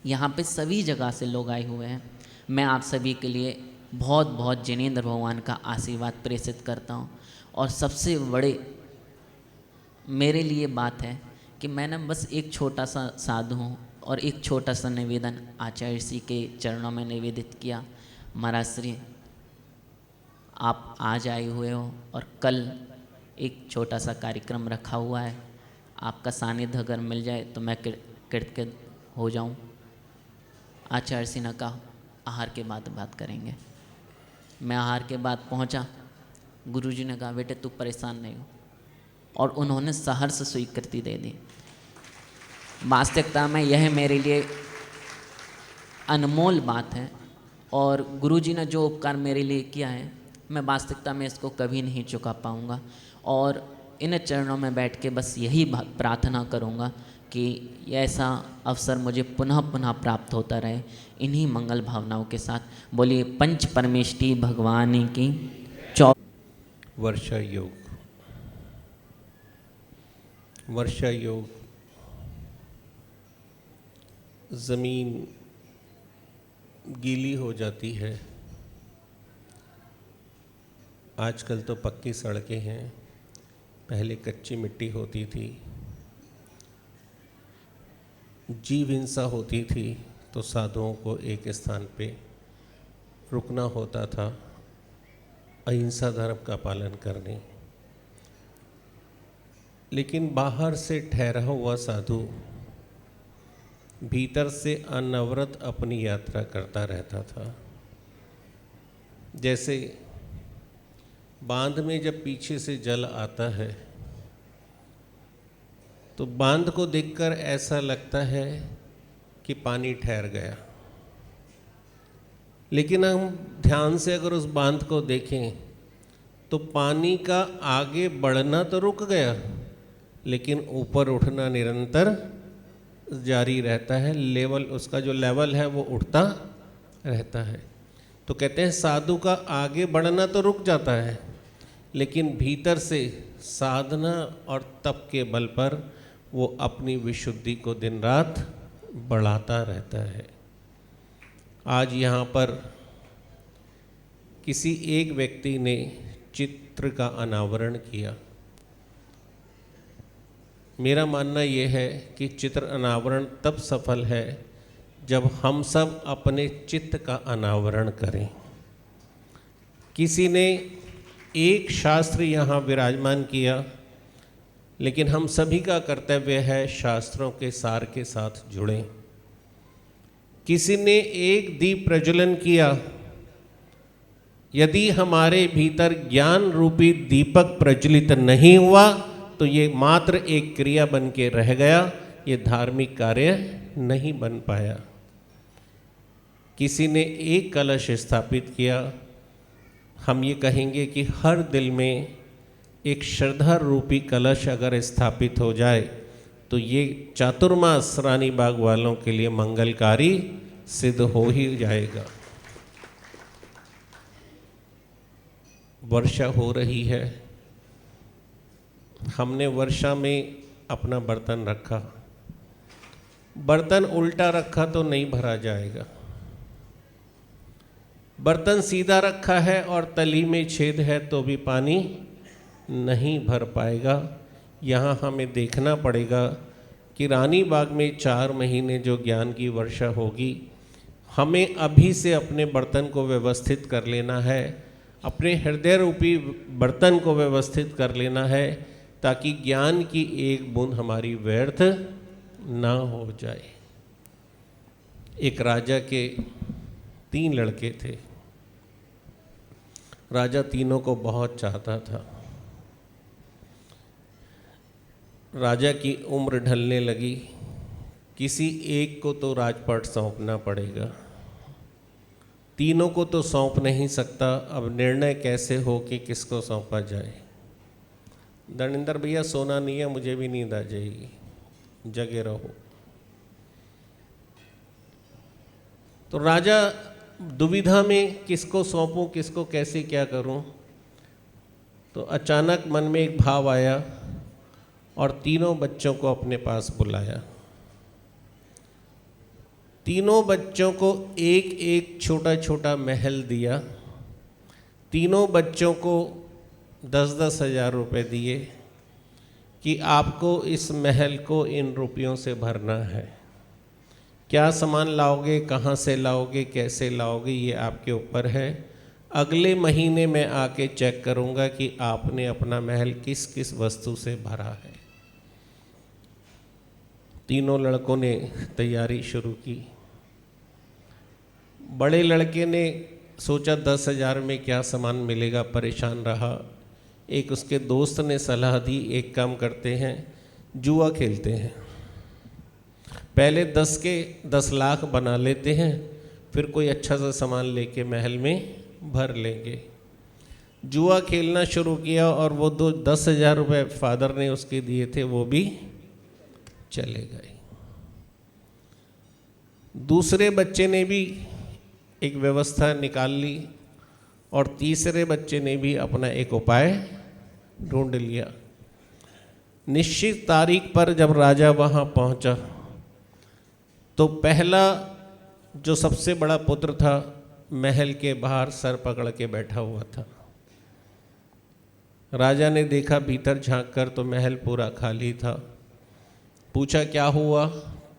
K: यहाँ पे सभी जगह से लोग आए हुए हैं। मैं आप सभी के लिए बहुत बहुत जिनेंद्र भगवान का आशीर्वाद प्रेषित करता हूँ। और सबसे बड़े मेरे लिए बात है कि मैंने बस एक छोटा सा साधु हूँ और एक छोटा सा निवेदन आचार्य श्री के चरणों में निवेदित किया। महाराज श्री, आप आज आए हुए हो और कल एक छोटा सा कार्यक्रम रखा हुआ है, आपका सानिध्य अगर मिल जाए तो मैं कृतज्ञ हो जाऊँ। आचार्य श्री ने कहा आहार के बाद बात करेंगे। मैं आहार के बाद पहुंचा, गुरुजी ने कहा बेटे तू परेशान नहीं हो, और उन्होंने सहर्ष स्वीकृति दे दी। वास्तविकता में यह मेरे लिए अनमोल बात है, और गुरुजी ने जो उपकार मेरे लिए किया है मैं वास्तविकता में इसको कभी नहीं चुका पाऊँगा। और इन चरणों में बैठ के बस यही प्रार्थना करूँगा कि ऐसा अवसर मुझे पुनः पुनः प्राप्त होता रहे। इन्हीं मंगल भावनाओं के साथ बोलिए पंच परमेष्टि भगवान की
B: वर्षा योग। वर्षा योग ज़मीन गीली हो जाती है। आजकल तो पक्की सड़कें हैं, पहले कच्ची मिट्टी होती थी। जीव हिंसा होती थी तो साधुओं को एक स्थान पे रुकना होता था अहिंसा धर्म का पालन करने। लेकिन बाहर से ठहरा हुआ साधु भीतर से अनवरत अपनी यात्रा करता रहता था। जैसे बांध में जब पीछे से जल आता है तो बांध को देखकर ऐसा लगता है कि पानी ठहर गया, लेकिन हम ध्यान से अगर उस बांध को देखें तो पानी का आगे बढ़ना तो रुक गया, लेकिन ऊपर उठना निरंतर जारी रहता है। लेवल, उसका जो लेवल है वो उठता रहता है। तो कहते हैं साधु का आगे बढ़ना तो रुक जाता है, लेकिन भीतर से साधना और तप के बल पर वो अपनी विशुद्धि को दिन रात बढ़ाता रहता है। आज यहाँ पर किसी एक व्यक्ति ने चित्र का अनावरण किया। मेरा मानना ये है कि चित्र अनावरण तब सफल है जब हम सब अपने चित्त का अनावरण करें। किसी ने एक शास्त्र यहाँ विराजमान किया, लेकिन हम सभी का कर्तव्य है शास्त्रों के सार के साथ जुड़ें। किसी ने एक दीप प्रज्वलन किया, यदि हमारे भीतर ज्ञान रूपी दीपक प्रज्वलित नहीं हुआ तो ये मात्र एक क्रिया बन के रह गया, ये धार्मिक कार्य नहीं बन पाया। किसी ने एक कलश स्थापित किया, हम ये कहेंगे कि हर दिल में एक श्रद्धा रूपी कलश अगर स्थापित हो जाए तो ये चातुर्मास रानी बाग वालों के लिए मंगलकारी सिद्ध हो ही जाएगा। वर्षा हो रही है, हमने वर्षा में अपना बर्तन रखा, बर्तन उल्टा रखा तो नहीं भरा जाएगा। बर्तन सीधा रखा है और तली में छेद है तो भी पानी नहीं भर पाएगा। यहाँ हमें देखना पड़ेगा कि रानी बाग में 4 महीने जो ज्ञान की वर्षा होगी, हमें अभी से अपने बर्तन को व्यवस्थित कर लेना है, अपने हृदय रूपी बर्तन को व्यवस्थित कर लेना है, ताकि ज्ञान की एक बूंद हमारी व्यर्थ ना हो जाए। एक राजा के 3 लड़के थे। राजा तीनों को बहुत चाहता था। राजा की उम्र ढलने लगी, किसी एक को तो राजपाट सौंपना पड़ेगा, तीनों को तो सौंप नहीं सकता। अब निर्णय कैसे हो कि किसको सौंपा जाए। धर्मेंद्र भैया सोना नहीं है, मुझे भी नींद आ जाएगी, जगे रहो। तो राजा दुविधा में किसको सौंपूं, किसको कैसे क्या करूं। तो अचानक मन में एक भाव आया और तीनों बच्चों को अपने पास बुलाया। तीनों बच्चों को एक एक छोटा छोटा महल दिया। तीनों बच्चों को 10-10 हज़ार रुपये दिए कि आपको इस महल को इन रुपयों से भरना है। क्या सामान लाओगे, कहाँ से लाओगे, कैसे लाओगे, ये आपके ऊपर है। अगले महीने में आके चेक करूँगा कि आपने अपना महल किस किस वस्तु से भरा है। तीनों लड़कों ने तैयारी शुरू की। बड़े लड़के ने सोचा 10 हज़ार में क्या सामान मिलेगा, परेशान रहा। एक उसके दोस्त ने सलाह दी, एक काम करते हैं, जुआ खेलते हैं, पहले 10 के 10 लाख बना लेते हैं, फिर कोई अच्छा सा सामान लेके महल में भर लेंगे। जुआ खेलना शुरू किया और वो 10 हज़ार रुपये फादर ने उसके दिए थे वो भी चले गए। दूसरे बच्चे ने भी एक व्यवस्था निकाल ली और तीसरे बच्चे ने भी अपना एक उपाय ढूंढ लिया। निश्चित तारीख पर जब राजा वहाँ पहुँचा तो पहला जो सबसे बड़ा पुत्र था महल के बाहर सर पकड़ के बैठा हुआ था। राजा ने देखा भीतर झांक कर तो महल पूरा खाली था। पूछा क्या हुआ,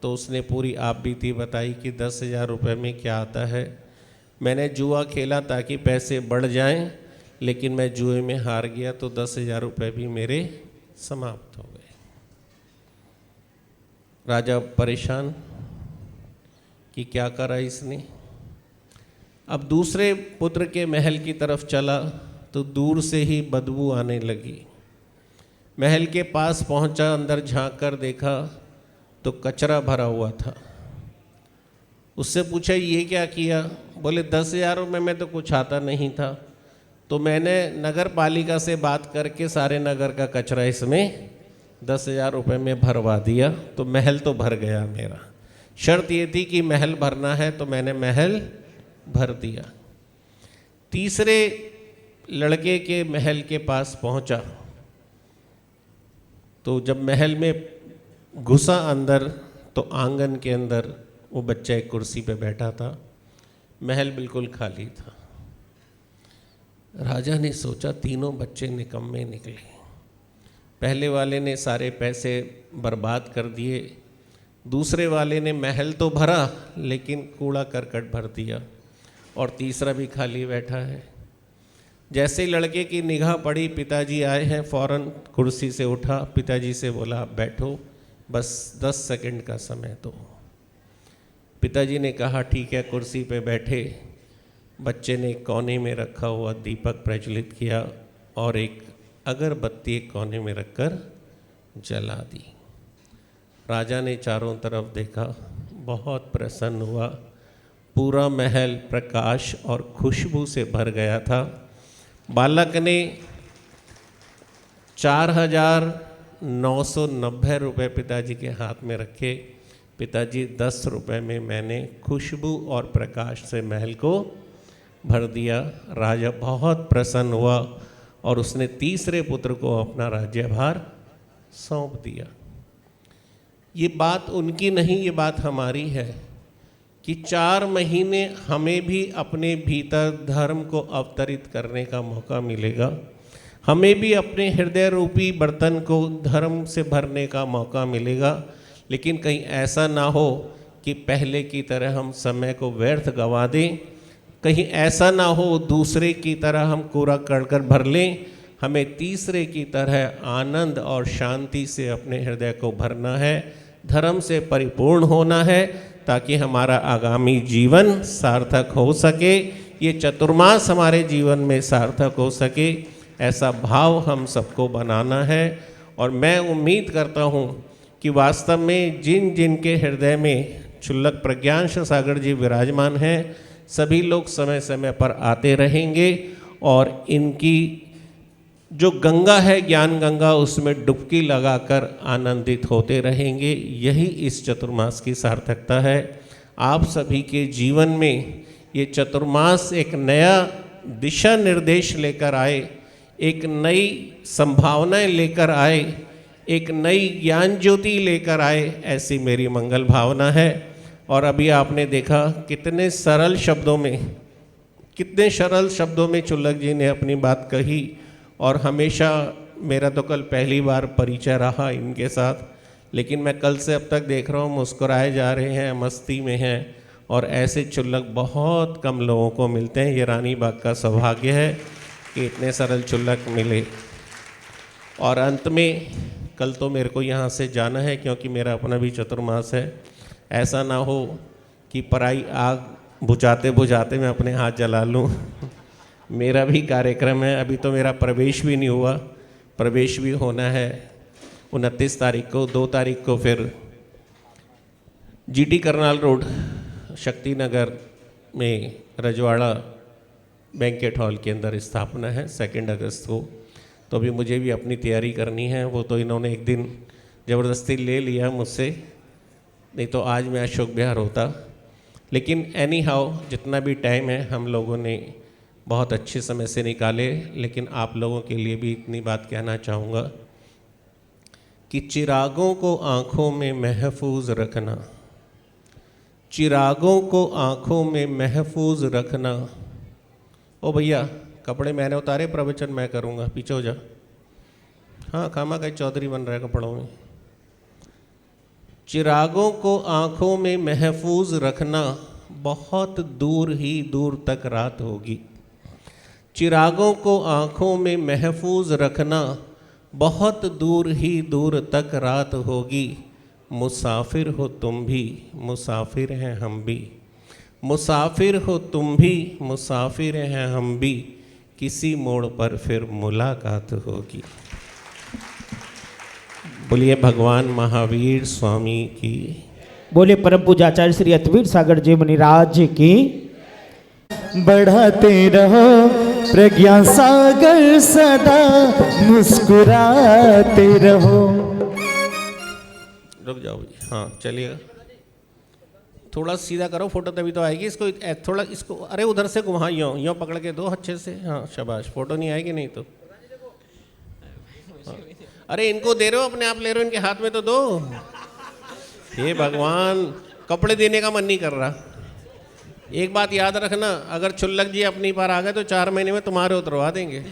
B: तो उसने पूरी आप बीती बताई कि 10 हज़ार रुपये में क्या आता है। मैंने जुआ खेला ताकि पैसे बढ़ जाएं, लेकिन मैं जुए में हार गया तो 10 हज़ार रुपये भी मेरे समाप्त हो गए। राजा परेशान कि क्या करा इसने। अब दूसरे पुत्र के महल की तरफ चला तो दूर से ही बदबू आने लगी। महल के पास पहुंचा, अंदर झांक कर देखा तो कचरा भरा हुआ था। उससे पूछा ये क्या किया, बोले 10 हज़ार में तो कुछ आता नहीं था, तो मैंने नगर पालिका से बात करके सारे नगर का कचरा इसमें 10 हज़ार रुपये में भरवा दिया, तो महल तो भर गया मेरा। शर्त ये थी कि महल भरना है, तो मैंने महल भर दिया। तीसरे लड़के के महल के पास पहुंचा तो जब महल में घुसा अंदर तो आंगन के अंदर वो बच्चा एक कुर्सी पे बैठा था। महल बिल्कुल खाली था। राजा ने सोचा तीनों बच्चे निकम्मे निकले। पहले वाले ने सारे पैसे बर्बाद कर दिए, दूसरे वाले ने महल तो भरा लेकिन कूड़ा करकट भर दिया, और तीसरा भी खाली बैठा है। जैसे ही लड़के की निगाह पड़ी, पिताजी आए हैं, फौरन कुर्सी से उठा, पिताजी से बोला बैठो, बस 10 सेकंड का समय दो। पिताजी ने कहा ठीक है, कुर्सी पे बैठे। बच्चे ने कोने में रखा हुआ दीपक प्रज्वलित किया और एक अगरबत्ती एक कोने में रखकर जला दी। राजा ने चारों तरफ देखा, बहुत प्रसन्न हुआ। पूरा महल प्रकाश और खुशबू से भर गया था। बालक ने 4,990 रुपये पिताजी के हाथ में रखे। पिताजी 10 रुपये में मैंने खुशबू और प्रकाश से महल को भर दिया। राजा बहुत प्रसन्न हुआ और उसने तीसरे पुत्र को अपना राज्यभार सौंप दिया। ये बात उनकी नहीं, ये बात हमारी है कि 4 महीने हमें भी अपने भीतर धर्म को अवतरित करने का मौका मिलेगा। हमें भी अपने हृदय रूपी बर्तन को धर्म से भरने का मौका मिलेगा। लेकिन कहीं ऐसा ना हो कि पहले की तरह हम समय को व्यर्थ गंवा दें, कहीं ऐसा ना हो दूसरे की तरह हम कूड़ा कर भर लें। हमें तीसरे की तरह आनंद और शांति से अपने हृदय को भरना है, धर्म से परिपूर्ण होना है, ताकि हमारा आगामी जीवन सार्थक हो सके, ये चतुर्मास हमारे जीवन में सार्थक हो सके। ऐसा भाव हम सबको बनाना है। और मैं उम्मीद करता हूँ कि वास्तव में जिन जिन के हृदय में क्षुल्लक प्रज्ञांश सागर जी विराजमान हैं, सभी लोग समय समय पर आते रहेंगे और इनकी जो गंगा है ज्ञान गंगा, उसमें डुबकी लगाकर आनंदित होते रहेंगे। यही इस चतुर्मास की सार्थकता है। आप सभी के जीवन में ये चतुर्मास एक नया दिशा निर्देश लेकर आए, एक नई संभावनाएं लेकर आए, एक नई ज्ञान ज्योति लेकर आए, ऐसी मेरी मंगल भावना है। और अभी आपने देखा कितने सरल शब्दों में क्षुल्लक जी ने अपनी बात कही। और हमेशा मेरा तो कल पहली बार परिचय रहा इनके साथ, लेकिन मैं कल से अब तक देख रहा हूँ मुस्कुराए जा रहे हैं, मस्ती में हैं। और ऐसे क्षुल्लक बहुत कम लोगों को मिलते हैं। ये रानी बाग का सौभाग्य है कि इतने सरल क्षुल्लक मिले। और अंत में कल तो मेरे को यहाँ से जाना है, क्योंकि मेरा अपना भी चतुर्मास है। ऐसा ना हो कि पराई आग बुझाते बुझाते मैं अपने हाथ जला लूँ। मेरा भी कार्यक्रम है, अभी तो मेरा प्रवेश भी नहीं हुआ, प्रवेश भी होना है 29 तारीख को। 2 तारीख को फिर GT करनाल रोड शक्ति नगर में रजवाड़ा बैंकेट हॉल के अंदर स्थापना है 2 अगस्त को। तो अभी मुझे भी अपनी तैयारी करनी है। वो तो इन्होंने एक दिन ज़बरदस्ती ले लिया मुझसे, नहीं तो आज मैं अशोक विहार होता। लेकिन एनी हाउ जितना भी टाइम है हम लोगों ने बहुत अच्छे समय से निकाले। लेकिन आप लोगों के लिए भी इतनी बात कहना चाहूँगा कि चिरागों को आँखों में महफूज रखना, चिरागों को आँखों में महफूज रखना। ओ भैया कपड़े मैंने उतारे, प्रवचन मैं करूँगा, पीछे हो जा। हाँ, खामा का चौधरी बन रहा है कपड़ों में। चिरागों को आँखों में महफूज रखना, बहुत दूर ही दूर तक रात होगी। चिरागों को आँखों में महफूज रखना, बहुत दूर ही दूर तक रात होगी। मुसाफिर हो तुम भी, मुसाफिर हैं हम भी, मुसाफिर हो तुम भी, मुसाफिर हैं हम भी, किसी मोड़ पर फिर मुलाकात होगी। बोलिए भगवान महावीर स्वामी की।
C: बोले परम पूजाचार्य श्री अतवीर सागर जी मुनिराज की।
E: बढ़ाते रहो प्रज्ञा सागर सदा, मुस्कुराते रहो।
B: रुक जाओ जी, हाँ चलिएगा। थोड़ा सीधा करो, फोटो तभी तो आएगी। इसको थोड़ा इसको, अरे उधर से घुमा, यूँ पकड़ के दो अच्छे से। हाँ शाबाश, फोटो नहीं आएगी नहीं तो। हाँ। अरे इनको दे रहे हो, अपने आप ले रहे हो, इनके हाथ में तो दो। हे भगवान, कपड़े देने का मन नहीं कर रहा। एक बात याद रखना, अगर क्षुल्लक जी अपनी बार आ गए तो 4 महीने में तुम्हारे उतरवा देंगे।